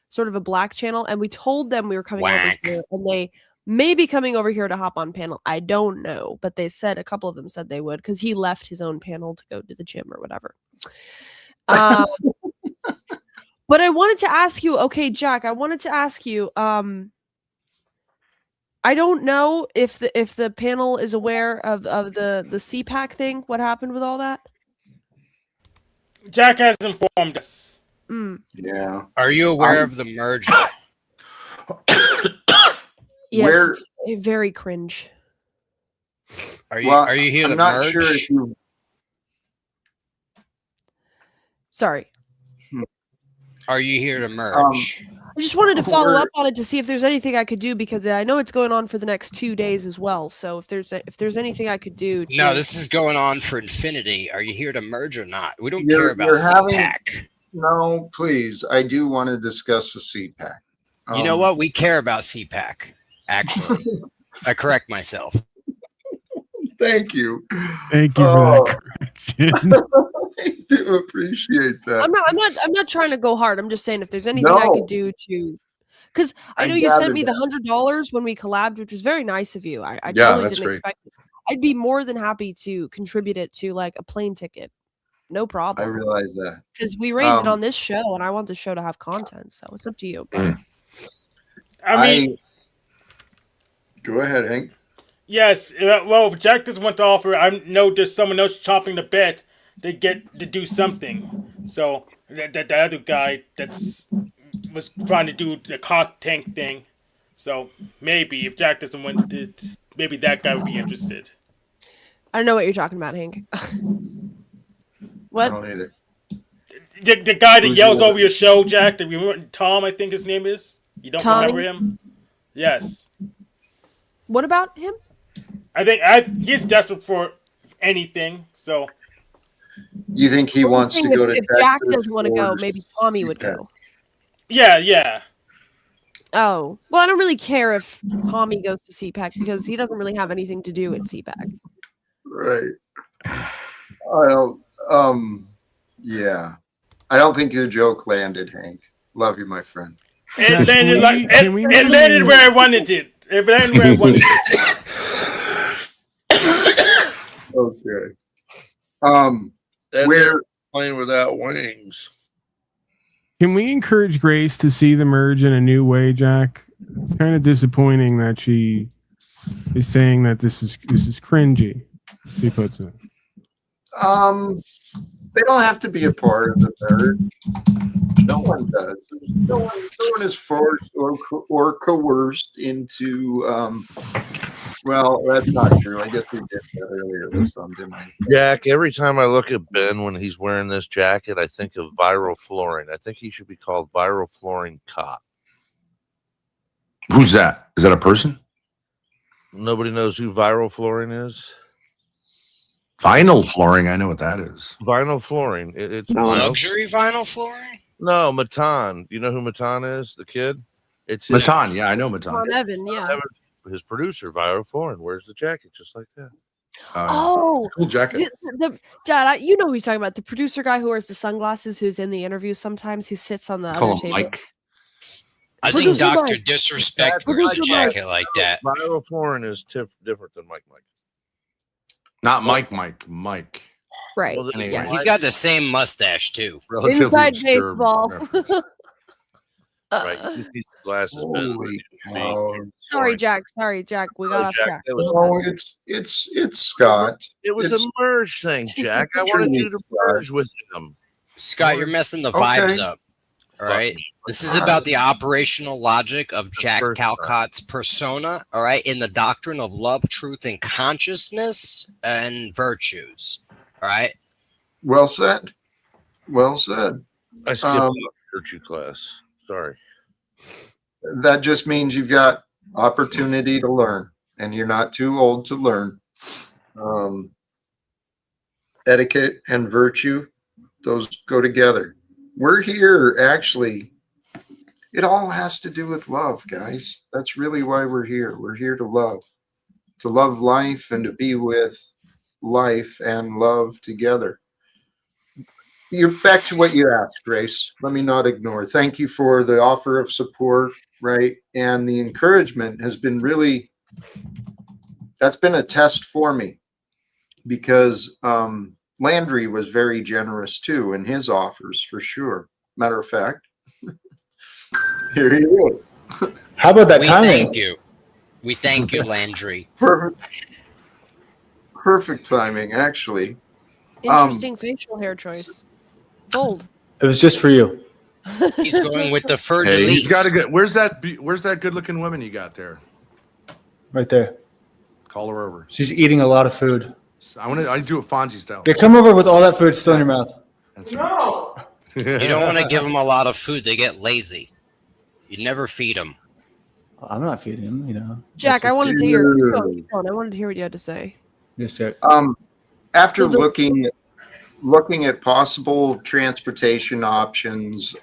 sort of a black channel, and we told them we were coming over here, and they may be coming over here to hop on panel. I don't know, but they said, a couple of them said they would, because he left his own panel to go to the gym or whatever. But I wanted to ask you, okay, Jack, I wanted to ask you, I don't know if the panel is aware of the CPAC thing, what happened with all that? Jack has informed us. Yeah. Are you aware of the merger? Yes, it's very cringe. Are you here to merge? Sure if you... Sorry. Are you here to merge? I just wanted to follow up on it to see if there's anything I could do, because I know it's going on for the next 2 days as well. So if there's anything I could do. No, this is going on for infinity. Are you here to merge or not? We don't care about CPAC. No, please. I do want to discuss the CPAC. You know what? We care about CPAC, actually. I correct myself. Thank you. Thank you for that correction. do appreciate that. I'm not trying to go hard. I'm just saying if there's anything I could do to, because I know you sent me the $100 when we collabed, which was very nice of you. I totally didn't expect it. I'd be more than happy to contribute it to like a plane ticket. No problem. I realize that. Because we raise it on this show and I want the show to have content. So it's up to you. I mean, go ahead, Hank. Yes. Well, if Jack doesn't want to offer, I know there's someone else chopping the bit. They get to do something. So that other guy was trying to do the cock tank thing. So maybe if Jack doesn't want it, maybe that guy would be interested. I don't know what you're talking about, Hank. What? I don't either. The guy that yells over your show, Jack, that we remember, Tom, I think his name is. You don't remember him? Yes. What about him? I think he's desperate for anything. So. You think he wants to go to if Texas? Jack doesn't want to go, maybe Tommy would go. Yeah. Oh, well, I don't really care if Tommy goes to CPAC because he doesn't really have anything to do at CPAC. Right. I don't. Yeah. I don't think your joke landed, Hank. Love you, my friend. It landed it landed where I wanted it. It landed where I wanted it. Okay. We're playing without wings. Can we encourage Grace to see the merge in a new way, Jack? It's kind of disappointing that she is saying that this is cringy. She puts it. They don't have to be a part of the merge. No one does. No one is forced or coerced into. Well, that's not true. I guess we did that earlier with some, didn't we? Jack, every time I look at Ben when he's wearing this jacket, I think of Viral Flooring. I think he should be called Viral Flooring Cop. Who's that? Is that a person? Nobody knows who Viral Flooring is? Vinyl flooring, I know what that is. Vinyl flooring. It's luxury vinyl flooring? No, Matan. You know who Matan is? The kid? It's Matan. Yeah, I know Matan. Tom Evan, yeah. His producer, Viral Flooring, wears the jacket just like that. Oh, cool jacket. Dad, you know who he's talking about. The producer guy who wears the sunglasses, who's in the interview sometimes, who sits on the other table. Mike. I think Dr. Disrespect wears a jacket like that. Viral Flooring is different than Mike. Not Mike. Right. Well, yeah. He's got the same mustache too. Inside baseball. Right. These glasses. Sorry, Jack. We got off track. No, it's Scott. It was a merge thing, Jack. I wanted you to merge with him. Scott, you're messing the vibes up. All right. This is about the operational logic of Jack Talcott's persona, all right, in the doctrine of love, truth, and consciousness and virtues. All right. Well said. Well said. I skipped virtue class. Sorry. That just means you've got opportunity to learn, and you're not too old to learn. Etiquette and virtue, those go together. We're here, actually. It all has to do with love, guys. That's really why we're here. We're here to love life and to be with life and love together. You're back to what you asked, Grace. Let me not ignore. Thank you for the offer of support, right? And the encouragement has been really, that's been a test for me because Landry was very generous too in his offers for sure. Matter of fact, here he is. How about that timing? Thank you. We thank you, Landry. Perfect timing, actually. Interesting facial hair choice. Bold. It was just for you. He's going with the fur Hey, de he's lis. got a good. Where's that good-looking woman you got there? Right there. Call her over. She's eating a lot of food. I do it Fonzie style. Yeah, come over with all that food still in your mouth. No. You don't want to give them a lot of food. They get lazy. You never feed them. I'm not feeding him, you know. Jack, I wanted to hear. Keep going. I wanted to hear what you had to say. Yes, Jack. After looking at possible transportation options,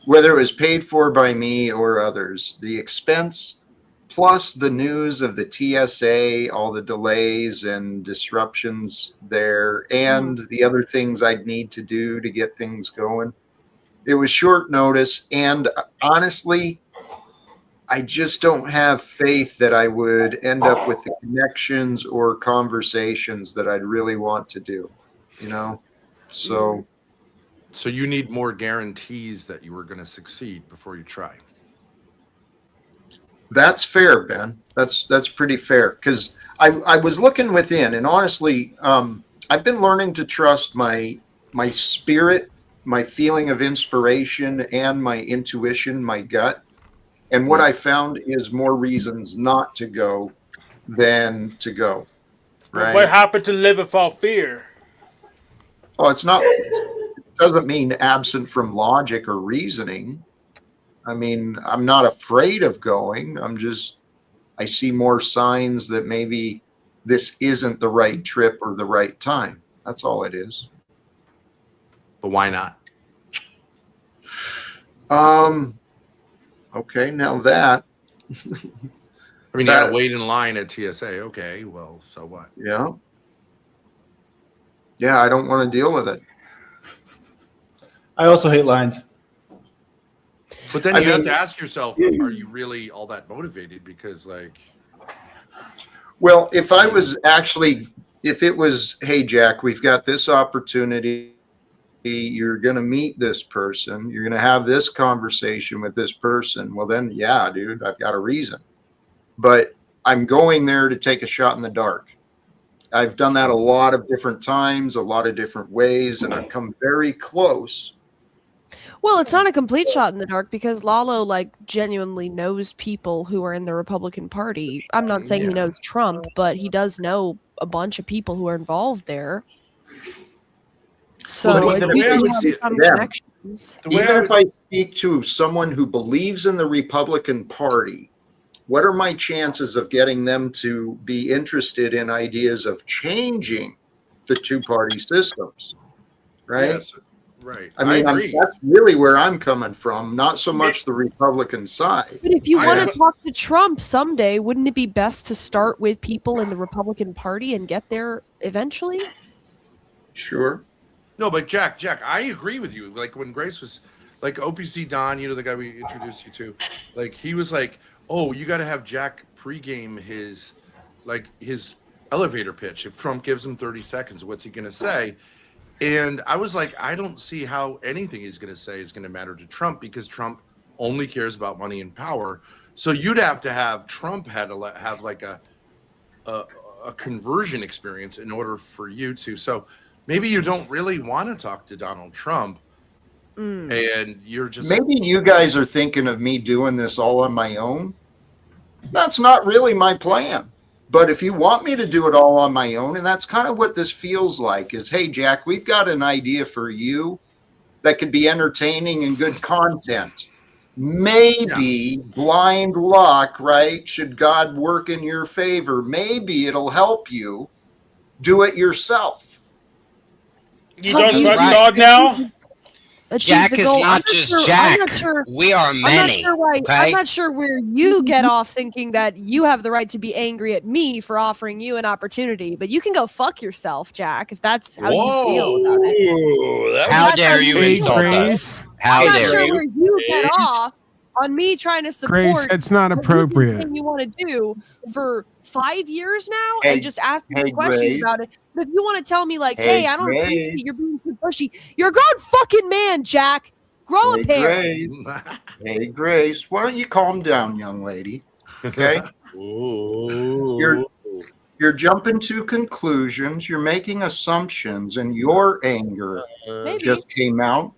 whether it was paid for by me or others, the expense plus the news of the TSA, all the delays and disruptions there, and the other things I'd need to do to get things going. It was short notice, and honestly, I just don't have faith that I would end up with the connections or conversations that I'd really want to do, you know? So you need more guarantees that you were going to succeed before you try. that's fair, Ben. That's pretty fair, because I was looking within, and honestly, I've been learning to trust my spirit, my feeling of inspiration, and my intuition, my gut. And what I found is more reasons not to go than to go. Right? What happened to live without fear? Oh, it doesn't mean absent from logic or reasoning. I mean, I'm not afraid of going. I see more signs that maybe this isn't the right trip or the right time. That's all it is. But why not? Okay, now that. I mean, you got to wait in line at TSA. Okay, well, so what? Yeah. Yeah, I don't want to deal with it. I also hate lines. But then you have to ask yourself, are you really all that motivated? Because, like... Well, if it was, hey, Jack, we've got this opportunity. You're going to meet this person. You're going to have this conversation with this person. Well, then, yeah, dude, I've got a reason. But I'm going there to take a shot in the dark. I've done that a lot of different times, a lot of different ways, and I've come very close. Well, it's not a complete shot in the dark because Lalo genuinely knows people who are in the Republican Party. I'm not saying he knows Trump, but he does know a bunch of people who are involved there. So even if I speak to someone who believes in the Republican Party, what are my chances of getting them to be interested in ideas of changing the two-party systems? Right? Yes, right. I mean, that's really where I'm coming from, not so much the Republican side. But if you want to talk to Trump someday, wouldn't it be best to start with people in the Republican Party and get there eventually? Sure. No, but Jack, I agree with you. Like when Grace was like OPC Don, the guy we introduced you to, like he was like, oh, you got to have Jack pregame his elevator pitch. If Trump gives him 30 seconds, what's he going to say? And I was like, I don't see how anything he's going to say is going to matter to Trump because Trump only cares about money and power. So you'd have to have Trump have like a conversion experience in order for you to. So maybe you don't really want to talk to Donald Trump. And you're just... Maybe you guys are thinking of me doing this all on my own. That's not really my plan. But if you want me to do it all on my own, and that's kind of what this feels like, is, hey, Jack, we've got an idea for you that could be entertaining and good content. Maybe blind luck, right? Should God work in your favor, maybe it'll help you do it yourself. You don't trust God now? Jack is not just Jack. We are many. I'm not sure where you get off thinking that you have the right to be angry at me for offering you an opportunity, but you can go fuck yourself, Jack, if that's how you feel about it. How dare you insult us? How dare you? I'm not sure where you get off on me trying to support. Grace, that's not appropriate. Thing you want to do for 5 years now and just asking me questions Grace. about it. But if you want to tell me hey, I don't appreciate you're being too pushy, you're a grown fucking man, Jack. Grow a pair. Hey, Grace, why don't you calm down, young lady? Okay. You're jumping to conclusions. You're making assumptions, and your anger just came out.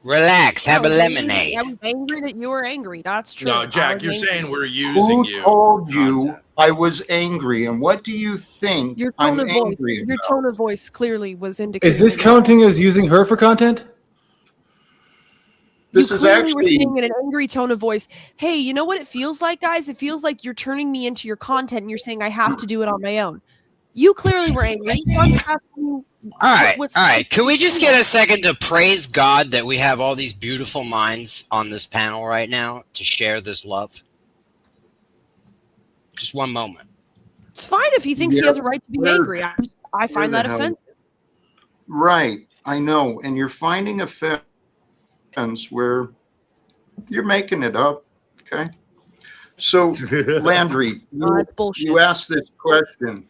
Relax, have a lemonade. I was angry that you were angry. That's true. No, Jack, you're saying we're using you. Who told you I was angry? And what do you think I'm angry about? Your tone of voice clearly was indicating. Is this counting as using her for content? This is actually were saying in an angry tone of voice, hey, you know what it feels like, guys? It feels like you're turning me into your content and you're saying I have to do it on my own. You clearly were angry. So I'm asking you, all right. Can we just get a second to praise God that we have all these beautiful minds on this panel right now to share this love? Just one moment. It's fine if he thinks he Yeah, has a right to be where- angry. I find where that the hell- offensive. Right, I know. And you're finding offense where you're making it up. Okay. So, Landry, It's bullshit. you asked this question.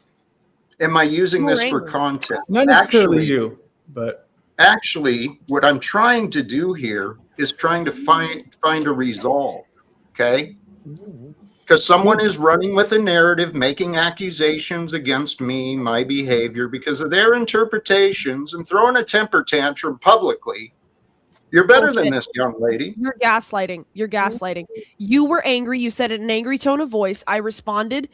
Am I using You're this for angry. content? Not necessarily Actually, you, but actually, what I'm trying to do here is trying to find a resolve. Okay. Because someone is running with a narrative, making accusations against me, my behavior, because of their interpretations and throwing a temper tantrum publicly. You're better than this, young lady. You're gaslighting. You're gaslighting. You were angry. You said it in an angry tone of voice. I responded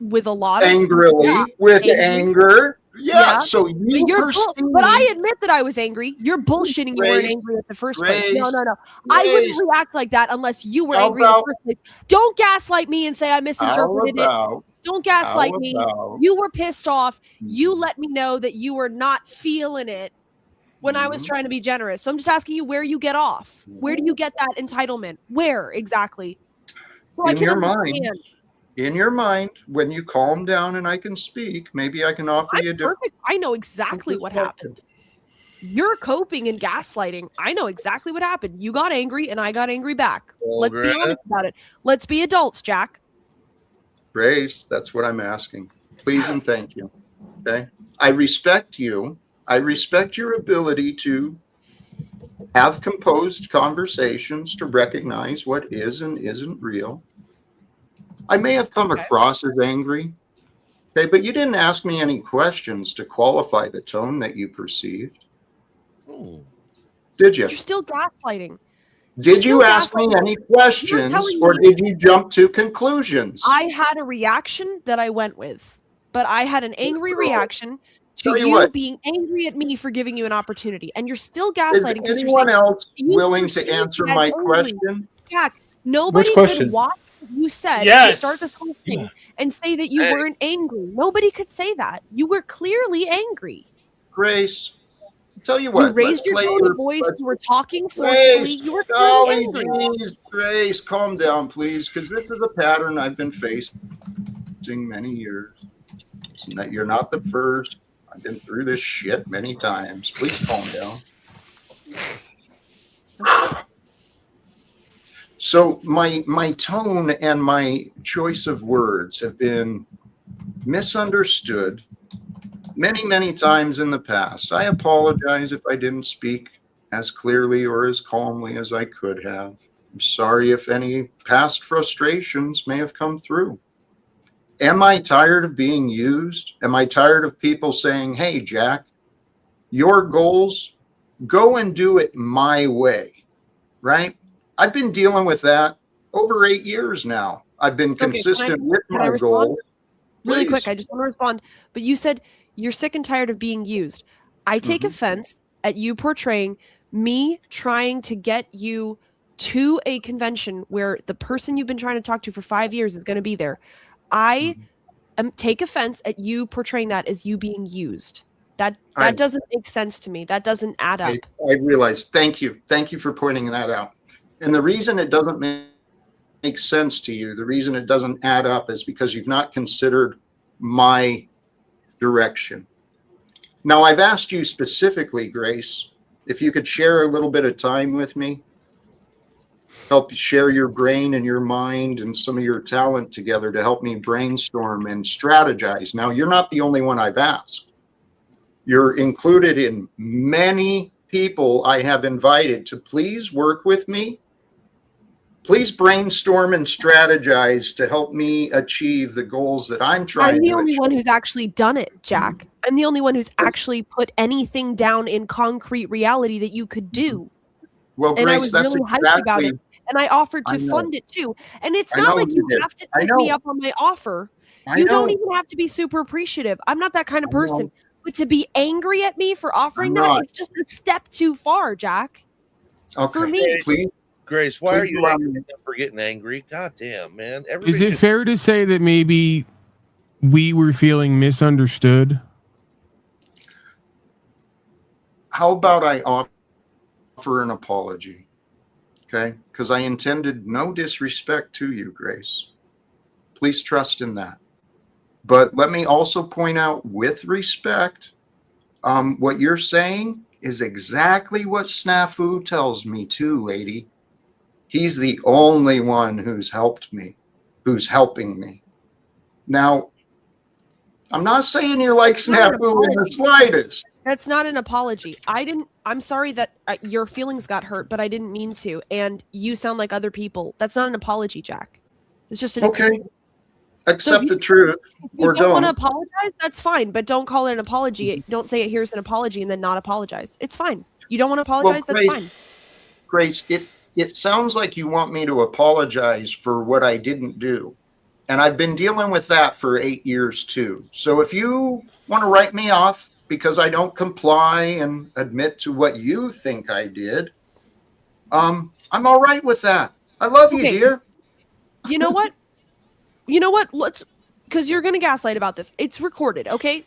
with a lot of Angrily, with anger. Yeah. So But you you're but I admit that I was angry. You're bullshitting. You weren't Grace, angry in the first place. No, Grace, no, no. I wouldn't Grace. react like that unless you were How angry in the about- first place. Don't gaslight me and say I misinterpreted it. about- Don't gaslight how me. about- You were pissed off. You let me know that you were not feeling it when I was trying to be generous. So I'm just asking you where you get off. Where do you get that entitlement? Where exactly? So I In can your mind. understand. In your mind, when you calm down and I can speak, maybe I can offer you a I'm different. perfect. I know exactly what happened. You're coping and gaslighting. I know exactly what happened. You got angry and I got angry back. Let's be Greta. honest about it. Let's be adults, Jack. Grace, that's what I'm asking. Please and thank you. Okay. I respect you. I respect your ability to have composed conversations to recognize what is and isn't real. I may have come across as angry. Okay, but you didn't ask me any questions to qualify the tone that you perceived. Did you? You're still gaslighting. Did you ask me gaslighting. any You're questions telling or me- did you jump to conclusions? I had a reaction that I went with, but I had an angry reaction to Tell you you what. being angry at me for giving you an opportunity. And you're still Is gaslighting because you're anyone saying else you willing to perceived answer me as my angry. question? Jack, nobody question? could watch what you said to Yes. start this whole thing and say that you weren't angry. Nobody could say that. You were clearly angry. Grace, tell you You what. raised your tone of voice. You were talking forcefully. You were clearly Golly angry. geez, Grace, calm down, please, because this is a pattern I've been facing many years. So that you're not the first. I've been through this shit many times. Please calm down. So my tone and my choice of words have been misunderstood many times in the past. I apologize if I didn't speak as clearly or as calmly as I could have. I'm sorry if any past frustrations may have come through. Am I tired of being used? Am I tired of people saying, hey, Jack, your goals, go and do it my way, right? I've been dealing with that over 8 years now. I've been consistent with can I my respond? goals. Really Please. quick, I just want to respond. But you said you're sick and tired of being used. I take offense at you portraying me trying to get you to a convention where the person you've been trying to talk to for 5 years is going to be there. I take offense at you portraying that as you being used. That doesn't make sense to me. That doesn't add up. I realize. Thank you. Thank you for pointing that out. And the reason it doesn't make sense to you, the reason it doesn't add up is because you've not considered my direction. Now, I've asked you specifically, Grace, if you could share a little bit of time with me, help share your brain and your mind and some of your talent together to help me brainstorm and strategize. Now, you're not the only one I've asked. You're included in many people I have invited to please work with me. Please brainstorm and strategize to help me achieve the goals that I'm trying to I'm the achieve. only one who's actually done it, Jack. I'm the only one who's actually put anything down in concrete reality that you could do. Well, And I Grace, was that's really hyped about it. exactly. And I offered I to know. fund it too. And it's I not know like you you did. have to I take me know. up on my offer. I You don't know. even have to be super appreciative. I'm not that kind of I know. person. But to be angry at me for offering I'm that not. is just a step too far, Jack. Okay. For me. Please. Grace, why are Please you allow angry me- at them for getting angry? God damn, man. Is Everybody it should- fair to say that maybe we were feeling misunderstood? How about I offer an apology? Okay. Because I intended no disrespect to you, Grace. Please trust in that. But let me also point out with respect, what you're saying is exactly what Snafu tells me too, lady. He's the only one who's helped me, who's helping me. Now, I'm not saying you're like Snafu in the slightest. That's not an apology. I'm sorry that your feelings got hurt, but I didn't mean to. And you sound like other people. That's not an apology, Jack. It's just an Okay. Accept the truth or you don't want to don't. apologize, that's fine, but don't call it an apology. Don't say it here's an apology and then not apologize. It's fine. You don't want to apologize, that's fine. Grace, it sounds like you want me to apologize for what I didn't do. And I've been dealing with that for 8 years too. So if you want to write me off because I don't comply and admit to what you think I did, I'm all right with that. I love you, dear. You know what? Let's, because you're going to gaslight about this. It's recorded, okay?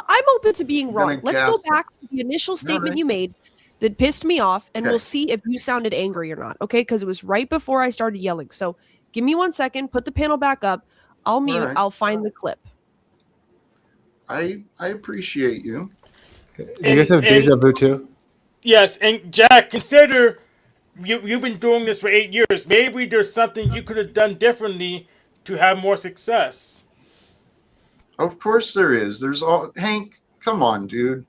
I'm open to being wrong. Let's go back to the initial statement you made that pissed me off, and we'll see if you sounded angry or not, okay? Because it was right before I started yelling. So give me 1 second. Put the panel back up. I'll mute. I'll find the clip. I appreciate you. Do you guys have deja vu too? Yes, and Jack, consider you've been doing this for 8 years. Maybe there's something you could have done differently to have more success. Of course there is. Hank, come on, dude.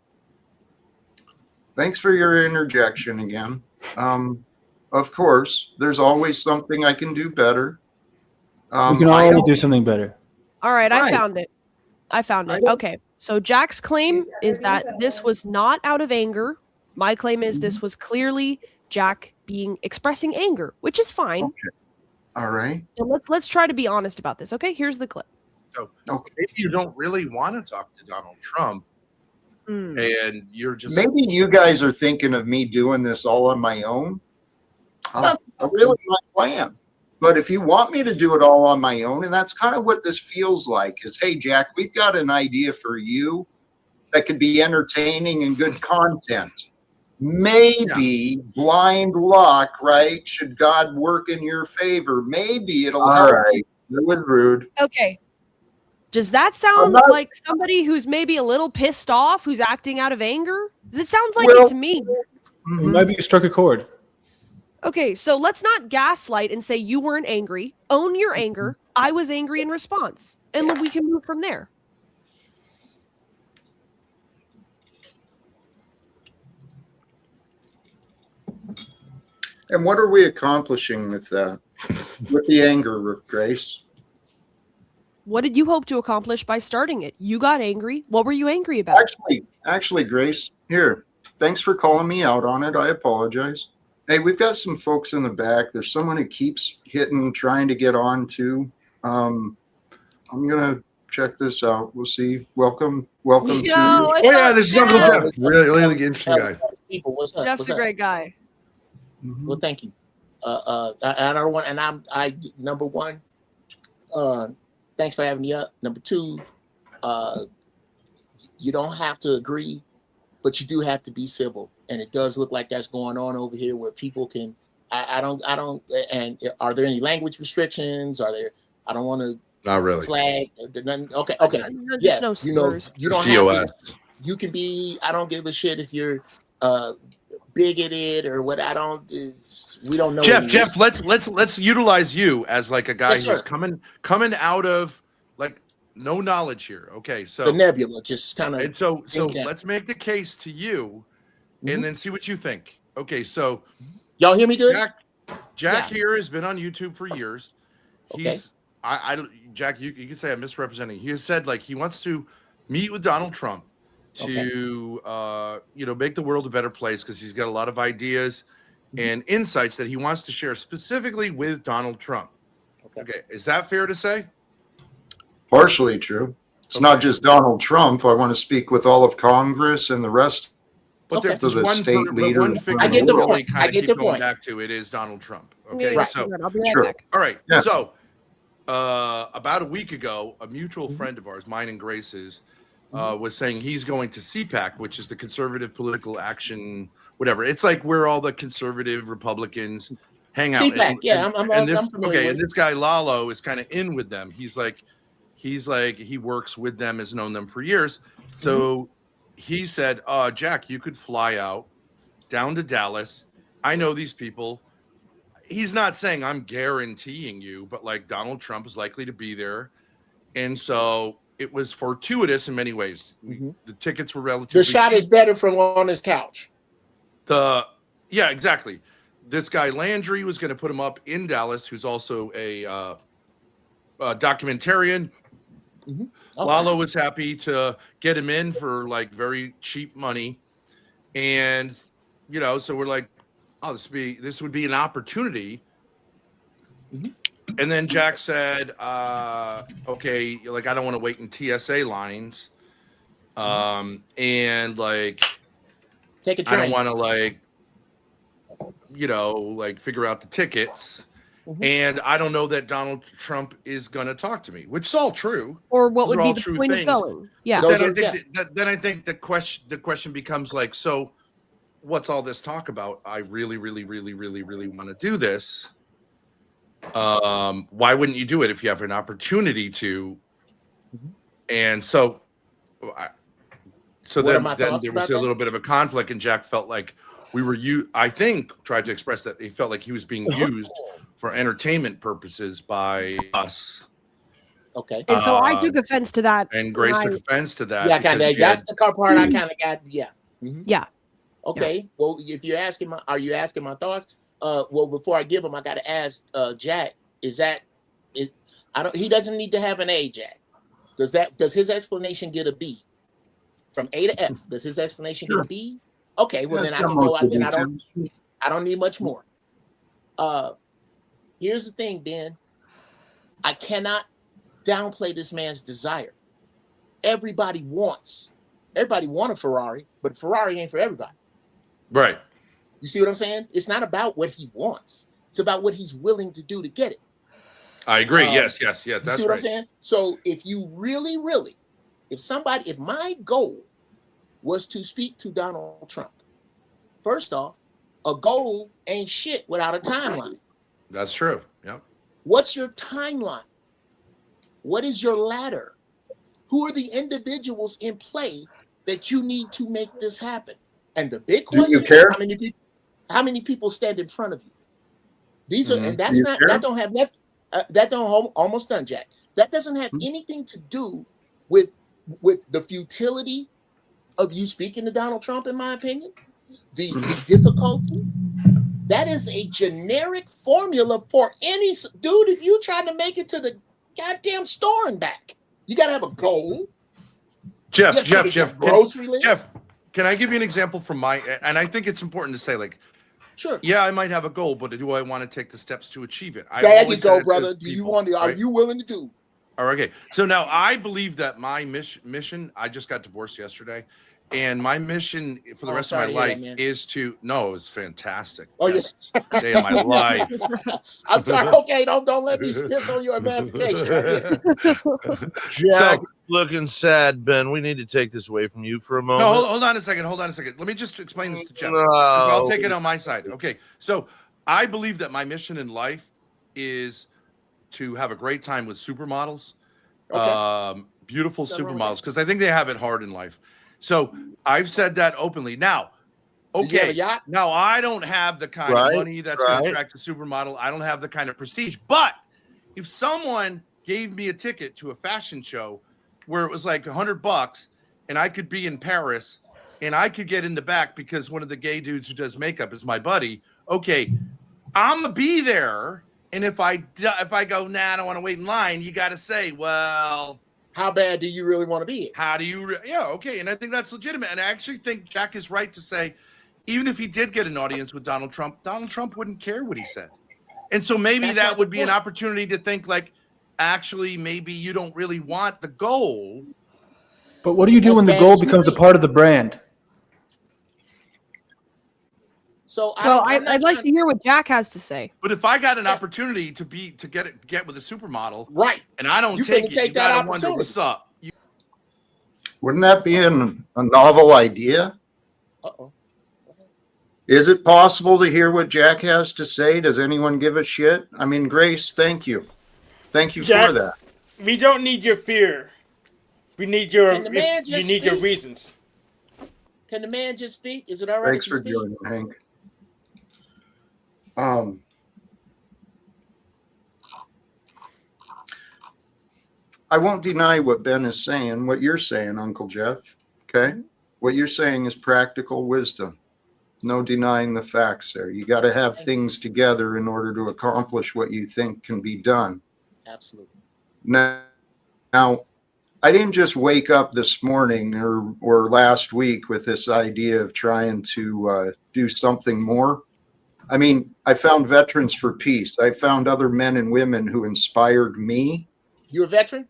Thanks for your interjection again. Of course, there's always something I can do better. You can already do something better. All right, I found it. Okay, so Jack's claim is that this was not out of anger. My claim is this was clearly Jack expressing anger, which is fine. Okay. All right. And let's try to be honest about this. Okay, here's the clip. So maybe you don't really want to talk to Donald Trump, and you're just maybe you guys are thinking of me doing this all on my own. Really my plan. But if you want me to do it all on my own, and that's kind of what this feels like, is, hey, Jack, we've got an idea for you that could be entertaining and good content. Maybe blind luck, right? Should God work in your favor, maybe it'll help. Right. It was rude. Okay. Does that sound like somebody who's maybe a little pissed off, who's acting out of anger? It sounds like it to me. Maybe you struck a chord. Okay, so let's not gaslight and say you weren't angry. Own your anger. I was angry in response. And we can move from there. And what are we accomplishing with that? With the anger, Grace? What did you hope to accomplish by starting it? You got angry. What were you angry about? Actually, Grace, here. Thanks for calling me out on it. I apologize. Hey, we've got some folks in the back. There's someone who keeps trying to get on too. I'm gonna check this out. We'll see. Welcome to you. Oh yeah, this is Uncle Jeff. Really interesting guy. People, what's up? Jeff's a great guy. Well, thank you. I don't want, and I number one, thanks for having me up. Number two, you don't have to agree, but you do have to be civil. And it does look like that's going on over here where people can, I don't, and are there any language restrictions? Are there, I don't want to not really flag. Okay. There's no slurs. You don't have to, you can be, I don't give a shit if you're bigoted or what. We don't know. Jeff, let's utilize you as like a guy who's coming out of like no knowledge here. Okay, so the nebula, just kind of. And so let's make the case to you, and then see what you think. Okay, so y'all hear me good? Jack here has been on YouTube for years. Okay. He's Jack, you can say I'm misrepresenting. He has said like he wants to meet with Donald Trump to make the world a better place because he's got a lot of ideas and insights that he wants to share specifically with Donald Trump. Okay, is that fair to say? Partially true. It's not just Donald Trump. I want to speak with all of Congress and the rest of the one state leader. I get the point. I get the point. Back to it is Donald Trump. Okay, Right. so I'll be right back. all right. Yeah. So about a week ago, a mutual friend of ours, mine and Grace's, was saying he's going to CPAC, which is the Conservative Political Action, whatever. It's like where all the conservative Republicans hang out. CPAC, yeah, I'm this, familiar with and this guy Lalo is kind of in with them. He's like he works with them, has known them for years. So he said, Jack, you could fly out down to Dallas. I know these people. He's not saying I'm guaranteeing you, but like Donald Trump is likely to be there. And so it was fortuitous in many ways. The tickets were relatively the shot cheap. is better from on his couch. Yeah, exactly. This guy Landry was going to put him up in Dallas, who's also a documentarian. Okay. Lalo was happy to get him in for like very cheap money. And, you know, so we're like, oh, this would be an opportunity. And then Jack said, okay, like, I don't want to wait in TSA lines. And like, take a train. I don't want to like, you know, like figure out the tickets. And I don't know that Donald Trump is going to talk to me, which is all true. Or what Those would are be all the true point things. of going? Yeah. But then I think the question becomes like, so what's all this talk about? I really, really, really, really, really want to do this. Why wouldn't you do it if you have an opportunity to? And so then there was a little bit of a conflict, and Jack felt like I think tried to express that he felt like he was being used for entertainment purposes by us. Okay. And so I took offense to that. And Grace took offense to that. Yeah, kind of. That's the part I kind of got. Yeah. Yeah. Okay. Yeah. Well, if you're asking are you asking my thoughts? Well, before I give them, I got to ask Jack. Is that it? He doesn't need to have an A, Jack. Does his explanation get a B? From A to F, does his explanation get a B? Okay. Well, then I can go out. Then I don't need much more. Here's the thing, Ben. I cannot downplay this man's desire. Everybody want a Ferrari, but a Ferrari ain't for everybody. Right. You see what I'm saying? It's not about what he wants. It's about what he's willing to do to get it. I agree. Yes. That's you see what I'm saying? So if you really, if my goal was to speak to Donald Trump, first off, a goal ain't shit without a timeline. That's true. Yep. What's your timeline? What is your ladder? Who are the individuals in play that you need to make this happen? And the big question is how many people stand in front of you? These are, and that's not, that don't have nothing, that don't almost done, Jack. That doesn't have anything to do with the futility of you speaking to Donald Trump, in my opinion. The difficulty. That is a generic formula for any dude. If you trying to make it to the goddamn store and back, you got to have a goal. Jeff, grocery list. Jeff, can I give you an example from and I think it's important to say, like, sure. Yeah, I might have a goal, but do I want to take the steps to achieve it? There you go, brother. Are you willing to do? All right, okay. So now I believe that my mission, I just got divorced yesterday. And my mission for the rest of my life is to. No, it was fantastic. Oh, yes, day of my life. I'm sorry. Okay, don't let me piss on your emancipation. Jack, looking sad, Ben. We need to take this away from you for a moment. No, hold on a second. Let me just explain this to Jeff. I'll take it on my side. Okay, so I believe that my mission in life is to have a great time with supermodels, beautiful supermodels, because I think they have it hard in life. So I've said that openly. Now, okay, now I don't have the kind of money that's going to attract a supermodel. I don't have the kind of prestige. But if someone gave me a ticket to a fashion show where it was like $100 and I could be in Paris and I could get in the back because one of the gay dudes who does makeup is my buddy, okay, I'm going to be there. And if I go, nah, I don't want to wait in line, you got to say, well, how bad do you really want to be? How do you? Yeah, okay. And I think that's legitimate. And I actually think Jack is right to say, even if he did get an audience with Donald Trump wouldn't care what he said. And so maybe that would be an opportunity to think like, actually, maybe you don't really want the goal. But what do you do when the goal becomes a part of the brand? So I'd like to hear what Jack has to say. But if I got an opportunity to get with a supermodel, right, and I don't take it, you gotta wonder what's up. Wouldn't that be a novel idea? Is it possible to hear what Jack has to say? Does anyone give a shit? I mean, Grace, thank you. Thank you Jack, for that. we don't need your fear. We need your Can the man you just need your speak? reasons. Can the man just speak? Is it all right Thanks if for you speak? joining, Hank. I won't deny what Ben is saying, what you're saying, Uncle Jeff. Okay? What you're saying is practical wisdom. No denying the facts there. You got to have things together in order to accomplish what you think can be done. Absolutely. Now, I didn't just wake up this morning or last week with this idea of trying to do something more. I mean, I found Veterans for Peace. I found other men and women who inspired me. You a veteran?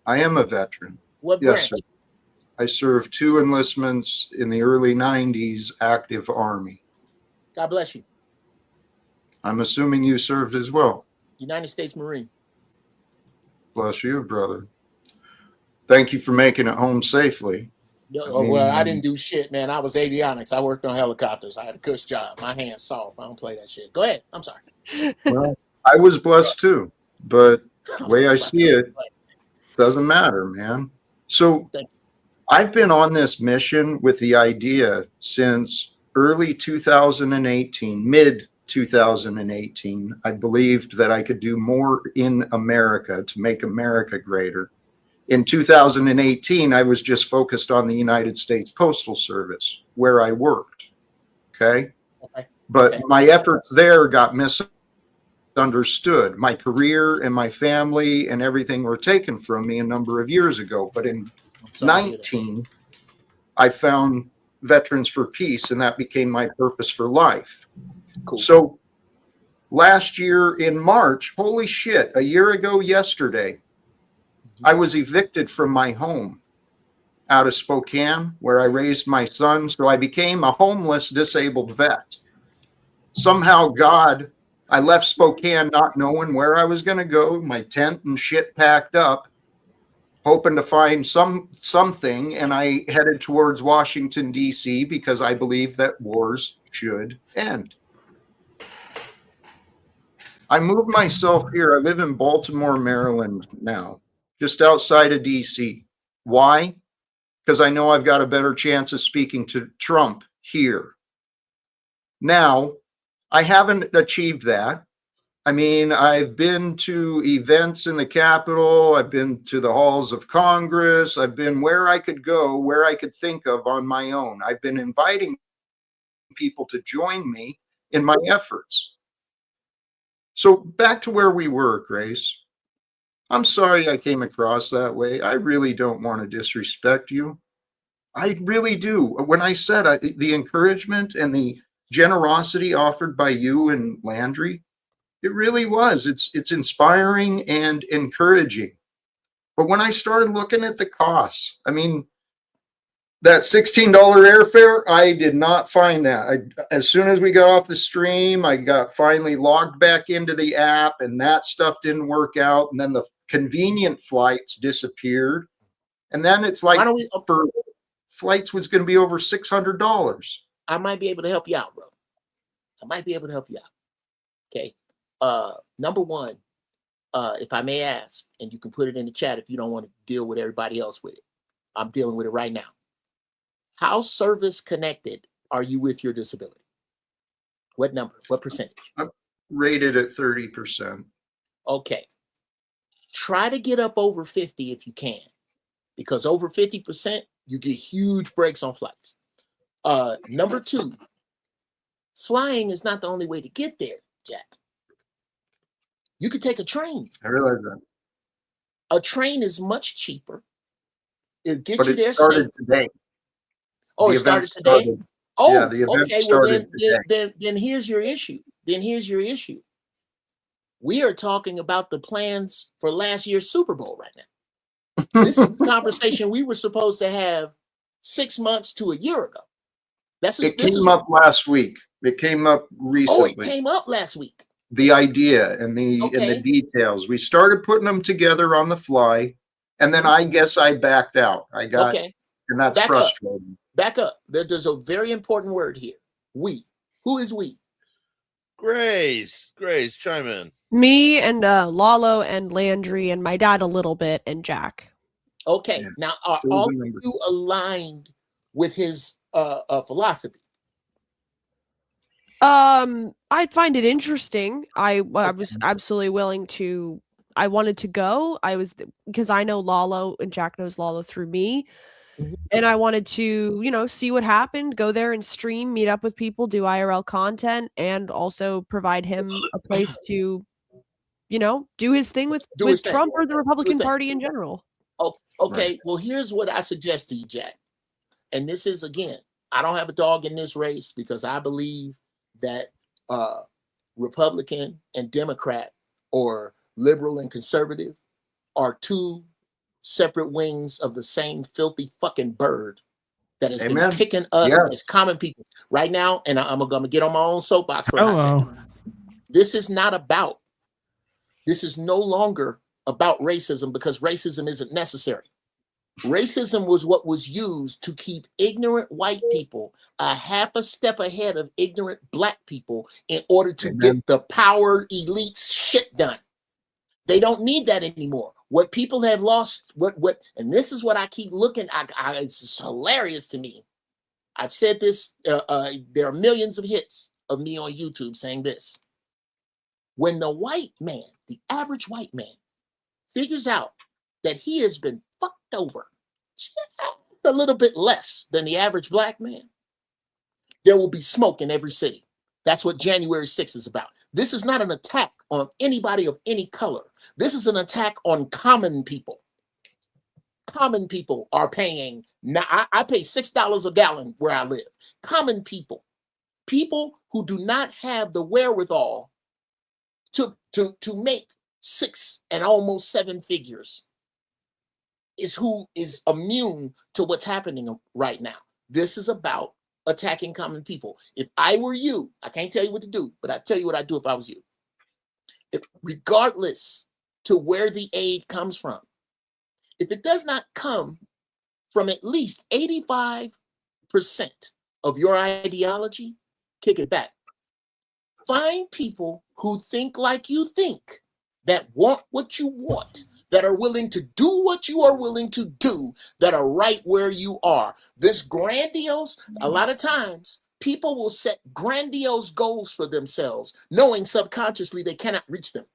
I am a veteran. What Yes, branch? sir. I served 2 enlistments in the early 90s, active Army. God bless you. I'm assuming you served as well. United States Marine. Bless you, brother. Thank you for making it home safely. Well, I didn't do shit, man. I was avionics. I worked on helicopters. I had a cush job. My hands soft. I don't play that shit. Go ahead. I'm sorry. Well, I was blessed too, but the way I see it, doesn't matter, man. So I've been on this mission with the idea since early 2018, mid 2018. I believed that I could do more in America to make America greater. In 2018, I was just focused on the United States Postal Service, where I worked. Okay. But my efforts there got misunderstood. My career and my family and everything were taken from me a number of years ago. But in 19, I found Veterans for Peace, and that became my purpose for life. Cool. So last year in March, holy shit, a year ago yesterday, I was evicted from my home out of Spokane, where I raised my son. So I became a homeless, disabled vet. Somehow, God, I left Spokane not knowing where I was going to go, my tent and shit packed up, hoping to find something. And I headed towards Washington, D.C., because I believe that wars should end. I moved myself here. I live in Baltimore, Maryland now, just outside of D.C. Why? Because I know I've got a better chance of speaking to Trump here. Now, I haven't achieved that. I mean, I've been to events in the Capitol. I've been to the halls of Congress. I've been where I could go, where I could think of on my own. I've been inviting people to join me in my efforts. So back to where we were, Grace. I'm sorry I came across that way. I really don't want to disrespect you. I really do. When I said the encouragement and the generosity offered by you and Landry, it really was. It's inspiring and encouraging. But when I started looking at the costs, I mean, that $16 airfare, I did not find that. As soon as we got off the stream, I got finally logged back into the app, and that stuff didn't work out. And then the convenient flights disappeared. And then it's like for flights was going to be over $600. I might be able to help you out, bro. I might be able to help you out. Okay. Number one, if I may ask, and you can put it in the chat if you don't want to deal with everybody else with it. I'm dealing with it right now. How service connected are you with your disability? What number? What percentage? I'm rated at 30%. Okay. Try to get up over 50 if you can, because over 50%, you get huge breaks on flights. Number two, flying is not the only way to get there, Jack. You could take a train. I realize that. A train is much cheaper. It'll get but you it there started safe. today. Oh, The it started event today? started- Oh, yeah, the event okay. Well, started today. then here's your issue. We are talking about the plans for last year's Super Bowl right now. This is the conversation we were supposed to have 6 months to a year ago. It came up last week. It came up recently. Oh, it came up last week. The idea and the details. We started putting them together on the fly, and then I guess I backed out. I got, and that's frustrating. Back up. There's a very important word here. We. Who is we? Grace, chime in. Me and Lalo and Landry and my dad a little bit and Jack. Okay. Now, are all of you aligned with his philosophy? I find it interesting. I was absolutely willing to. I wanted to go. Because I know Lalo and Jack knows Lalo through me. And I wanted to, see what happened, go there and stream, meet up with people, do IRL content, and also provide him a place to, do his thing with Trump or the Republican Party in general. Oh, okay. Well, here's what I suggest to you, Jack. And this is, again, I don't have a dog in this race because I believe that Republican and Democrat or liberal and conservative are two separate wings of the same filthy fucking bird that has been picking us as common people right now. And I'm gonna get on my own soapbox for a hot second. This is no longer about racism because racism isn't necessary. Racism was what was used to keep ignorant white people a half a step ahead of ignorant black people in order to get the power elites shit done. They don't need that anymore. What people have lost, and this is what I keep looking at. It's hilarious to me. I've said this. There are millions of hits of me on YouTube saying this. When the white man, the average white man, figures out that he has been fucked over just a little bit less than the average black man, there will be smoke in every city. That's what January 6th is about. This is not an attack on anybody of any color. This is an attack on common people. Common people are paying, now I pay $6 a gallon where I live. Common people, people who do not have the wherewithal to make 6 and almost 7 figures is who is immune to what's happening right now. This is about attacking common people. If I were you, I can't tell you what to do, but I tell you what I'd do if I was you. If, regardless to where the aid comes from, if it does not come from at least 85% of your ideology, kick it back. Find people who think like you think, that want what you want, that are willing to do what you are willing to do, that are right where you are. This grandiose, a lot of times, people will set grandiose goals for themselves, knowing subconsciously they cannot reach them.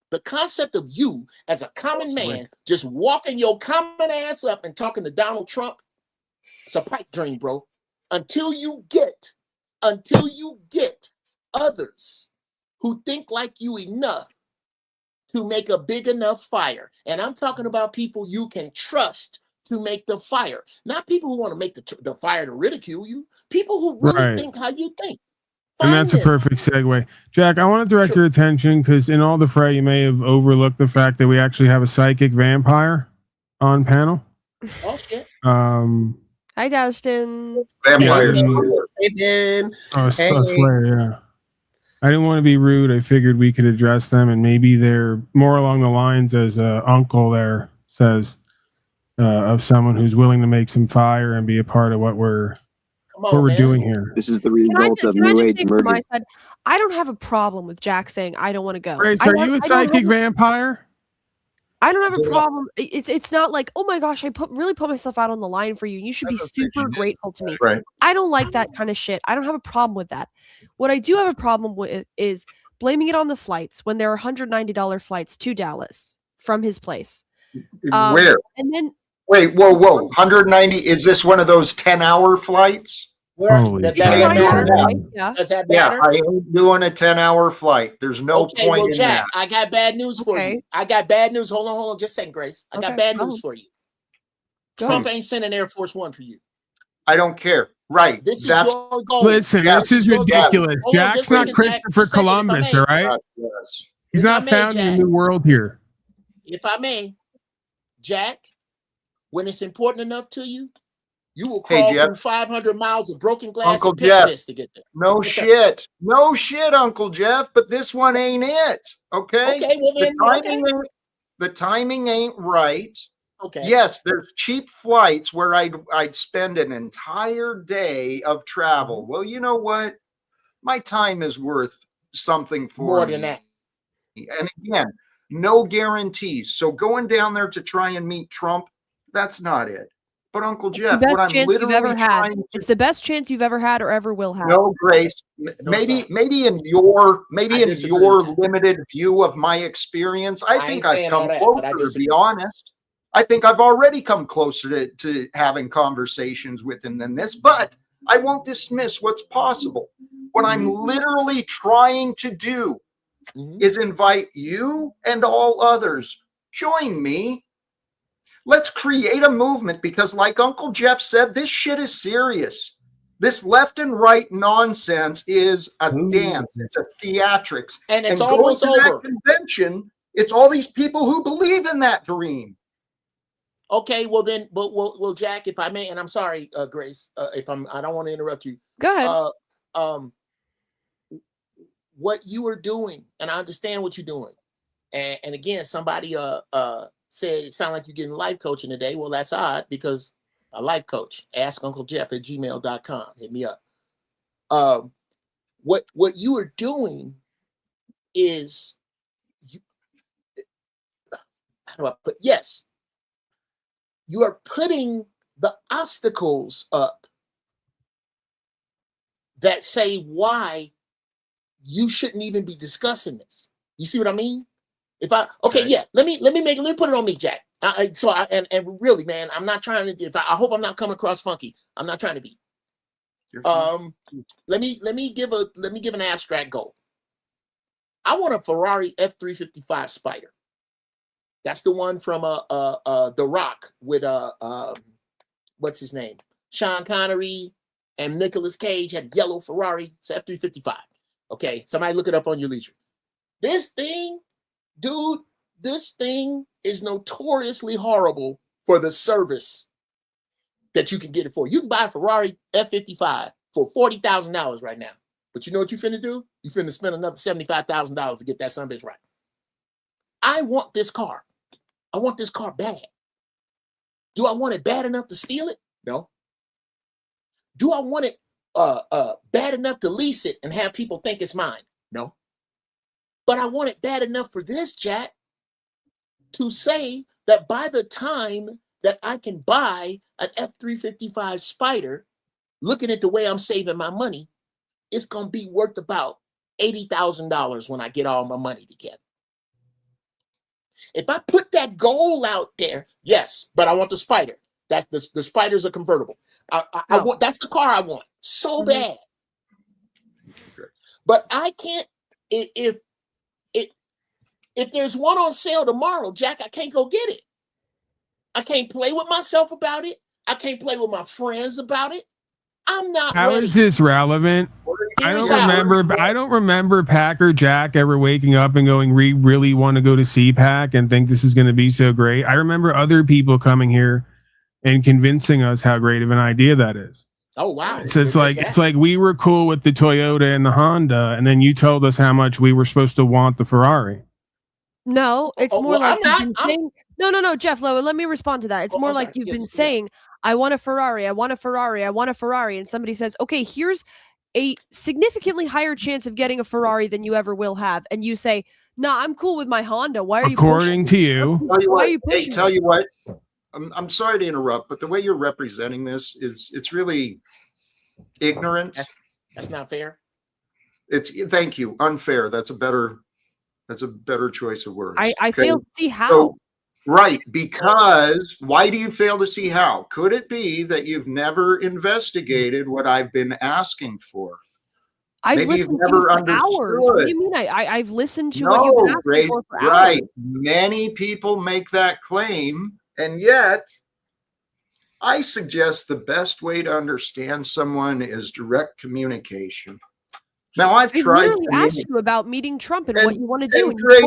The concept of you as a common man just walking your common ass up and talking to Donald Trump, it's a pipe dream, bro. Until you get others who think like you enough to make a big enough fire. And I'm talking about people you can trust to make the fire, not people who want to make the fire to ridicule you, people who really think how you think. And that's a perfect segue. Jack, I want to direct your attention because in all the fray, you may have overlooked the fact that we actually have a psychic vampire on panel. Oh, shit. Hi, Dustin. Vampires. Slayer, yeah. I didn't want to be rude. I figured we could address them, and maybe they're more along the lines as Uncle there says, of someone who's willing to make some fire and be a part of what we're doing here. This is the result of New Age murder. I don't have a problem with Jack saying I don't want to go. Grace, are you a psychic vampire? I don't have a problem. It's not like, oh my gosh, I really put myself out on the line for you. You should be super grateful to me. Right. I don't like that kind of shit. I don't have a problem with that. What I do have a problem with is blaming it on the flights when there are $190 flights to Dallas from his place. Where? And then wait, whoa, 190. Is this one of those 10-hour flights? Does that matter? Yeah, I ain't doing a 10-hour flight. There's no point in Jack, that. I got bad news for you. I got bad news. Hold on. Just a second, Grace. I got bad news for you. Trump ain't sending Air Force One for you. I don't care. Right. This is your goal. Listen, this is ridiculous. Jack's not Christopher Columbus, all right? He's not founding a new world here. If I may, Jack, when it's important enough to you, you will crawl through 500 miles of broken glass Uncle and Jeff, to get there. No shit, Uncle Jeff. But this one ain't it. Okay. Okay. Well then, the timing ain't right. Okay. Yes, there's cheap flights where I'd spend an entire day of travel. Well, you know what? my time is worth something for More me. than that. And again, no guarantees. So going down there to try and meet Trump, that's not it. But Uncle Jeff, the what best I'm chance you've literally ever had. trying to It's the best chance you've ever had or ever will have. no, Grace. Maybe in your limited view of my experience, I think I've come closer, to be honest. I think I've already come closer to having conversations with him than this, but I won't dismiss what's possible. What I'm literally trying to do is invite you and all others. Join me. Let's create a movement because, like Uncle Jeff said, this shit is serious. This left and right nonsense is a dance. It's a theatrics. And it's going almost to that over. convention, it's all these people who believe in that dream. Okay, well then, well, Jack, if I may, and I'm sorry, Grace, I don't want to interrupt you. Go ahead. What you are doing, and I understand what you're doing, and again, somebody said it sounded like you're getting life coaching today. Well, that's odd because a life coach. Ask Uncle Jeff at gmail.com. Hit me up. What you are doing is, how do I put? Yes, you are putting the obstacles up that say why you shouldn't even be discussing this. You see what I mean? Yeah, let me put it on me, Jack. And really, man, I'm not trying to. I hope I'm not coming across funky. I'm not trying to be. Let me give an abstract goal. I want a Ferrari F355 Spider. That's the one from The Rock with what's his name? Sean Connery and Nicolas Cage had a yellow Ferrari. It's F355. Okay, somebody look it up on your leisure. This thing, dude, is notoriously horrible for the service that you can get it for. You can buy a Ferrari F55 for $40,000 right now. But you know what you finna do? You finna spend another $75,000 to get that sumbitch right. I want this car. I want this car bad. Do I want it bad enough to steal it? No. Do I want it bad enough to lease it and have people think it's mine? No. But I want it bad enough for this, Jack, to say that by the time that I can buy an F355 Spider, looking at the way I'm saving my money, it's going to be worth about $80,000 when I get all my money together. If I put that goal out there, yes, but I want the Spider. That's the Spider's a convertible. I want, that's the car I want so bad. But I can't, if there's one on sale tomorrow, Jack, I can't go get it. I can't play with myself about it. I can't play with my friends about it. I'm not How ready. is this relevant? I don't remember Packer Jack ever waking up and going, we really want to go to CPAC and think this is going to be so great. I remember other people coming here and convincing us how great of an idea that is. Oh, wow. So it's like we were cool with the Toyota and the Honda, and then you told us how much we were supposed to want the Ferrari. No, it's more like you've been saying. No, Jeff. Let me respond to that. It's more like you've been saying, I want a Ferrari, I want a Ferrari, I want a Ferrari. And somebody says, okay, here's a significantly higher chance of getting a Ferrari than you ever will have. And you say, no, I'm cool with my Honda. Why are you According to you. Why are you pushing? Tell you what, I'm sorry to interrupt, but the way you're representing this it's really ignorant. That's not fair. Thank you. Unfair. That's a better choice of words. I fail to see how. So, right, because why do you fail to see how? Could it be that you've never investigated what I've been asking for? I've Maybe listened you've never to you for understood. hours. What do you mean? I've listened to what you've been asking for hours. Right. Many people make that claim, and yet I suggest the best way to understand someone is direct communication. Now I've tried. literally asked you about meeting Trump and what you want to do. And Grace,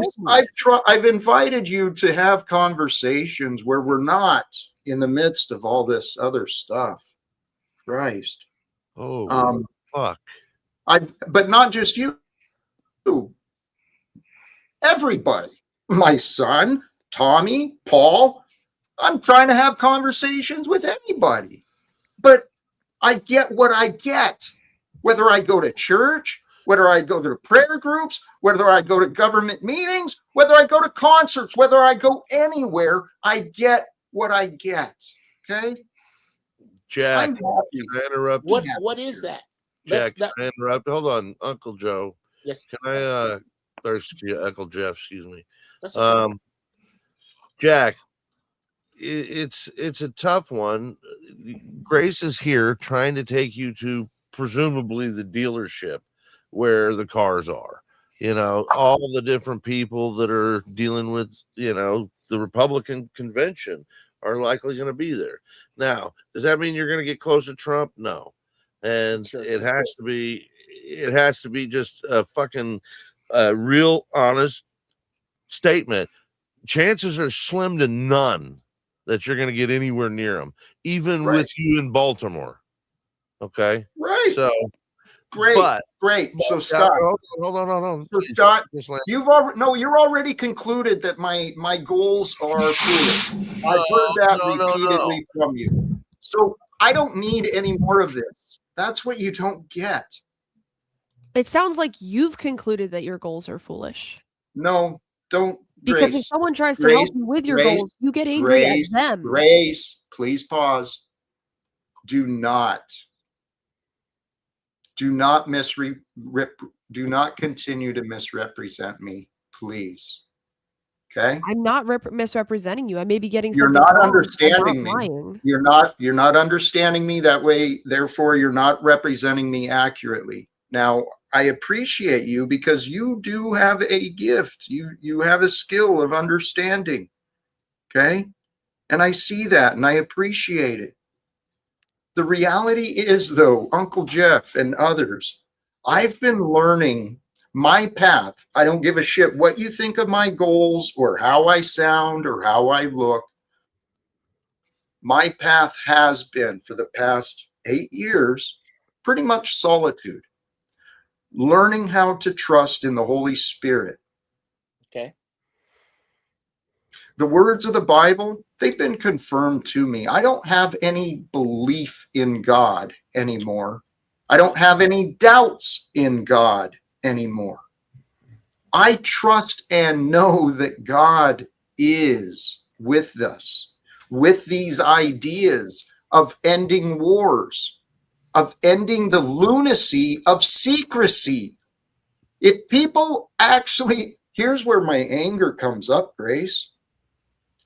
I've invited you to have conversations where we're not in the midst of all this other stuff. Christ. Oh, fuck. But not just you. Everybody. My son, Tommy, Paul. I'm trying to have conversations with anybody. But I get what I get. Whether I go to church whether I go to prayer groups, whether I go to government meetings, whether I go to concerts, whether I go anywhere, I get what I get. Okay? Jack, I'm happy. can I interrupt? What is that? Jack, can I interrupt? Hold on, Uncle Joe. Yes. Can I or Uncle Jeff, excuse me. That's okay. Jack, it's a tough one. Grace is here trying to take you to presumably the dealership where the cars are. All the different people that are dealing with, the Republican convention are likely going to be there. Now, does that mean you're going to get close to Trump? No. And it has to be just a fucking real honest statement. Chances are slim to none that you're going to get anywhere near them, even with you in Baltimore. Okay. Right. So great. So Scott, hold on. So Scott, you're already concluded that my goals are foolish. I've heard that repeatedly from you. So I don't need any more of this. That's what you don't get. It sounds like you've concluded that your goals are foolish. No, don't. Because Grace, if someone tries to help you with your goals, you get angry at them. Grace, please pause. Do not continue to misrepresent me, please. Okay? I'm not misrepresenting you. I may be getting You're something not wrong. understanding I'm me. not lying. You're not understanding me that way. Therefore, you're not representing me accurately. Now, I appreciate you because you do have a gift. You have a skill of understanding. Okay? And I see that and I appreciate it. The reality is, though, Uncle Jeff and others, I've been learning my path. I don't give a shit what you think of my goals or how I sound or how I look. My path has been, for the past 8 years, pretty much solitude. Learning how to trust in the Holy Spirit. Okay. The words of the Bible, they've been confirmed to me. I don't have any belief in God anymore. I don't have any doubts in God anymore. I trust and know that God is with us, with these ideas of ending wars, of ending the lunacy of secrecy. If people actually, here's where my anger comes up, Grace.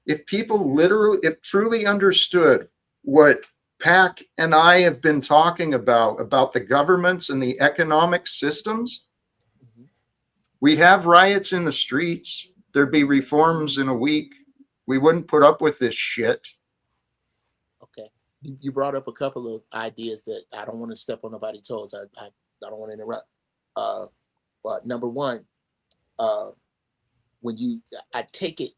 If people if truly understood what CPAC and I have been talking about the governments and the economic systems, we'd have riots in the streets. There'd be reforms in a week. We wouldn't put up with this shit. Okay. You brought up a couple of ideas that I don't want to step on nobody's toes. I don't want to interrupt. But number one, I take it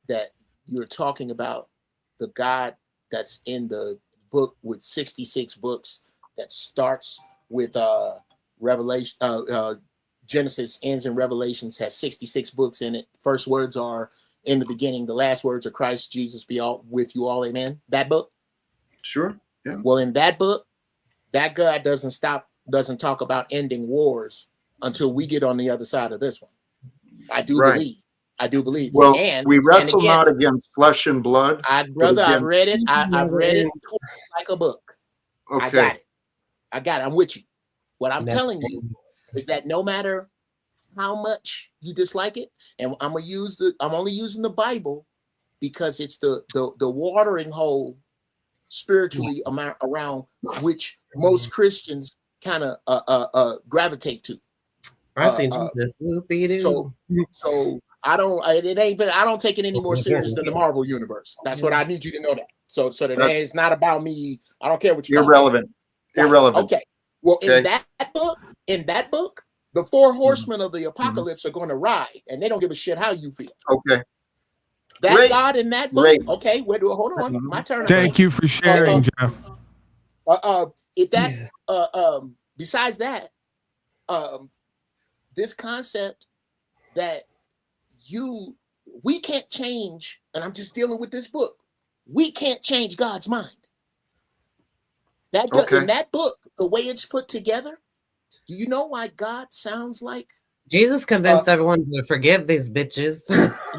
that you're talking about the God that's in the book with 66 books that starts with Revelation, Genesis, ends in Revelations, has 66 books in it. First words are in the beginning. The last words are Christ Jesus be all with you all. Amen. That book. Sure. Yeah. Well, in that book, that God doesn't talk about ending wars until we get on the other side of this one. I do believe. Well, and we wrestle again, not against flesh and blood. I've read it. I've read it like a book. Okay. I got it. I'm with you. What I'm telling you is that no matter how much you dislike it, and I'm only using the Bible because it's the watering hole spiritually around which most Christians kind of gravitate to. I think Jesus will be there. So I don't take it any more serious than the Marvel universe. That's what I need you to know that. So that it's not about me. I don't care what you irrelevant. Okay. Well, in that book, the 4 horsemen of the apocalypse are going to ride, and they don't give a shit how you feel. Okay. That Great. God in that book. Great. Okay. Hold on. My turn. Thank you for sharing, Jeff. Besides that, this concept that we can't change, and I'm just dealing with this book. We can't change God's mind. In that book, the way it's put together, Do you know why God sounds like? Jesus convinced everyone to forgive these bitches.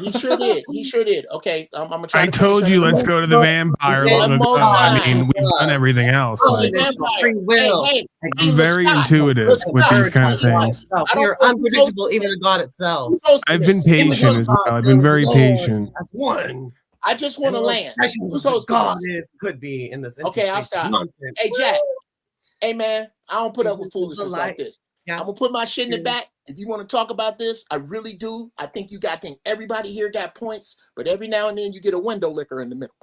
He sure did. He sure did. Okay, I'm gonna try I to finish told you, on let's the go to the vampire long one ago. more I time. mean, we've done everything else. Oh, Like, the vampire. Hey, I'm very intuitive with these kind of things. You're unpredictable, even to God itself. I've been patient as well. I've been very patient. That's one. I just want to land. Who's God is could be in this. Okay, I'll stop. Nonsense. Hey, Jack. Hey, man, I don't put up with Jesus is foolishness the like light. this. Yeah. I'm gonna put my shit in the back. If you want to talk about this, I really do. I think everybody here got points, but every now and then you get a window licker in the middle.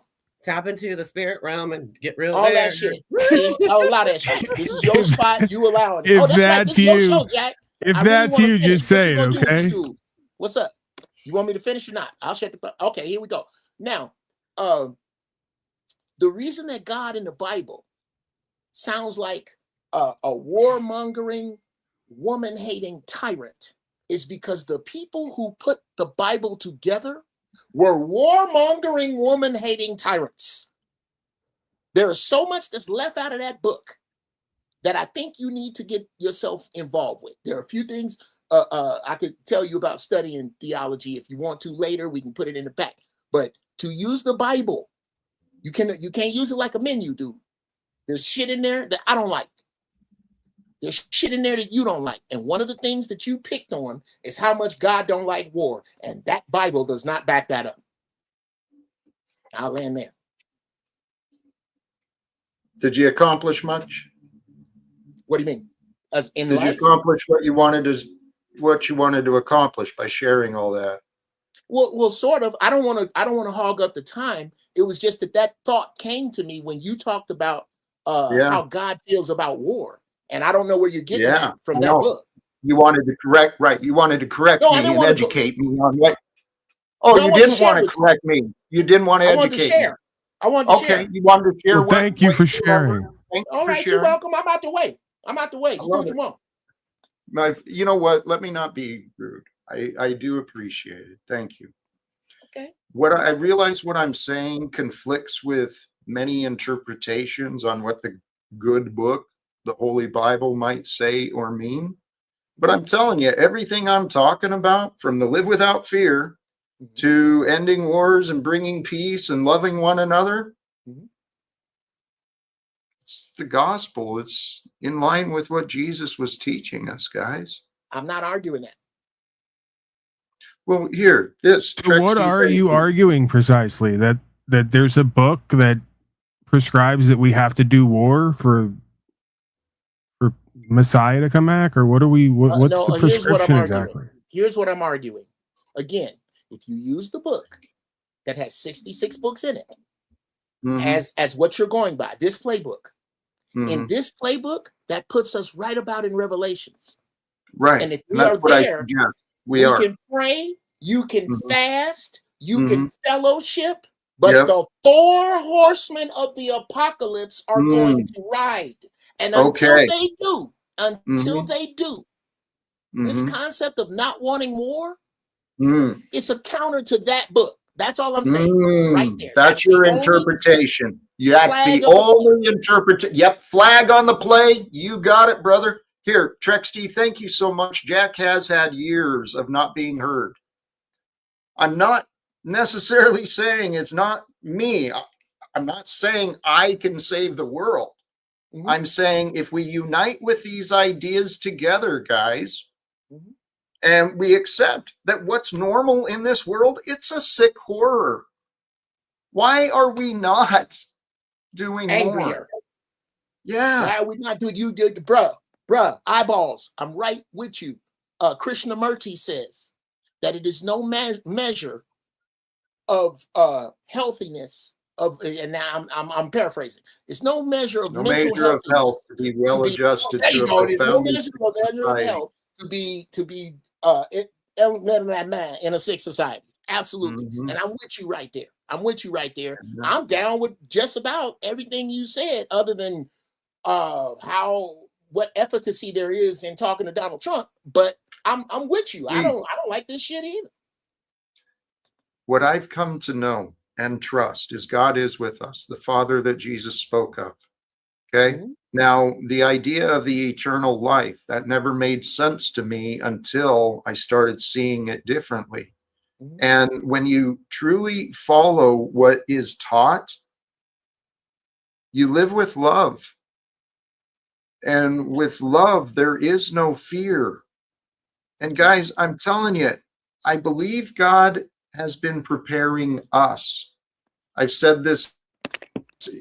Tap into the spirit realm and get real All there. that shit. See, I'll allow that shit. This is your spot. You allow it. If Oh, that's right. that's This is your you- show, Jack. If I really that's wanna you, finish. just What say you it, gonna do with these okay? two? What's up? You want me to finish or not? I'll shut the. Okay, here we go. Now, the reason that God in the Bible sounds like a warmongering, woman-hating tyrant is because the people who put the Bible together were warmongering, woman-hating tyrants. There is so much that's left out of that book that I think you need to get yourself involved with. There are a few things I could tell you about studying theology. If you want to later, we can put it in the back. But to use the Bible, you can't use it like a menu, dude. There's shit in there that I don't like. There's shit in there that you don't like. And one of the things that you picked on is how much God don't like war. And that Bible does not back that up. I'll land there. Did you accomplish much? What do you mean? As in Did you life? accomplish what you wanted to accomplish by sharing all that? Well, sort of. I don't want to hog up the time. It was just that thought came to me when you talked about how God feels about war. And I don't know where you're getting that from that book. You wanted to correct, right? You wanted to correct No, I me didn't and wanna educate me on what. Oh, No, I you wanted to didn't share want to with you. correct me. You didn't want to I wanted to educate me. share. I wanted to share. Okay, you wanted to share Well, what? thank you for sharing. Thank you All for right, you're sharing. welcome. I'm out the way. You do what you want. You know what? Let me not be rude. I do appreciate it. Thank you. Okay. What I realize what I'm saying conflicts with many interpretations on what the good book, the Holy Bible, might say or mean. But I'm telling you, everything I'm talking about, from the live without fear to ending wars and bringing peace and loving one another, it's the gospel. It's in line with what Jesus was teaching us, guys. I'm not arguing that. Well, here, this. So what are you arguing precisely? That there's a book that prescribes that we have to do war for Messiah to come back, or what are we? What's No, the prescription exactly? Here's what I'm arguing. Again, if you use the book that has 66 books in it as what you're going by, this playbook, in this playbook, that puts us right about in Revelations. Right. And if we that's are what there, I suggest. We are. can pray, you can fast, you can fellowship, but the 4 horsemen of the apocalypse are going to ride. And until they do, this concept of not wanting war, it's a counter to that book. That's all I'm saying. Right there. That's your interpretation. That's the only interpretation. Yep. Flag on the play. You got it, brother. Here, Trexty, thank you so much. Jack has had years of not being heard. I'm not necessarily saying it's not me. I'm not saying I can save the world. I'm saying if we unite with these ideas together, guys, and we accept that what's normal in this world, it's a sick horror. Why are we not doing angrier? More? Yeah. Why are we not doing? You did, bruh, eyeballs. I'm right with you. Krishnamurti says that it is no measure of healthiness and now I'm paraphrasing. It's no measure of mental measure of health to be well adjusted to a There's no profound measure of health to be in a sick society. Absolutely. And I'm with you right there. I'm down with just about everything you said, other than what efficacy there is in talking to Donald Trump. But I'm with you. I don't like this shit either. What I've come to know and trust is God is with us, the Father that Jesus spoke of. Okay. Now, the idea of the eternal life, that never made sense to me until I started seeing it differently. And when you truly follow what is taught, you live with love. And with love, there is no fear. And guys, I'm telling you, I believe God has been preparing us. I've said this,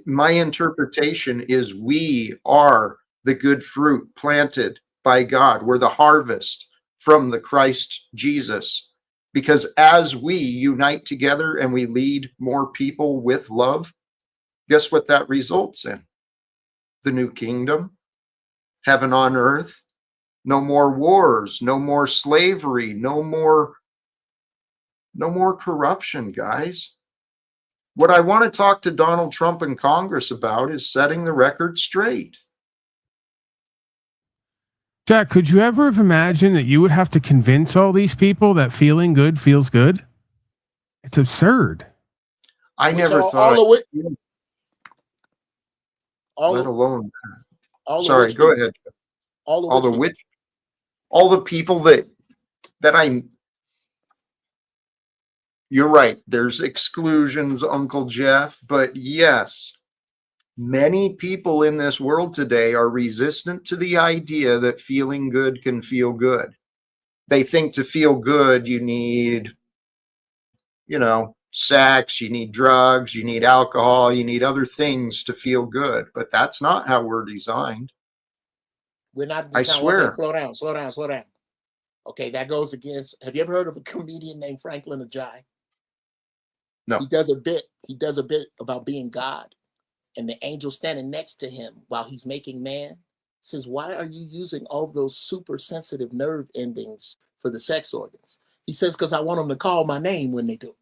my interpretation is we are the good fruit planted by God. We're the harvest from the Christ Jesus. Because as we unite together and we lead more people with love, guess what that results in? The new kingdom, heaven on earth, no more wars, no more slavery, no more corruption, guys. What I want to talk to Donald Trump and Congress about is setting the record straight. Jack, could you ever have imagined that you would have to convince all these people that feeling good feels good? It's absurd. I never thought, let alone that. Sorry, go ahead. All the people that you're right, there's exclusions, Uncle Jeff, but yes, many people in this world today are resistant to the idea that feeling good can feel good. They think to feel good, you need, sex, you need drugs, you need alcohol, you need other things to feel good. But that's not how we're designed. We're not I swear. Okay, slow down. Okay, that goes against, have you ever heard of a comedian named Franklin Ajay? No. He does a bit about being God, and the angel standing next to him while he's making man says, why are you using all those super sensitive nerve endings for the sex organs? He says, because I want them to call my name when they do.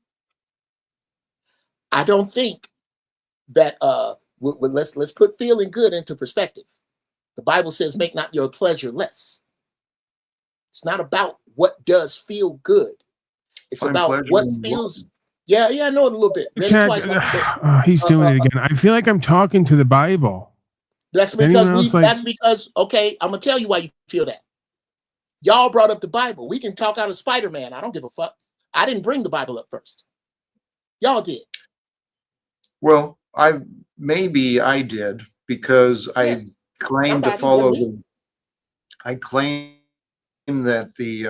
I don't think that let's put feeling good into perspective. The Bible says, make not your pleasure less. It's not about what does feel good. It's about what feels. Yeah, I know it a little bit. Jack, he's doing it again. I feel like I'm talking to the Bible. That's because okay, I'm gonna tell you why you feel that. Y'all brought up the Bible. We can talk out of Spider-Man. I don't give a fuck. I didn't bring the Bible up first. Y'all did. Well, I did because I claim to follow I claim that the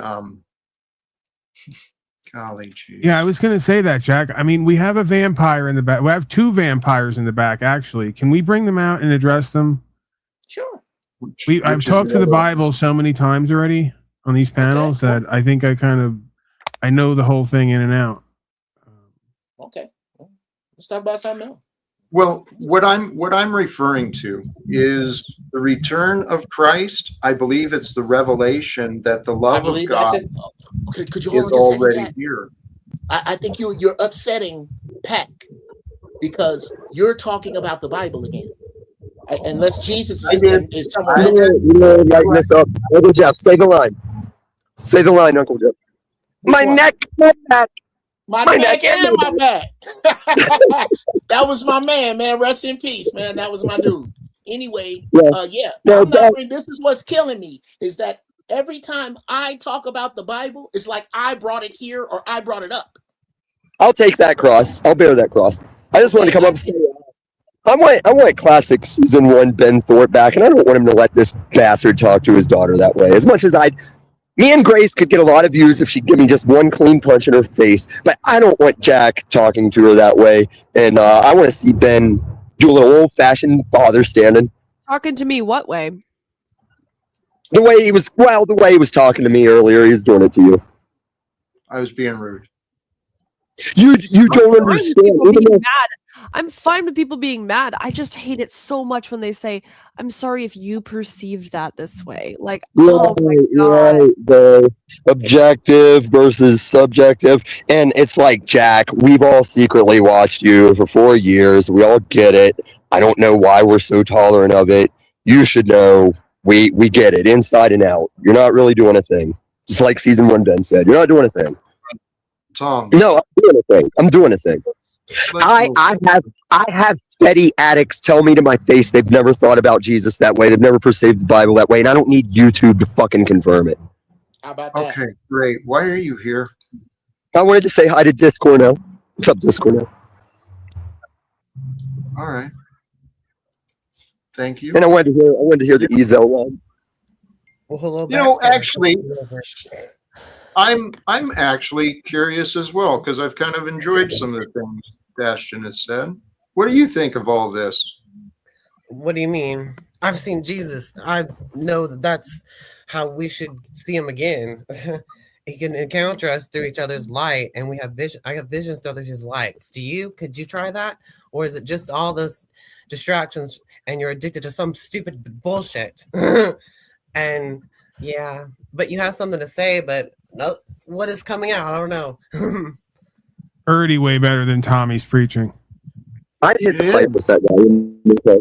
golly geez. Yeah, I was going to say that, Jack. I mean, we have a vampire in the back. We have two vampires in the back, actually. Can we bring them out and address them? Sure. I've talked to the Bible so many times already on these panels that I think I know the whole thing in and out. Okay. Let's talk about something else. Well, what I'm referring to is the return of Christ. I believe it's the revelation that the love of God could you is already here. I think you're upsetting PAC because you're talking about the Bible again. Unless Jesus is somewhere else. You're writing this up. Uncle Jeff, say the line. Say the line, Uncle Jeff. My neck, my back. My neck and my back. That was my man. Rest in peace, man. That was my dude. Anyway, this is what's killing me is that every time I talk about the Bible, it's like I brought it here or I brought it up. I'll take that cross. I'll bear that cross. I just want to come up and say, I want classic season 1 Ben Thorpe back, and I don't want him to let this bastard talk to his daughter that way. As much as me and Grace could get a lot of views if she'd give me just one clean punch in her face, but I don't want Jack talking to her that way. And I want to see Ben do a little old-fashioned father standing. Talking to me what way? The way he was talking to me earlier, he's doing it to you. I was being rude. You don't understand. I'm fine with people being mad. I just hate it so much when they say, I'm sorry if you perceived that this way. Like, oh my God. Right, the objective versus subjective. And it's like, Jack, we've all secretly watched you for 4 years. We all get it. I don't know why we're so tolerant of it. You should know we get it inside and out. You're not really doing a thing. Just like season 1 Ben said, you're not doing a thing. Tom. No, I'm doing a thing. I I have steady addicts tell me to my face they've never thought about Jesus that way. They've never perceived the Bible that way, and I don't need YouTube to fucking confirm it. How about that? Okay, great. Why are you here? I wanted to say hi to Discornell. What's up, Discornell? All right. Thank you. And I wanted to hear the Ezel line. Well, hello. You know, actually, I'm actually curious as well because I've kind of enjoyed some of the things Bastion has said. What do you think of all this? What do you mean? I've seen Jesus. I know that's how we should see him again. He can encounter us through each other's light, and we have vision. I have visions through his light. Could you try that? Or is it just all this distractions and you're addicted to some stupid bullshit? And yeah, but you have something to say, but no, what is coming out? I don't know. Already way better than Tommy's preaching. I'd hit play with that guy.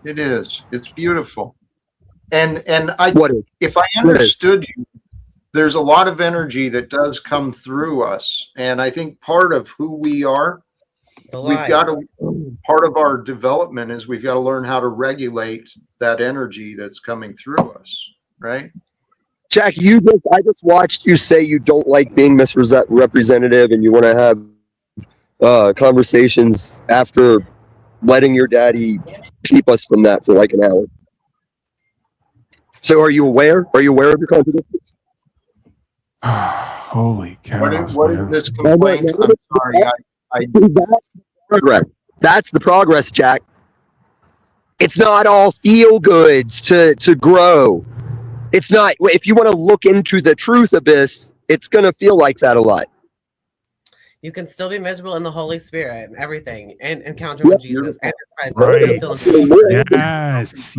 It is. It's beautiful. And I, What is? if I understood you, there's a lot of energy that does come through us. And I think part of who we are, we've got to, part of our development is we've got to learn how to regulate that energy that's coming through us, right? Jack, I just watched you say you don't like being misrepresentative and you want to have conversations after letting your daddy keep us from that for like an hour. So are you aware? Are you aware of your contradictions? Holy cow. What is this complaint? I'm sorry. Progress. That's the progress, Jack. It's not all feel goods to grow. It's not. If you want to look into the truth abyss, it's going to feel like that a lot. You can still be miserable in the Holy Spirit and everything, and encounter with Jesus and His presence. Right. Yes.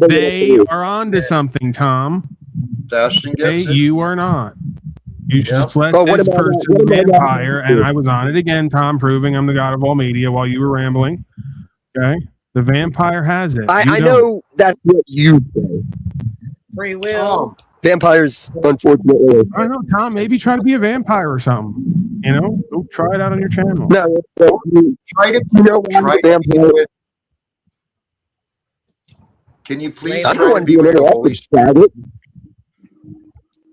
They are onto something, Tom. Bastion gets it. You are not. You should just let this person vampire, and I was on it again, Tom, proving I'm the God of all media while you were rambling. Okay? The vampire has it. I know that's what you say. Free will. Vampires, unfortunately. I don't know, Tom. Maybe try to be a vampire or something. You know, go try it out on your channel. No, try to vampire. Can you please I try don't to want to be be with the Holy Spirit? Spirit.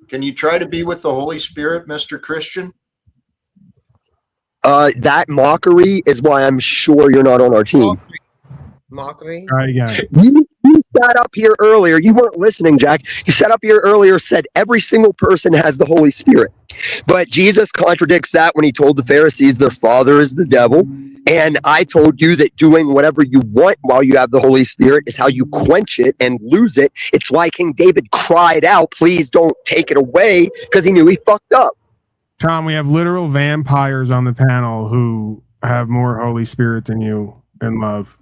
Can you try to be with the Holy Spirit, Mr. Christian? That mockery is why I'm sure you're not on our team. Mockery. Try again. You sat up here earlier. You weren't listening, Jack. You sat up here earlier, said every single person has the Holy Spirit. But Jesus contradicts that when he told the Pharisees their father is the devil. And I told you that doing whatever you want while you have the Holy Spirit is how you quench it and lose it. It's why King David cried out, please don't take it away, because he knew he fucked up. Tom, we have literal vampires on the panel who have more Holy Spirit than you in love.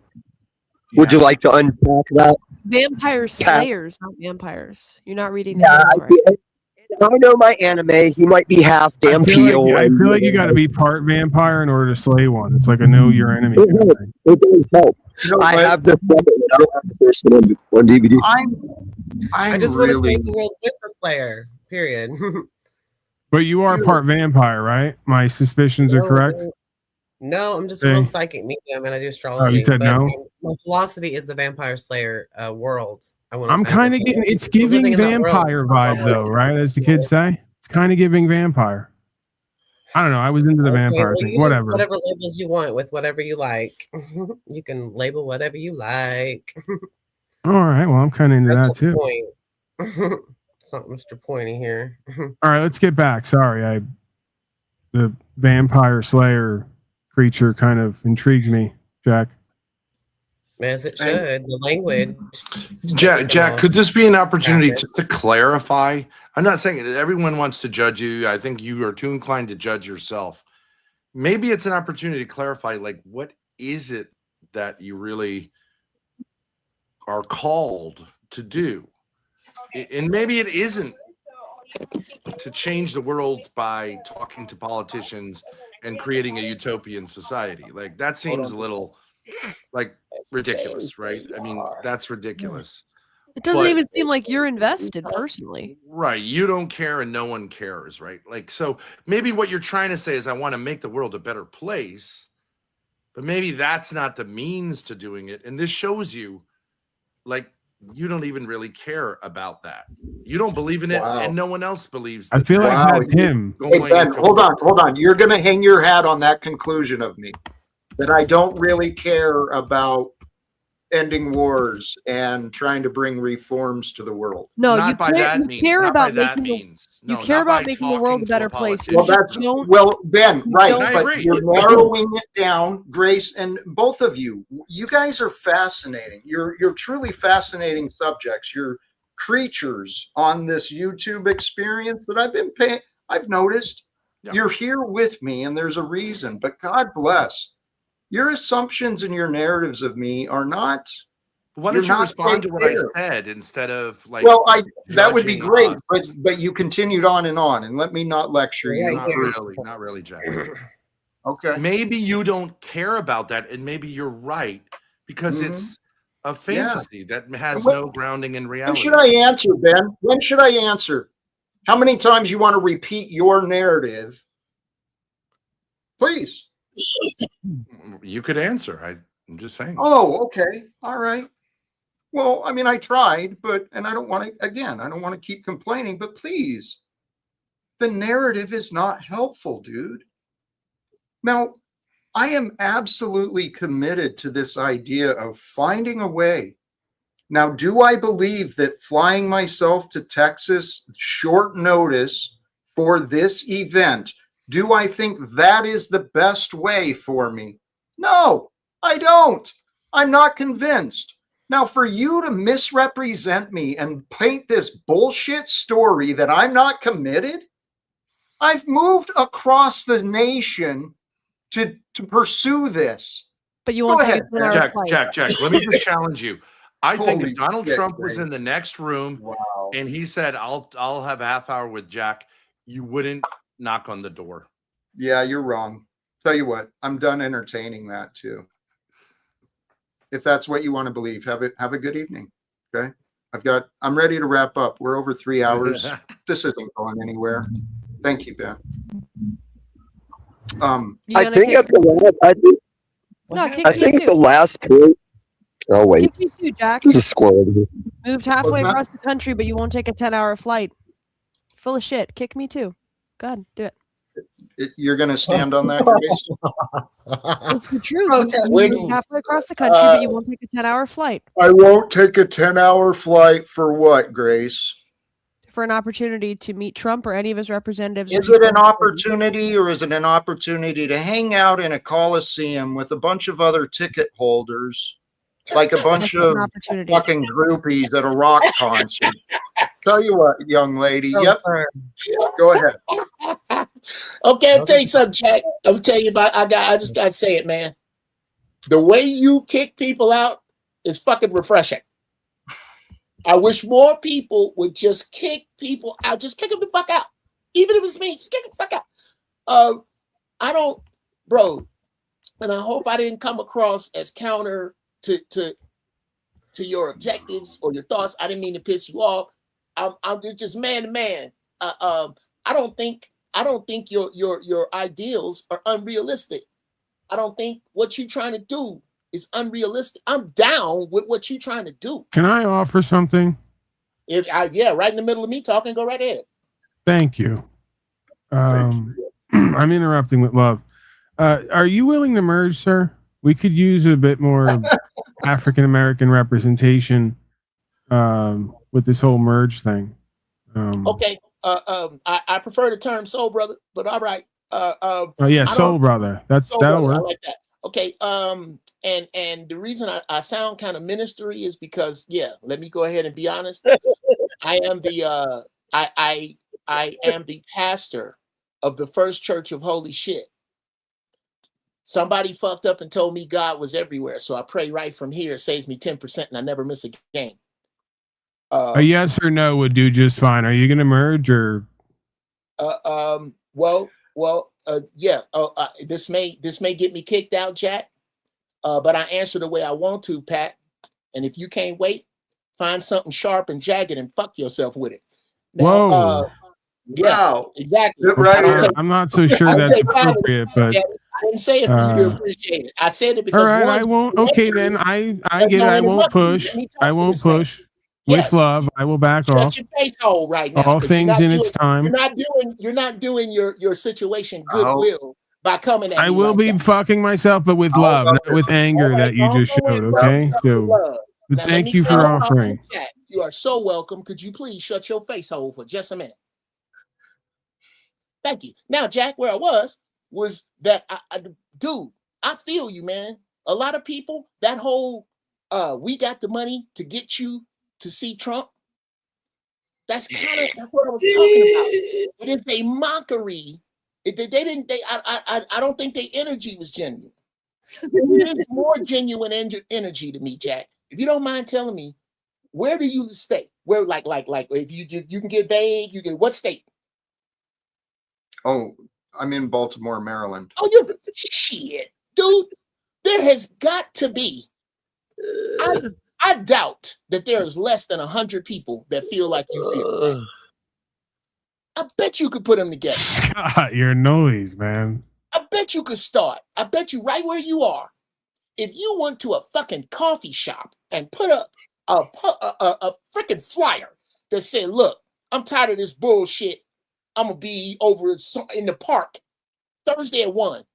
Would you like to unpack that? Vampire slayers, not vampires. You're not reading Yeah, the I know my anime. He might be half damn I feel like you got to be part vampire in order to slay one. It's like a know your enemy. It does help. I have the second one. I don't have the first one on DVD. I just want to save the world with the Slayer. Period. But you are part vampire, right? My suspicions are correct. No, I'm just a real psychic medium, and I do astrology. Oh, you said no? My philosophy is the Vampire Slayer world. I'm kind of getting, it's giving vampire vibe though, right? As the kids say, it's kind of giving vampire. I don't know. I was into the vampire thing. Whatever. Whatever labels you want with whatever you like. You can label whatever you like. All right. Well, I'm kind of into that too. Point. It's not Mr. Pointy here. All right. Let's get back. Sorry. The vampire slayer creature kind of intrigues me, Jack. As it should. The language. Jack, could this be an opportunity just to clarify? I'm not saying that everyone wants to judge you. I think you are too inclined to judge yourself. Maybe it's an opportunity to clarify, like, what is it that you really are called to do? And maybe it isn't to change the world by talking to politicians and creating a utopian society. Like, that seems a little like ridiculous, right? I mean, that's ridiculous. It doesn't But- even seem like you're invested personally. Right. You don't care and no one cares, right? Like, so maybe what you're trying to say is I want to make the world a better place, but maybe that's not the means to doing it. And this shows you, like, you don't even really care about that. You don't believe in it, Wow. and no one else believes I that. feel like Wow, that's him. Hey, Ben, hold on. You're going to hang your hat on that conclusion of me, that I don't really care about ending wars and trying to bring reforms to the world. No, Not you by care, that you means. care Not about by that making means. you No, care not by about making the world a talking to better a place. You Well, just that's don't. well, Ben, you right? don't- I But agree. you're narrowing it down, Grace, and both of you. You guys are fascinating. You're truly fascinating subjects. You're creatures on this YouTube experience that I've been paying. I've noticed. Yeah. You're here with me, and there's a reason. But God bless. Your assumptions and your narratives of me are not. Why You're don't you not respond to quite what I there. said instead of like? Well, that would be judging great, us? but you continued on, and let me not lecture you. Not really, Jack. Okay. Maybe you don't care about that, and maybe you're right because it's a fantasy that has And when- no grounding in When reality. should I answer, Ben? When should I answer? How many times you want to repeat your narrative? Please. You could answer. I'm just saying. Oh, okay. All right. Well, I mean, I tried, and I don't want to, again, I don't want to keep complaining, but please, the narrative is not helpful, dude. Now, I am absolutely committed to this idea of finding a way. Now, do I believe that flying myself to Texas short notice for this event, do I think that is the best way for me? No, I don't. I'm not convinced. Now, for you to misrepresent me and paint this bullshit story that I'm not committed, I've moved across the nation to pursue this. But you Go won't ahead, take it Jack, let me just challenge you. I think Holy if Donald shit, Trump was Ray. in the next room and he said, I'll have a half hour with Jack, you wouldn't knock on the door. Yeah, you're wrong. Tell you what, I'm done entertaining that too. If that's what you want to believe, have a good evening. Okay. I'm ready to wrap up. We're over 3 hours. This isn't going anywhere. Thank you, Ben. I think at the last, I think the last point. Oh wait, Kick me too, Jack. there's a squirrel over here. Moved halfway across the country, but you won't take a 10-hour flight. Full of shit. Kick me too. Go ahead, do it. You're going to stand on that, Grace? It's the truth. Protest. You moved halfway across the country, but you won't take a 10-hour flight I won't take a 10-hour flight for what, Grace? for an opportunity to meet Trump or any of his representatives. Is it an opportunity, or is it an opportunity to hang out in a coliseum with a bunch of other ticket holders, like a bunch That's an of opportunity. fucking groupies at a rock concert? Tell you what, young lady. Yep. Go ahead. Okay, I'll tell you something, Jack. I'll tell you about. I just gotta say it, man. The way you kick people out is fucking refreshing. I wish more people would just kick people out. Just kick them the fuck out. Even if it's me, just kick them the fuck out. I don't, bro. And I hope I didn't come across as counter to your objectives or your thoughts. I didn't mean to piss you off. I'm just man to man. I don't think your ideals are unrealistic. I don't think what you're trying to do is unrealistic. I'm down with what you're trying to do. Can I offer something? Yeah, right in the middle of me talking, go right ahead. Thank you. I'm interrupting with love. Are you willing to merge, sir? We could use a bit more African American representation with this whole merge thing. Okay. I prefer the term soul brother, but all right. Oh yeah, soul brother. That'll work. I like that. Okay. And the reason I sound kind of ministry is because, yeah, let me go ahead and be honest. I am the I am the pastor of the First Church of Holy Shit. Somebody fucked up and told me God was everywhere, so I pray right from here. It saves me 10%, and I never miss a game. A yes or no would do just fine. Are you going to merge or? Yeah. This may get me kicked out, Jack. But I answer the way I want to, Pat. And if you can't wait, find something sharp and jagged and fuck yourself with it. Now, Whoa. yeah, Wow. exactly. I'm not so sure that's appropriate, but I didn't say it for you to appreciate it. I said it because all right, one, I won't. Okay, then I get it. I won't push. I won't push. With love, I will back off. Shut your face hole right now. All 'cause things in its you're time. not doing your situation goodwill by coming at I me will like be that. fucking myself, but with love, not with anger that you just showed. Okay, so Love. but Now, let thank me you for finish off offering. the chat. You are so welcome. Could you please shut your face hole for just a minute? Thank you. Now, Jack, where I was that, dude, I feel you, man. A lot of people, that whole, we got the money to get you to see Trump. That's what I was talking about. It is a mockery. I don't think their energy was genuine. It is more genuine energy to me, Jack. If you don't mind telling me, where do you stay? Where, like, if you can get vague, you can, what state? Oh, I'm in Baltimore, Maryland. Oh, you shit, dude. There has got to be. I doubt that there's less than 100 people that feel like you feel. I bet you could put them together. God, your noise, man. I bet you could start. I bet you right where you are. If you went to a fucking coffee shop and put up a freaking flyer that said, "Look, I'm tired of this bullshit. I'm gonna be over in the park Thursday at 1."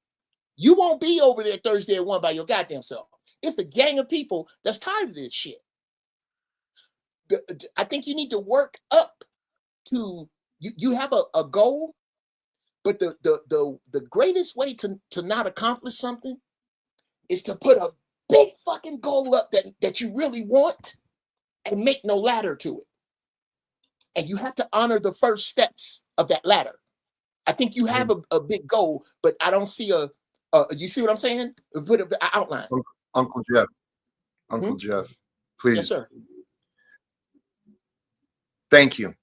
You won't be over there Thursday at 1 by your goddamn self. It's the gang of people that's tired of this shit. I think you need to work up to you have a goal, but the greatest way to not accomplish something is to put a big fucking goal up that you really want and make no ladder to it. And you have to honor the first steps of that ladder. I think you have a big goal, but I don't see you see what I'm saying? Put an outline. Uncle Jeff. Uncle Jeff, please. Yes, sir. Thank you.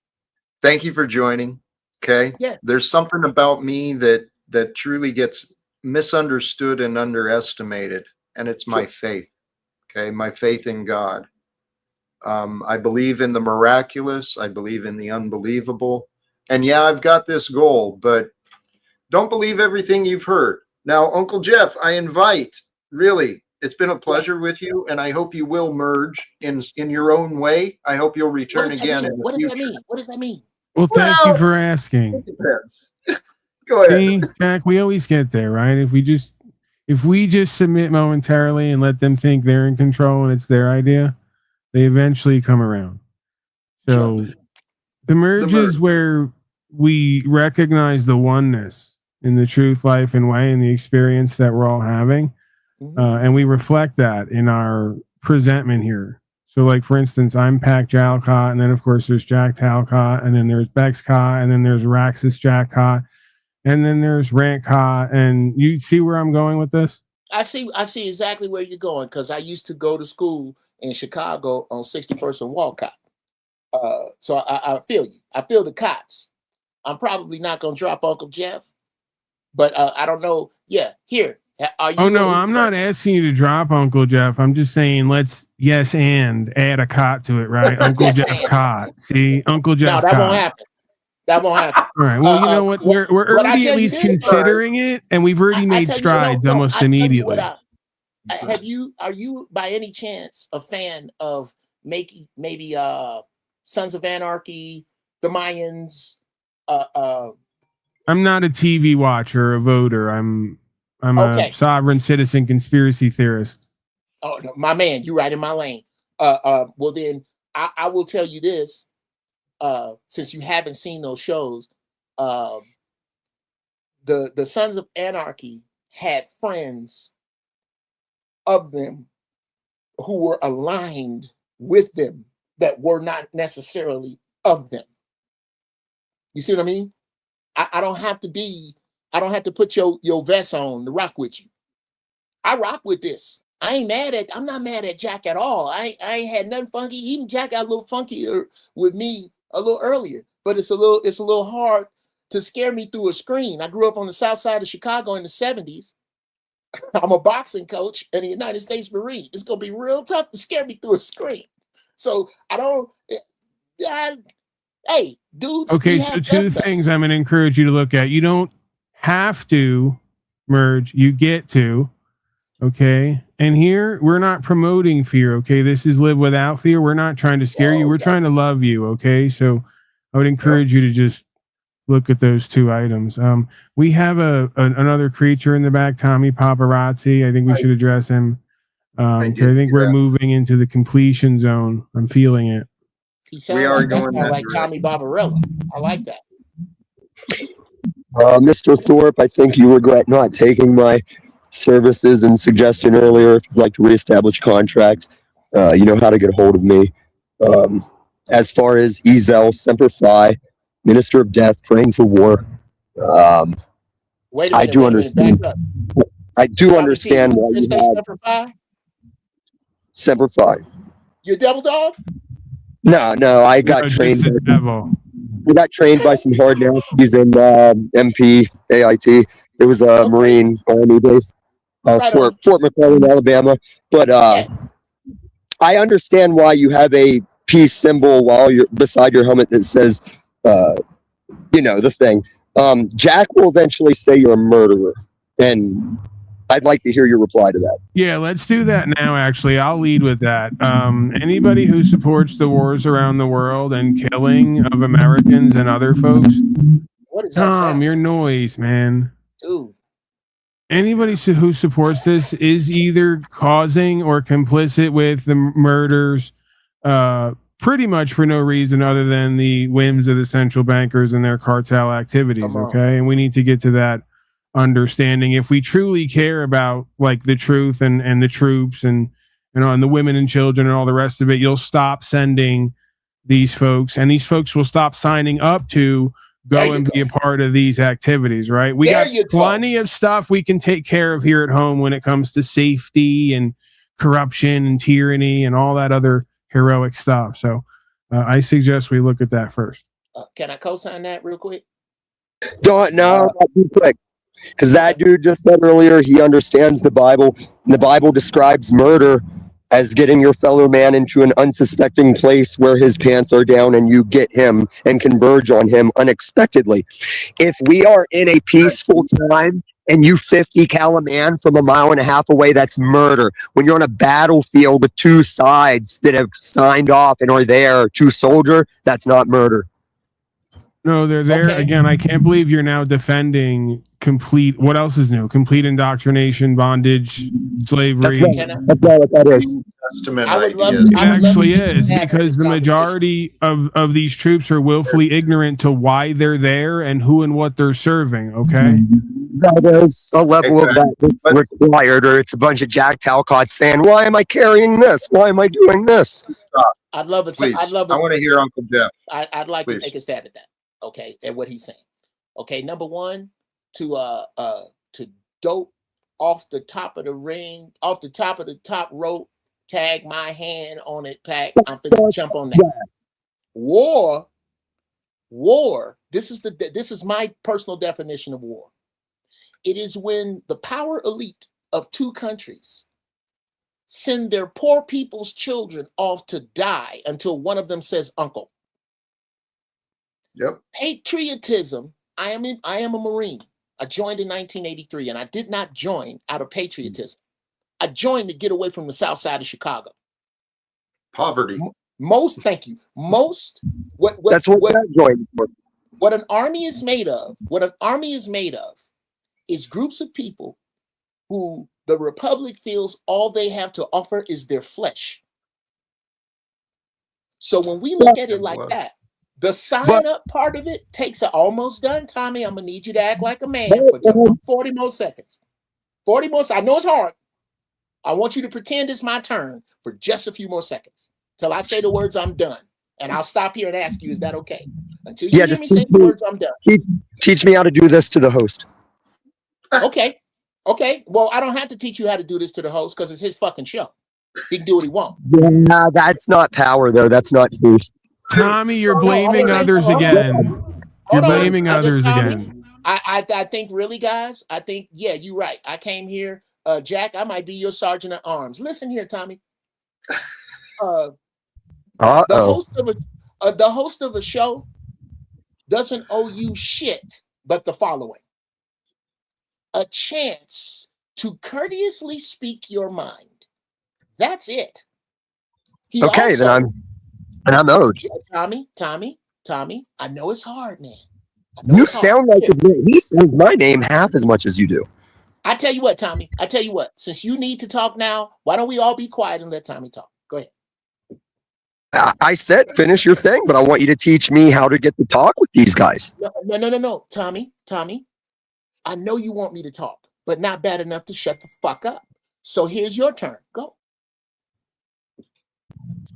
Thank you for joining. Okay. Yeah. There's something about me that truly gets misunderstood and underestimated, and it's my faith. Okay. My faith in God. I believe in the miraculous. I believe in the unbelievable. And yeah, I've got this goal, but don't believe everything you've heard. Now, Uncle Jeff, I invite, really, it's been a pleasure with you, and I hope you will merge in your own way. I hope you'll return again in the What future. does that mean? What does that mean? Well, thank you for asking. Go ahead. See, Jack, we always get there, right? If we just submit momentarily and let them think they're in control and it's their idea, they eventually come around. So the merge is where we recognize the oneness in the truth, life, and way, and the experience that we're all having. And we reflect that in our presentment here. So, like, for instance, I'm Pac Talcott, and then, of course, there's Jack Talcott, and then there's Bex Cott, and then there's Raxus Jack Cott, and then there's Rant Cott. And you see where I'm going with this? I see exactly where you're going, because I used to go to school in Chicago on 61st and Walcott. So I feel you. I feel the Cotts. I'm probably not going to drop Uncle Jeff, but I don't know. Yeah, here. Are you? Oh, no, I'm not asking you to drop Uncle Jeff. I'm just saying let's and add a Cott to it, right? Uncle Jeff Cott. See, Uncle Jeff No, that Cott. won't happen. That won't happen. All right. Well, you know what? We're already at least considering it, and we've already made strides almost immediately. Are you by any chance a fan of maybe Sons of Anarchy, the Mayans? I'm not a TV watcher, a voter. I'm a sovereign citizen conspiracy theorist. Oh, no, my man, you right in my lane. Well, then I will tell you this. Since you haven't seen those shows, the Sons of Anarchy had friends of them who were aligned with them that were not necessarily of them. You see what I mean? I don't have to put your vest on to rock with you. I rock with this. I'm not mad at Jack at all. I ain't had nothing funky. Even Jack got a little funkier with me a little earlier, but it's a little hard to scare me through a screen. I grew up on the south side of Chicago in the 70s. I'm a boxing coach in the United States Marine. It's gonna be real tough to scare me through a screen. So I don't. Yeah, hey, dudes. Okay, we so have two epithets. things I'm going to encourage you to look at. You don't have to merge, you get to. Okay. And here we're not promoting fear. Okay. This is live without fear. We're not trying to scare you. We're trying to love you. Okay. So I would encourage you to just look at those two items. We have another creature in the back, Tommy Paparazzi. I think we should address him. I think we're moving into the completion zone. I'm feeling it. He sounds like that sounds like Tommy Barbarella. I like that. Mr. Thorpe, I think you regret not taking my services and suggestion earlier. If you'd like to reestablish contract, you know how to get a hold of me. As far as Ezel, Semper Fi, Minister of Death, praying for war. Wait a minute, I do understand. back up. I do understand why you have Semper Fi? Semper Fi. You devil dog? No, I got trained. Devil. We got trained by some hard nasties in MP, AIT. It was a Marine Army base, Fort McClellan, Alabama. But I understand why you have a peace symbol while you're beside your helmet that says, the thing. Jack will eventually say you're a murderer, and I'd like to hear your reply to that. Yeah, let's do that now. Actually, I'll lead with that. Anybody who supports the wars around the world and killing of Americans and other folks, what is that Tom, your noise, man. Dude. Anybody who supports this is either causing or complicit with the murders, pretty much for no reason other than the whims of the central bankers and their cartel activities. Okay, and we need to get to that understanding. If we truly care about like the truth and the troops and the women and children and all the rest of it, you'll stop sending these folks, and these folks will stop signing up to go and be a part of these activities, right? We got plenty of stuff we can take care of here at home when it comes to safety and corruption and tyranny and all that other heroic stuff. So I suggest we look at that first. Can I co-sign that real quick? Not too quick. Because that dude just said earlier he understands the Bible. And the Bible describes murder as getting your fellow man into an unsuspecting place where his pants are down and you get him and converge on him unexpectedly. If we are in a peaceful time and you 50 cal a man from 1.5 miles away, that's murder. When you're on a battlefield with two sides that have signed off and are there to soldier, that's not murder. No, they're there again. I can't believe you're now defending complete. What else is new? Complete indoctrination, bondage, slavery. That's all what that is. It actually is, because the majority of these troops are willfully ignorant to why they're there and who and what they're serving. Okay. There's a level of that that's required, or it's a bunch of Jack Talcott saying, "Why am I carrying this? Why am I doing this?" Stop. I'd love it. Please. I'd love it. I want to hear Uncle Jeff. I'd like Please. to take a stab at that. Okay, at what he's saying. Okay, number one, to dope off the top of the ring, off the top of the top rope, tag my hand on it, Pack. I'm finna jump on that. War. This is my personal definition of war. It is when the power elite of two countries send their poor people's children off to die until one of them says uncle. Yep. Patriotism. I am a Marine. I joined in 1983, and I did not join out of patriotism. I joined to get away from the south side of Chicago. Poverty. Thank you. That's what I joined for. What an army is made of, is groups of people who the Republic feels all they have to offer is their flesh. So when we look at it like that, the sign up part of it takes almost done, Tommy. I'm gonna need you to act like a man for just 40 more seconds. 40 more. I know it's hard. I want you to pretend it's my turn for just a few more seconds till I say the words I'm done, and I'll stop here and ask you, is that okay? Until you hear me say the words I'm done. Teach me how to do this to the host. Okay. Well, I don't have to teach you how to do this to the host because it's his fucking show. He can do what he wants. Yeah, that's not power though. That's not truth. Tommy, you're blaming others again. You're blaming others again. I think really, guys, yeah, you're right. I came here, Jack, I might be your sergeant at arms. Listen here, Tommy. The Uh-oh. host of a show doesn't owe you shit but the following: a chance to courteously speak your mind. That's it. He Okay, then also, I'm owed. Tommy, I know it's hard, man. You sound like he says my name half as much as you do. I tell you what, Tommy. I tell you what. Since you need to talk now, why don't we all be quiet and let Tommy talk? Go ahead. I said finish your thing, but I want you to teach me how to get to talk with these guys. No. Tommy. I know you want me to talk, but not bad enough to shut the fuck up. So here's your turn. Go.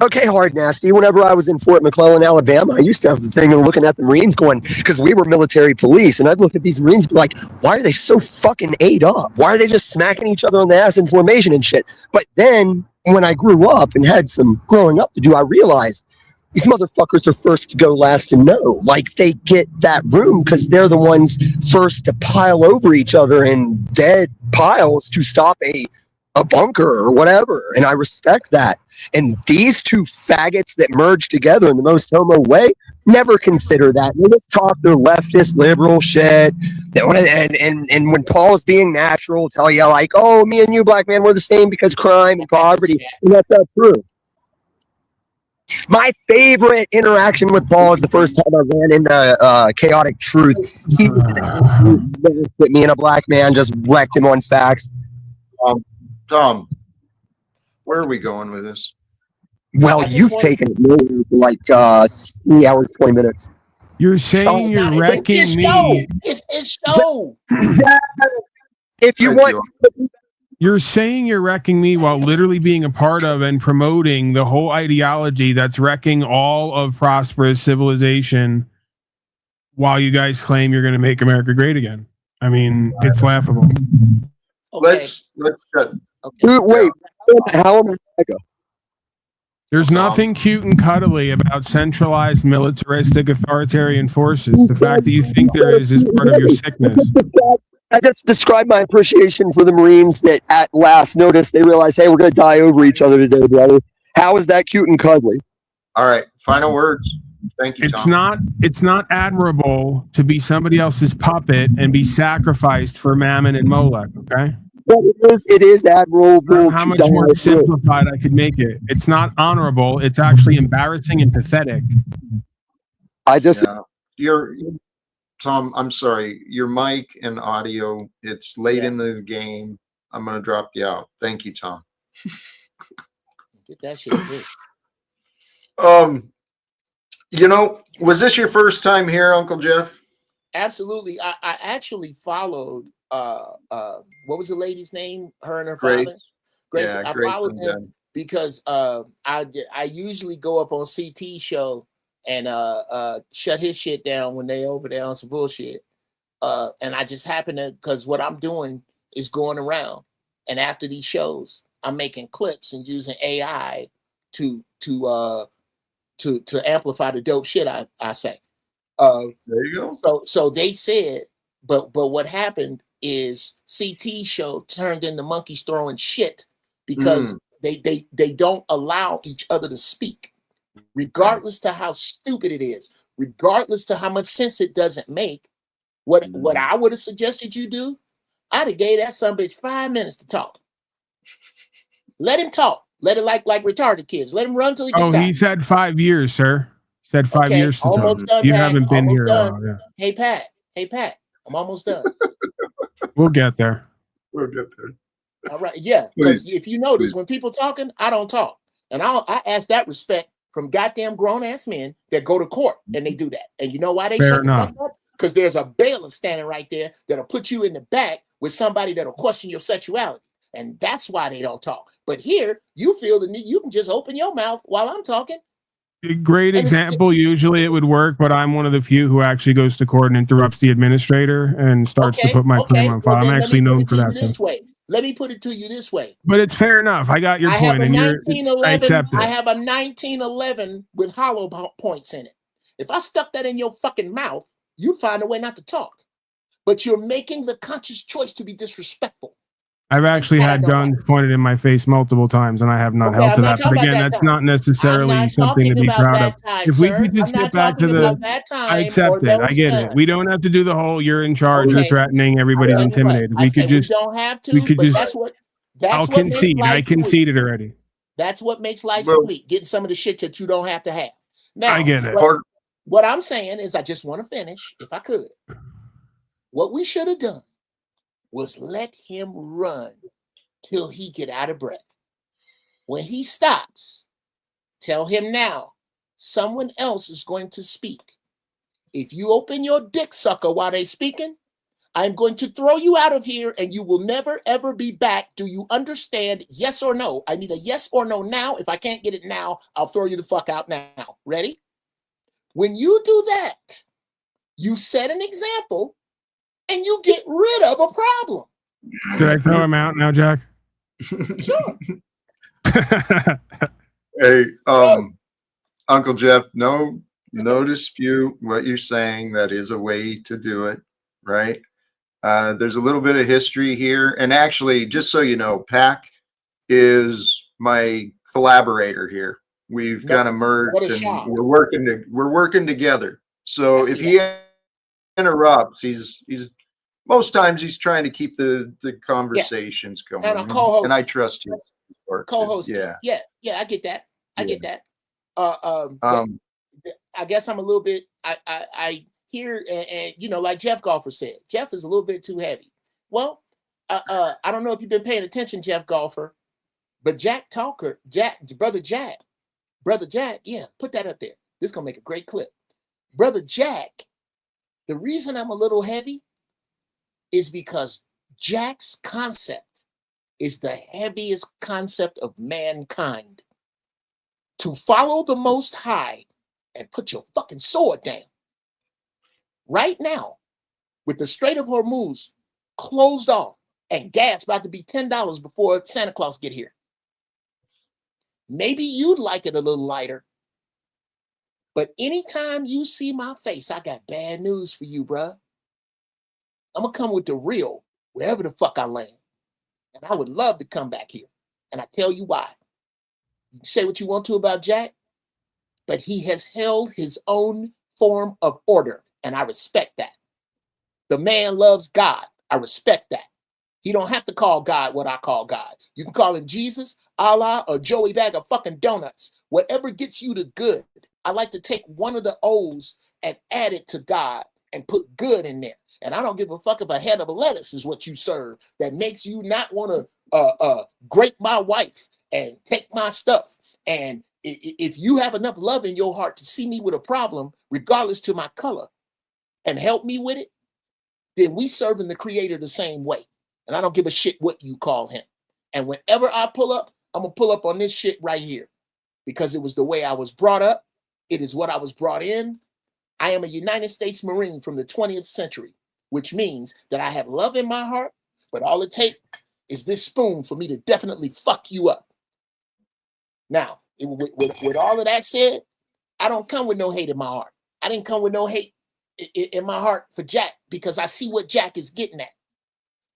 Okay, hard nasty. Whenever I was in Fort McClellan, Alabama, I used to have the thing of looking at the Marines going, because we were military police, and I'd look at these Marines and be like, why are they so fucking ate up? Why are they just smacking each other on the ass in formation and shit? But then when I grew up and had some growing up to do, I realized these motherfuckers are first to go, last to know. Like, they get that room because they're the ones first to pile over each other in dead piles to stop a bunker or whatever. And I respect that. And these two faggots that merge together in the most homo way never consider that. They just talk their leftist liberal shit. And when Paul's being natural, tell you like, oh, me and you, black man, we're the same because crime and poverty. And that's not true. My favorite interaction with Paul is the first time I ran into Chaotic Truth. He was that me and a black man just wrecked him on facts. Tom, where are we going with this? Well, you've taken it nowhere for like 3 hours, 20 minutes. You're saying you're wrecking me. It's his show. If you want. You're saying you're wrecking me while literally being a part of and promoting the whole ideology that's wrecking all of prosperous civilization while you guys claim you're going to make America great again. I mean, it's laughable. Let's shut. Wait, how am I go? There's nothing cute and cuddly about centralized militaristic authoritarian forces. The fact that you think there is part of your sickness. I just described my appreciation for the Marines that at last notice they realize, hey, we're going to die over each other today, brother. How is that cute and cuddly? All right, final words. Thank you, Tom. It's not admirable to be somebody else's puppet and be sacrificed for Mammon and Molech, okay? But it is admirable. How much more simplified I could make it. It's not honorable. It's actually embarrassing and pathetic. Tom, I'm sorry. Your mic and audio, it's late in the game. I'm going to drop you out. Thank you, Tom. Get that shit fixed. Was this your first time here, Uncle Jeff? Absolutely. I actually followed what was the lady's name? Her and her Grace. father? Grace. Yeah, I Grace followed and them Ben. because I usually go up on CT show and shut his shit down when they over there on some bullshit. And I just happen to, because what I'm doing is going around, and after these shows, I'm making clips and using AI to amplify the dope shit I say. There you go. So they said, but what happened is CT show turned into monkeys throwing shit because they don't allow each other to speak, regardless to how stupid it is, regardless to how much sense it doesn't make. What I would have suggested you do, I'd have gave that sumbitch 5 minutes to talk. Let him talk. Let it like retarded kids. Let him run till he gets tired. He's had 5 years, sir. He's had 5 years to talk. Almost done, You Pat. haven't been Almost here done. a while. Yeah. Hey, Pat. I'm almost done. We'll get there. We'll get there. All right. Yeah. Because if you notice, when people talking, I don't talk. And I ask that respect from goddamn grown-ass men that go to court and they do that. And you know why they shut the fuck up? Because there's a bailiff standing right there that'll put you in the back with somebody that'll question your sexuality. And that's why they don't talk. But here, you feel the need. You can just open your mouth while I'm talking. Great example. Usually it would work, but I'm one of the few who actually goes to court and interrupts the administrator and starts to put my claim on file. I'm actually known for that. Let me put it to you this way. But it's fair enough. I got your point, and I accept it. I have a 1911 with hollow points in it. If I stuck that in your fucking mouth, you'd find a way not to talk. But you're making the conscious choice to be disrespectful. I've actually had guns pointed in my face multiple times, and I have not Okay, held I'm to not that. But talking about again, that that's time. not I'm necessarily not something to talking be about proud of. that time, If we sir. could just I'm get not back to talking about the, that I time accept or it. I those get it. We guns. don't have to do the whole "you're in charge," you're Okay. threatening, I everybody's tell you what, intimidated. We could we just, don't have we to, could but just. that's I'll what makes concede. I life sweet. conceded already. That's what makes life Well, sweet. Getting some of the shit that you don't have to have. I Now, get it. what I'm saying is, I just want to finish, if I could. What we should have done was let him run till he get out of breath. When he stops, tell him now, someone else is going to speak. If you open your dick sucker while they speaking, I'm going to throw you out of here and you will never, ever be back. Do you understand? Yes or no? I need a yes or no now. If I can't get it now, I'll throw you the fuck out now. Ready? When you do that, you set an example and you get rid of a problem. Should I throw him out now, Jack? Sure. Hey, Uncle Jeff, no dispute what you're saying. That is a way to do it, right? There's a little bit of history here, and actually, just so you know, PAC is my collaborator here. We've kind of merged, and we're working together. So if he interrupts, he's most times he's trying to keep the conversations going, and a co-host, and I trust his part too. co-host. Yeah, I get that. I get that. I guess I'm a little bit. I hear, and you know, like Jeff Golfer said, Jeff is a little bit too heavy. Well, I don't know if you've been paying attention, Jeff Golfer, but Jack Talcott, brother Jack, yeah, put that up there. This is gonna make a great clip. Brother Jack, the reason I'm a little heavy is because Jack's concept is the heaviest concept of mankind. To follow the Most High and put your fucking sword down. Right now, with the Strait of Hormuz closed off and gas about to be $10 before Santa Claus get here. Maybe you'd like it a little lighter. But anytime you see my face, I got bad news for you, bruh. I'm going to come with the real wherever the fuck I land. And I would love to come back here. And I tell you why. You say what you want to about Jack, but he has held his own form of order, and I respect that. The man loves God. I respect that. He don't have to call God what I call God. You can call him Jesus, Allah, or Joey Bag of fucking donuts. Whatever gets you to good. I like to take one of the O's and add it to God and put good in there. And I don't give a fuck if a head of a lettuce is what you serve that makes you not want to grape my wife and take my stuff. And if you have enough love in your heart to see me with a problem, regardless to my color, and help me with it, then we serving the Creator the same way. And I don't give a shit what you call him. And whenever I pull up, I'm going to pull up on this shit right here because it was the way I was brought up. It is what I was brought in. I am a United States Marine from the 20th century, which means that I have love in my heart, but all it takes is this spoon for me to definitely fuck you up. Now, with all of that said, I don't come with no hate in my heart. I didn't come with no hate in my heart for Jack because I see what Jack is getting at.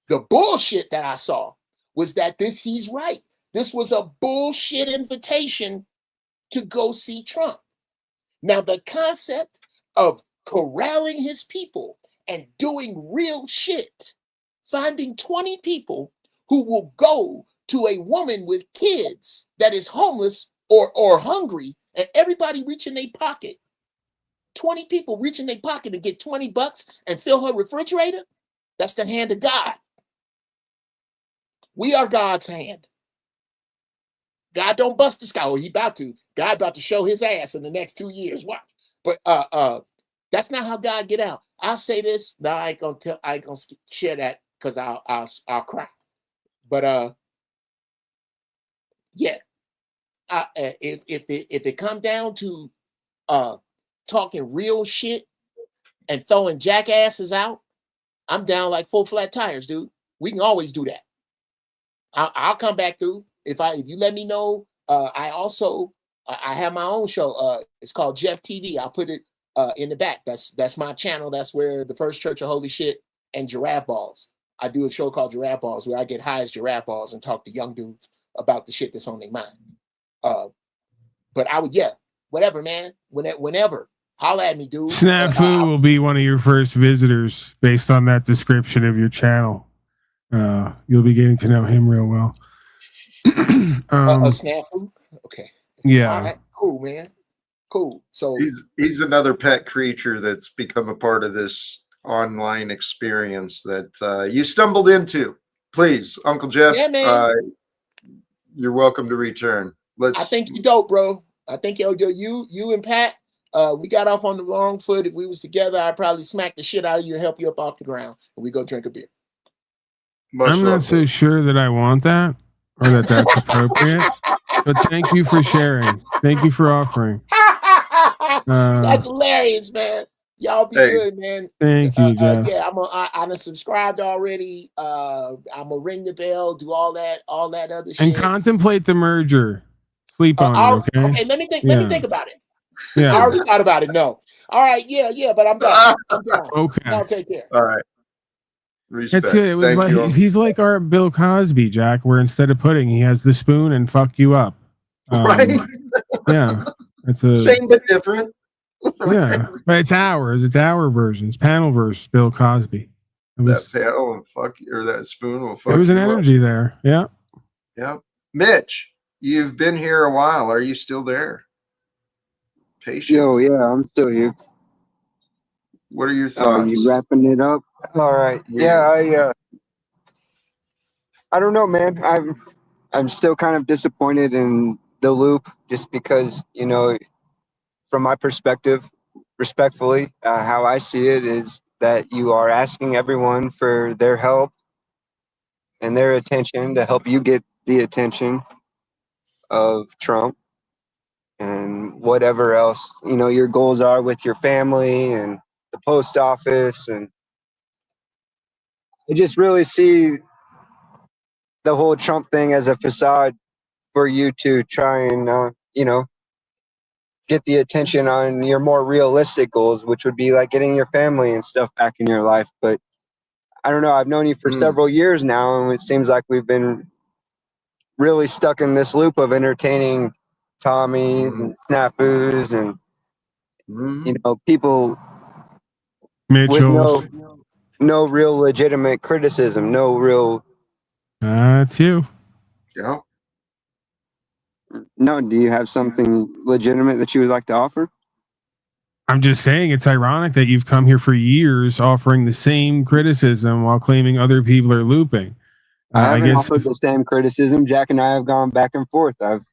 The bullshit that I saw was that he's right. This was a bullshit invitation to go see Trump. Now, the concept of corralling his people and doing real shit, finding 20 people who will go to a woman with kids that is homeless or hungry, and everybody reach in their pocket. 20 people reach in their pocket and get $20 and fill her refrigerator. That's the hand of God. We are God's hand. God don't bust the sky. Oh, he about to. God about to show his ass in the next 2 years. Watch. But that's not how God get out. I'll say this. No, I ain't gonna share that because I'll cry. But yeah. If it come down to talking real shit and throwing jackasses out, I'm down like 4 flat tires, dude. We can always do that. I'll come back through if you let me know. I have my own show. It's called Jeff TV. I'll put it in the back. That's my channel. That's where the First Church of Holy Shit and Giraffe Balls. I do a show called Giraffe Balls where I get high as giraffe balls and talk to young dudes about the shit that's on their mind. But I would, whatever, man. Whenever. Holla at me, dude. Snafu will be one of your first visitors based on that description of your channel. You'll be getting to know him real well. Snafu? Okay. Yeah. All right. Cool, man. Cool. So he's another pet creature that's become a part of this online experience that you stumbled into. Please, Uncle Jeff, you're welcome to return. I think you dope, bro. I think you and Pat, we got off on the wrong foot. If we was together, I'd probably smack the shit out of you and help you up off the ground, and we go drink a beer. I'm not so sure that I want that or that that's appropriate, but thank you for sharing. Thank you for offering. That's hilarious, man. Y'all be good, man. Thank you, Jeff. I'm subscribed already. I'm gonna ring the bell, do all that other shit. And contemplate the merger. Sleep on it, okay? Okay, let me think about it. Yeah. I already thought about it. No. All right, yeah, but I'm done. I'm done. Okay. Y'all take care. All right. Respect. That's good. It was like he's like our Bill Cosby, Jack, where instead of pudding, he has the spoon and fuck you up. Right? Yeah. It's a same but different. Yeah. But it's ours. It's our versions. Panel verse Bill Cosby. That panel will fuck you, or that spoon will fuck you. There was an up. energy there. Yeah. Yeah. Mitch, you've been here a while. Are you still there? Patient. Yo, yeah, I'm still here. What are your thoughts? Are you wrapping it up? All right. Yeah, I don't know, man. I'm still kind of disappointed in the loop, just because, you know, from my perspective, respectfully, how I see it is that you are asking everyone for their help and their attention to help you get the attention of Trump and whatever else, you know, your goals are with your family and the post office. And I just really see the whole Trump thing as a facade for you to try and, you know, get the attention on your more realistic goals, which would be like getting your family and stuff back in your life. But I don't know. I've known you for several years now, and it seems like we've been really stuck in this loop of entertaining Tommies and snafus and, you know, people Mitchell's. with no real legitimate criticism, no real. That's you. Yeah. No, do you have something legitimate that you would like to offer? I'm just saying it's ironic that you've come here for years offering the same criticism while claiming other people are looping. I haven't offered the same criticism. Jack and I have gone back and forth. I've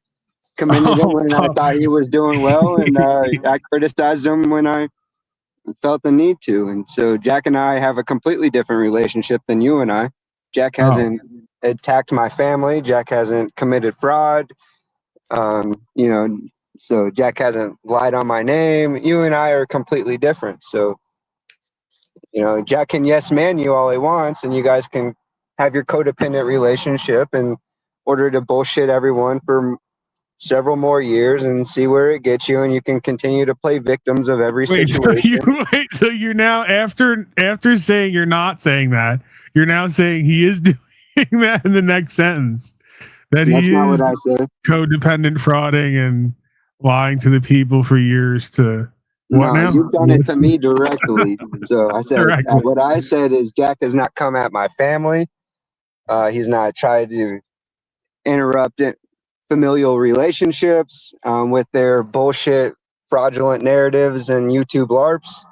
commended him when I thought he was doing well, and I criticized him when I felt the need to. And so Jack and I have a completely different relationship than you and I. Jack hasn't attacked my family. Jack hasn't committed fraud. You know, so Jack hasn't lied on my name. You and I are completely different. So, you know, Jack can yes man you all he wants, and you guys can have your codependent relationship in order to bullshit everyone for several more years and see where it gets you, and you can continue to play victims of every situation. So you're now after saying you're not saying that, you're now saying he is doing that in the next sentence. That That's he not is what I said. codependent frauding and lying to the people for years to what now? You've done it to me directly. So I said what I said is Jack has not come at my family. He's not tried to interrupt familial relationships with their bullshit, fraudulent narratives and YouTube LARPs.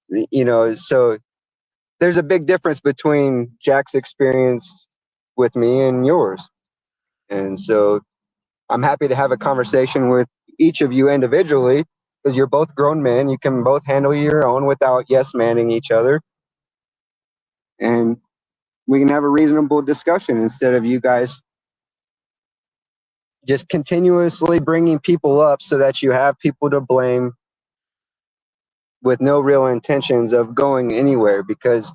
You know, so there's a big difference between Jack's experience with me and yours. And so I'm happy to have a conversation with each of you individually, because you're both grown men. You can both handle your own without yes manning each other. And we can have a reasonable discussion instead of you guys just continuously bringing people up so that you have people to blame with no real intentions of going anywhere, because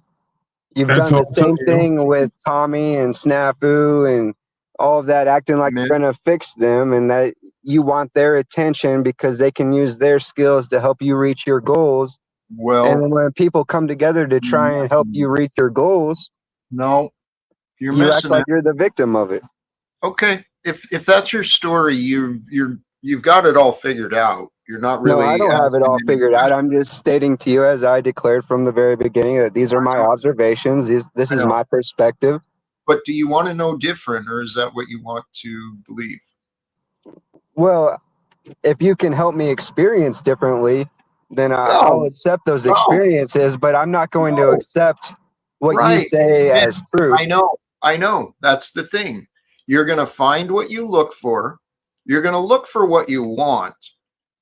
you've done the same thing with Tommy and Snafu and all of that, acting like you're going to fix them and that you want their attention because they can use their skills to help you reach your goals. Well, And then when people come together to try and help you reach your goals, no, you're you act missing like it. you're the victim of it. Okay, if that's your story, you've got it all figured out. You're not No, I really don't have it asking all any figured out. questions. I'm just stating to you, as I declared from the very beginning, that these are my observations. This I is know. my perspective. But do you want to know different, or is that what you want to believe? Well, if you can help me experience differently, then I'll No, accept those no, experiences, but I'm not going to no. accept what you Right. say as truth. I know. That's the thing. You're going to find what you look for. You're going to look for what you want.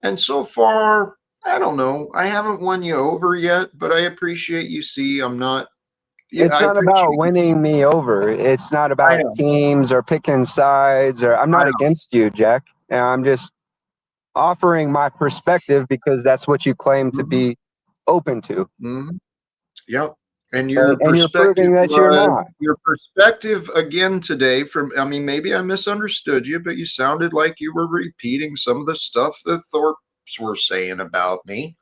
And so far, I don't know. I haven't won you over yet, but I appreciate you. See, I'm not. Yeah, It's I not about appreciate you. winning me over. It's not I about know. teams or picking sides, or I'm I not know. against you, Jack. And I'm just offering my perspective because that's what you claim to be open to. Mhm. Yep. And And you're proving that you're not. your perspective again today from, I mean, maybe I misunderstood you, but you sounded like you were repeating some of the stuff the Thorpes were saying about me.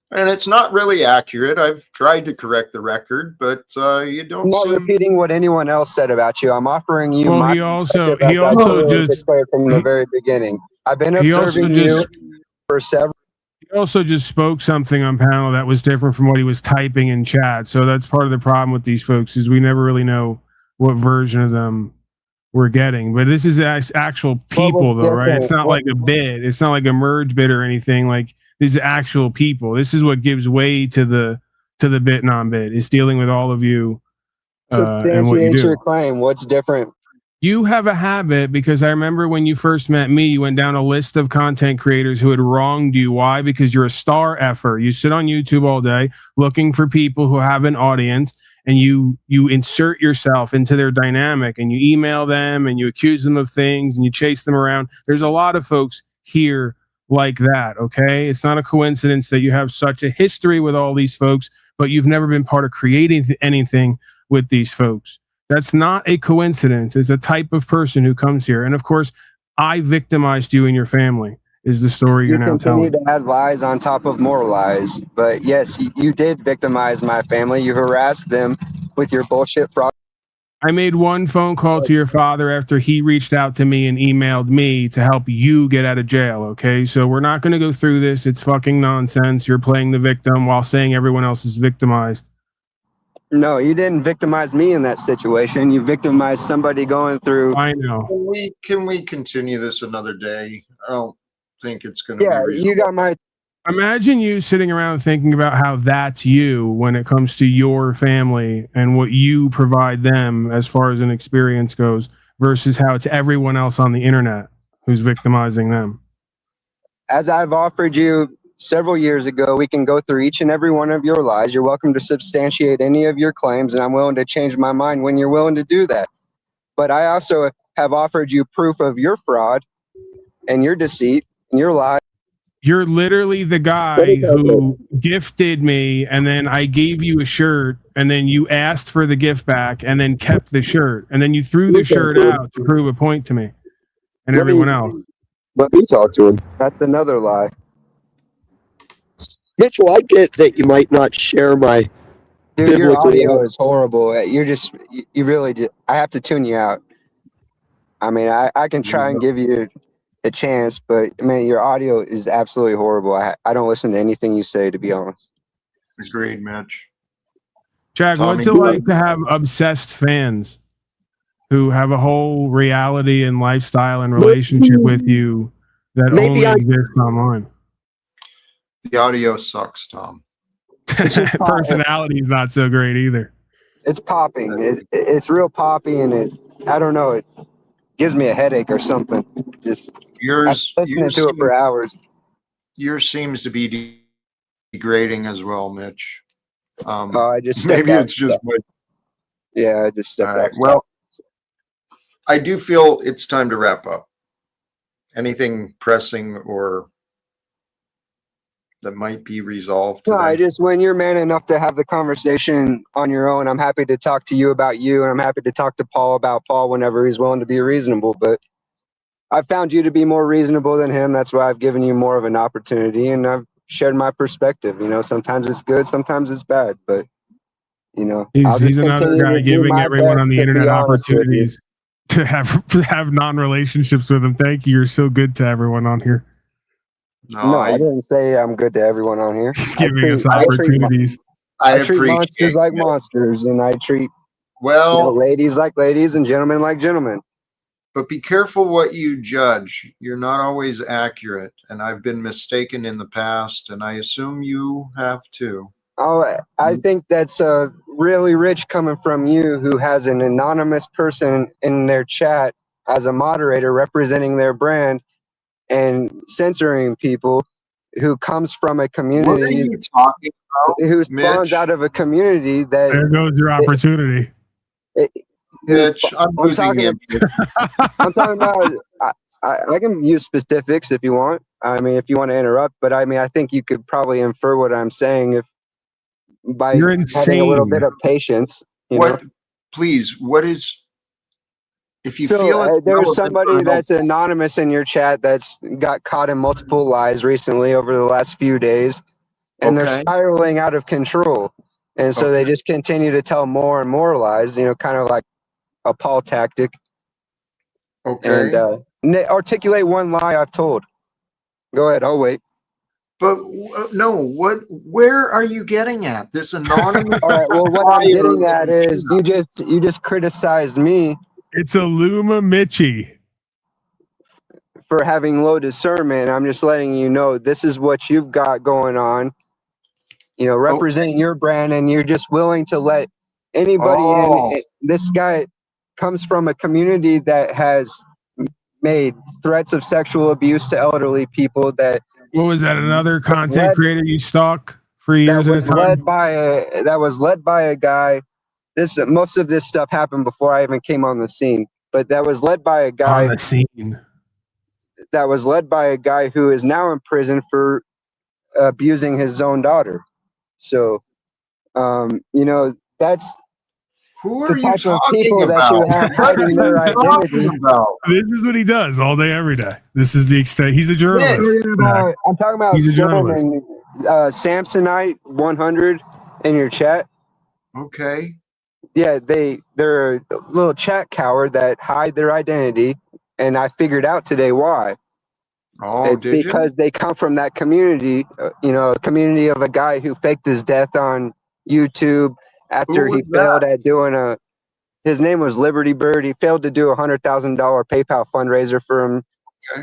And it's not really accurate. I've tried to correct the record, but you I'm don't not seem. repeating what anyone else said about you. I'm offering you Well, my he also perspective he as I also clearly just declared from the very beginning. I've been he also observing you just for several. he also just spoke something on panel that was different from what he was typing in chat. So that's part of the problem with these folks is we never really know what version of them we're getting. But this is actual What was people, though, right? It's different? not like a bid. It's not like a merge bid or anything. Like these are actual people. This is what gives way to the bit non bid. Is dealing with all of you and what you Substantiate do. your claim. What's different? You have a habit because I remember when you first met me, you went down a list of content creators who had wronged you. Why? Because you're a star effer. You sit on YouTube all day looking for people who have an audience and you insert yourself into their dynamic and you email them and you accuse them of things and you chase them around. There's a lot of folks here like that, okay? It's not a coincidence that you have such a history with all these folks, but you've never been part of creating anything with these folks. That's not a coincidence. It's a type of person who comes here. And of course, I victimized you and your family, is the story you're You now continue telling. to add lies on top of more lies. But yes, you did victimize my family. You harassed them with your bullshit fraud. I made one phone call to your father after he reached out to me and emailed me to help you get out of jail. Okay. So we're not going to go through this. It's fucking nonsense. You're playing the victim while saying everyone else is victimized. No, you didn't victimize me in that situation. You victimized somebody going through. I know. Can we continue this another day? I don't think it's going to Yeah, be reasonable. you got my. Imagine you sitting around thinking about how that's you when it comes to your family and what you provide them as far as an experience goes versus how it's everyone else on the internet who's victimizing them. As I've offered you several years ago, we can go through each and every one of your lies. You're welcome to substantiate any of your claims, and I'm willing to change my mind when you're willing to do that. But I also have offered you proof of your fraud and your deceit and your lie. You're literally the guy who gifted me, and then I gave you a shirt, and then you asked for the gift back, and then kept the shirt, and then you threw the shirt out to prove a point to me and everyone else. Let me talk to him. That's another lie. Mitchell, I get that you might not share my Dude, your biblical. audio is horrible. You're just, you really, I have to tune you out. I mean, I can try and give you a chance, but man, your audio is absolutely horrible. I don't listen to anything you say, to be honest. Agreed, Mitch. Jack, Tommy, what's it like to have obsessed fans who have a whole reality and lifestyle and relationship with you that only exists online? The audio sucks, Tom. Personality is not so great either. It's popping. It's real poppy, and I don't know. It gives me a headache or something. Just listening to it for hours. Yours seems to be degrading as well, Mitch. I just maybe it's just what. Yeah, I just stepped out. Well, I do feel it's time to wrap up. Anything pressing or that might be resolved today? No, I just, when you're man enough to have the conversation on your own, I'm happy to talk to you about you, and I'm happy to talk to Paul about Paul whenever he's willing to be reasonable. But I've found you to be more reasonable than him. That's why I've given you more of an opportunity, and shared my perspective. You know, sometimes it's good, sometimes it's bad, but you know, I'll He's just another continue guy to do giving my everyone best on the to be internet honest with you. opportunities to have non-relationships with him. Thank you. You're so good to everyone on here. No, I didn't say I'm good to everyone on here. He's giving us opportunities. I treat monsters appreciate like it. monsters, and I treat Well, ladies like ladies and gentlemen like gentlemen. but be careful what you judge. You're not always accurate, and I've been mistaken in the past, and I assume you have too. Oh, I think that's really rich coming from you, who has an anonymous person in their chat as a moderator representing their brand and censoring people, who comes from a What are community you talking about, who spawns Mitch? out of a community that There goes your opportunity. Mitch, I'm losing interest. I'm talking about. I can use specifics if you want. I mean, if you want to interrupt, but I mean, I think you could probably infer what I'm saying if by You're having a little insane. bit of patience. You What? know? Please, what is? If you So feel it's there's relevant somebody or that's helpful, anonymous in your chat that's got caught in multiple lies recently over the last few days, and they're okay, spiraling out of control. And so they okay. just continue to tell more and more lies. You know, kind of like a Paul tactic. Okay. And articulate one lie I've told. Go ahead, I'll wait. But no, what? Where are you getting at? This anonymous. All right. Well, what I'm getting at is you just criticized me It's a Luma Mitchie for having low discernment. I'm just letting you know this is what you've got going on. You know, representing your brand, and you're just willing to let anybody in. This guy comes from a community that has made threats of sexual abuse to elderly people. That What was that? Another content creator you stalk for years that at a was time? led by a guy. Most of this stuff happened before I even came on the scene, but that was led by a guy On the scene. that was led by a guy who is now in prison for abusing his own daughter. So, you know, that's Who the are you type of talking people that about? you have What are hiding you their identity. talking about? This is what he does all day, every day. This is the extent. He's a journalist. I'm talking about He's a Sam journalist. and Samsonite 100 in your chat. Okay. Yeah, they're a little chat coward that hide their identity, and I figured out today why. Oh, It's did because you? they come from that community, you know, a community of a guy who faked his death on YouTube after Who he was failed that? at doing his name was Liberty Bird. He failed to do $100,000 PayPal fundraiser for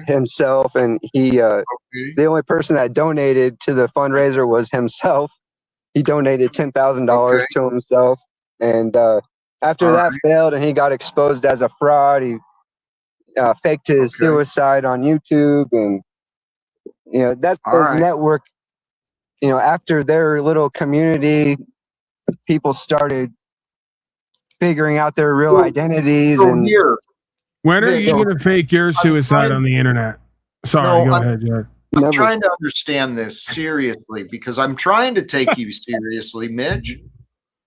himself, and the only person that donated to the fundraiser was himself. He donated $10,000 to himself, and after that failed, and he got exposed as a fraud. He faked his suicide on YouTube, and you know that's his network. You know, after their little community, people started figuring out their real identities. And When are Mitch, you going to fake your suicide on the internet? Sorry, go ahead, Jared. I'm trying to understand this seriously because I'm trying to take you seriously, Mitch.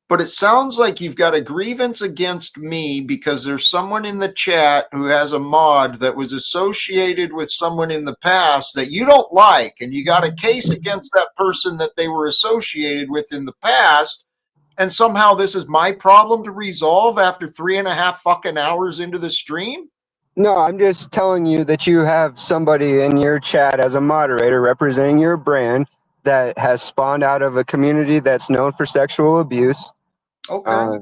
But it sounds like you've got a grievance against me because there's someone in the chat who has a mod that was associated with someone in the past that you don't like, and you got a case against that person that they were associated with in the past, and somehow this is my problem to resolve after 3.5 fucking hours into the stream? No, I'm just telling you that you have somebody in your chat as a moderator representing your brand that has spawned out of a community that's known for sexual abuse. Okay.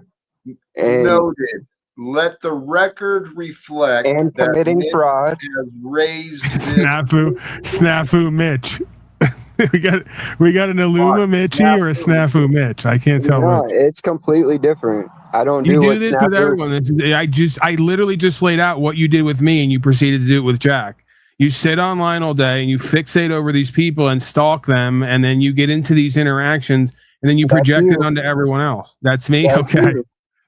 And Noted. Let the record reflect and that committing Mitch fraud. has raised this. Snafu Mitch. we got an Illuma Mitchie or a Snafu Mitch. I can't tell No, which. it's completely different. I don't You do do what this with Snapper. everyone. I literally just laid out what you did with me, and you proceeded to do it with Jack. You sit online all day and you fixate over these people and stalk them, and then you get into these interactions, and then you project it onto everyone else. That's me. That's Okay, you.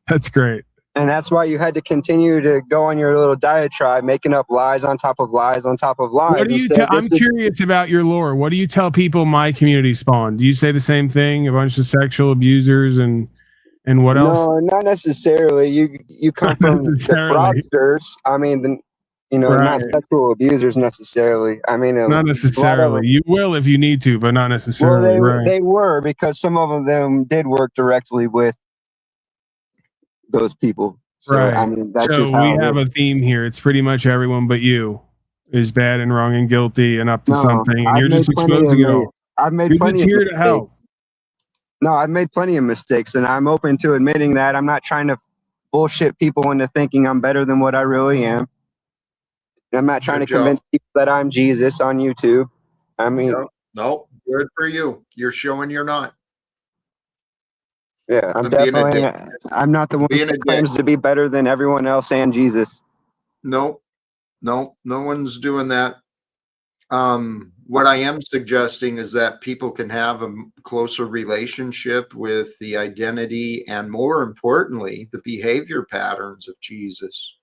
that's great. And that's why you had to continue to go on your little diatribe, making up lies on top of lies on top of lies. What do you tell? I'm curious about your lore. What do you tell people my community spawned? Do you say the same thing? A bunch of sexual abusers and what else? No, not necessarily. You come from the fraudsters. I mean, You know, not Right. sexual abusers necessarily. I mean, Not a lot of necessarily. them. You will if you need to, but not Well, necessarily. Right. they were, because some of them did work directly with those people. So I Right. mean, that's So just we how it have is. a theme here. It's pretty much everyone but you is bad and wrong and guilty and up to No, something, and you're just exposing it all. I've made You're plenty just of here to help. mistakes. No, I've made plenty of mistakes, and I'm open to admitting that. I'm not trying to bullshit people into thinking I'm better than what I really am. I'm not trying Good to convince job. people that I'm Jesus on YouTube. I mean, No, good for you. You're showing you're not. yeah, I'm being a definitely. dick. I'm not the one Being a who claims to be better than everyone else and Jesus. No, no one's doing that. What I am suggesting is that people can have a closer relationship with the identity and, more importantly, the behavior patterns of Jesus.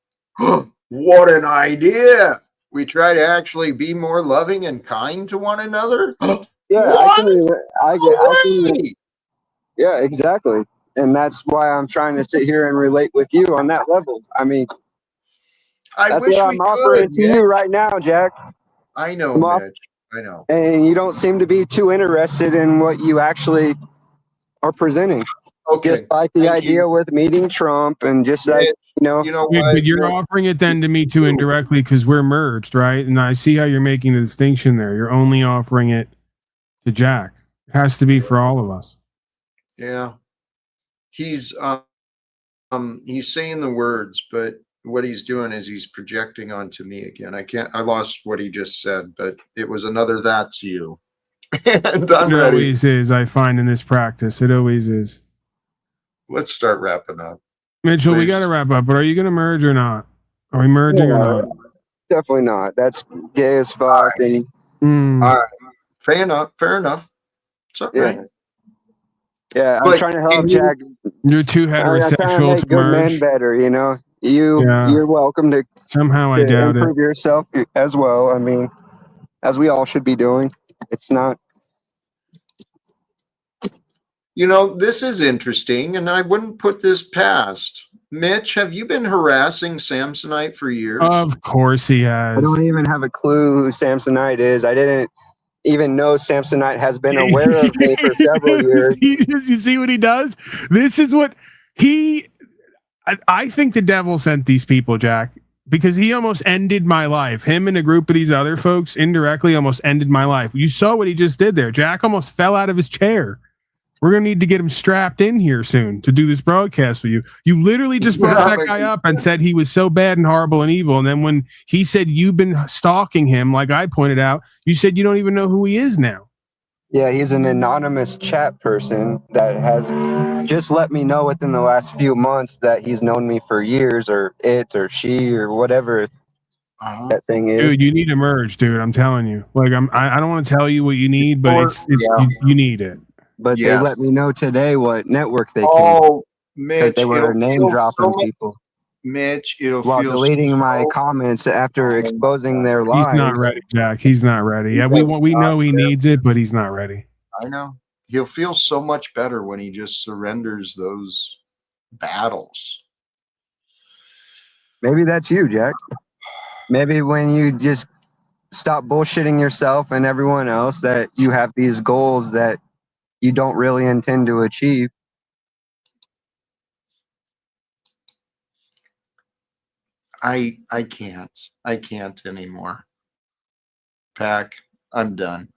What an idea! We try to actually be more loving and kind to one another. Yeah, What? I can. Yeah, exactly. And that's why I'm trying to sit here and relate with you on that level. I mean, I that's wish what we I'm offering could, to you right now, Jack. I know, I'm off- Mitch. I know. And you don't seem to be too interested in what you actually are presenting. Okay. Just like the Thank idea you. with meeting Trump, and just like, Mitch, you you know Wait, what? but you're offering it then to me too indirectly because we're merged, right? And I see how you're making the distinction there. You're only offering it to Jack. It has to be for all of us. Yeah. He's saying the words, but what he's doing is he's projecting onto me again. I lost what he just said, but it was another "that's you." And I'm It ready. always is, I find in this practice. It always is. Let's start wrapping up. Mitchell, we Please. got to wrap up, but are you going to merge or not? Are we merging or not? Definitely not. That's gay as fuck. And All right. Fair enough. Fair enough. It's all right. yeah, I'm But trying to help can you- Jack. You're too I'm trying to heterosexual make to good men merge. better. You know, Yeah. you're welcome to Somehow I doubt it. improve yourself as well. I mean, as we all should be doing. It's not. You know, this is interesting, and I wouldn't put this past. Mitch, have you been harassing Samsonite for years? Of course he has. I don't even have a clue who Samsonite is. I didn't even know Samsonite has been aware of me for several years. You see what he does? This is what I think the devil sent these people, Jack, because he almost ended my life. Him and a group of these other folks indirectly almost ended my life. You saw what he just did there. Jack almost fell out of his chair. We're going to need to get him strapped in here soon to do this broadcast with you. You literally just brought that guy up and said he was so bad and horrible and evil. And then when he said you've been stalking him, like I pointed out, you said you don't even know who he is now. Yeah, he's an anonymous chat person that has just let me know within the last few months that he's known me for years, or it or she or whatever that thing is. Dude, you need to merge, dude. I'm telling you. Like I don't want to tell you what you need, but you need it. But they let me know today what network they came. Oh, because Mitch, they were it'll name feel dropping so- people Mitch, it'll while feel deleting my comments after exposing their lies. He's not ready, Jack. He's not ready. Yeah, we know he needs it, but he's not ready. I know. He'll feel so much better when he just surrenders those battles. Maybe that's you, Jack. Maybe when you just stop bullshitting yourself and everyone else that you have these goals that you don't really intend to achieve. I can't anymore. Pack, I'm done.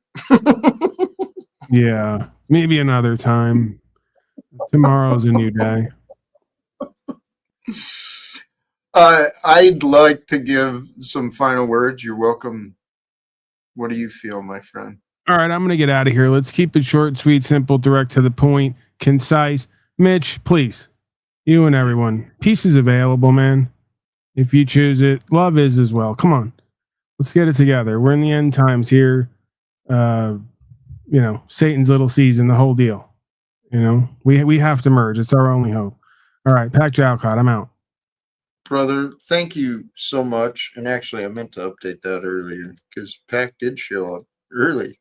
Yeah, maybe another time. Tomorrow's a new day. I'd like to give some final words. You're welcome. What do you feel, my friend? All right, I'm going to get out of here. Let's keep it short, sweet, simple, direct to the point, concise. Mitch, please, you and everyone, peace is available, man. If you choose it, love is as well. Come on, let's get it together. We're in the end times here. Satan's little season, the whole deal. We have to merge. It's our only hope. All right, Pack Talcott, I'm out. Brother, thank you so much. And actually, I meant to update that earlier because Pack did show up early.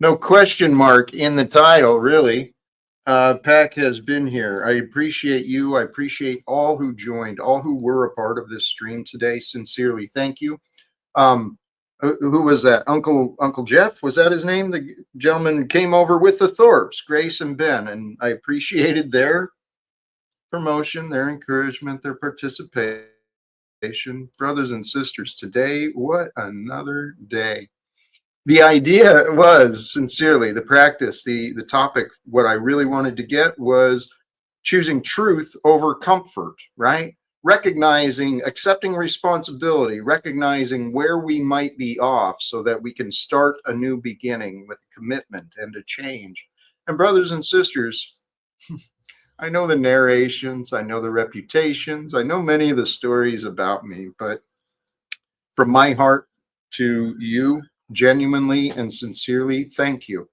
No question mark in the title, really. Pac has been here. I appreciate you. I appreciate all who joined, all who were a part of this stream today. Sincerely, thank you. Who was that? Uncle Jeff? Was that his name? The gentleman came over with the Thorpes, Grace and Ben, and I appreciated their promotion, their encouragement, their participation. Brothers and sisters, today, what another day. The idea was, sincerely, the practice, the topic, what I really wanted to get was choosing truth over comfort, right? Recognizing, accepting responsibility, recognizing where we might be off so that we can start a new beginning with commitment and a change. And brothers and sisters, I know the narrations, I know the reputations, I know many of the stories about me, but from my heart to you, genuinely and sincerely, thank you,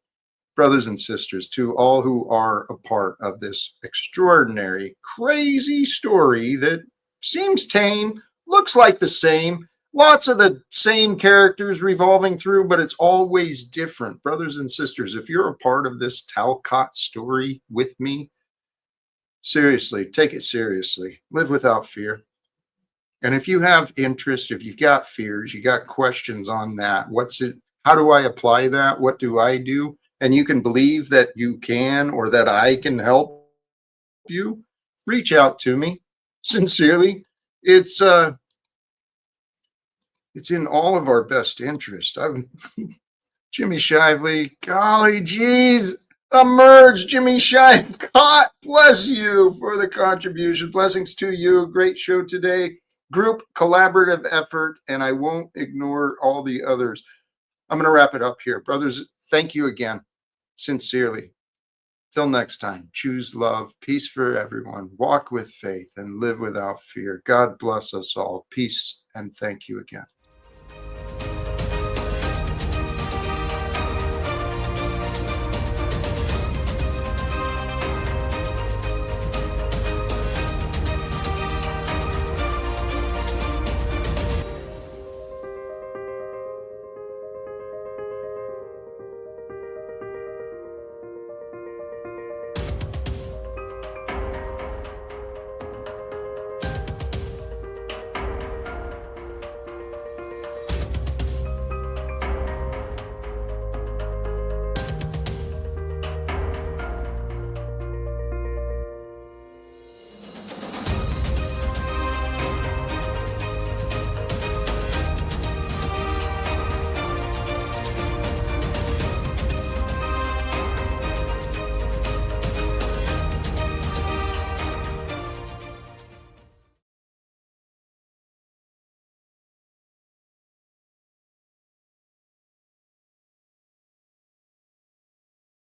brothers and sisters, to all who are a part of this extraordinary, crazy story that seems tame, looks like the same, lots of the same characters revolving through, but it's always different. Brothers and sisters, if you're a part of this Talcott story with me, seriously, take it seriously. Live without fear. And if you have interest, if you've got fears, you got questions on that, what's it? How do I apply that? What do I do? And you can believe that you can or that I can help you, reach out to me. Sincerely, it's in all of our best interest. I'm Jimmy Shively. Golly geez, emerge, Jimmy Shive. God bless you for the contribution. Blessings to you. Great show today. Group collaborative effort, and I won't ignore all the others. I'm going to wrap it up here. Brothers, thank you again. Sincerely. Till next time, choose love, peace for everyone, walk with faith, and live without fear. God bless us all. Peace, and thank you again.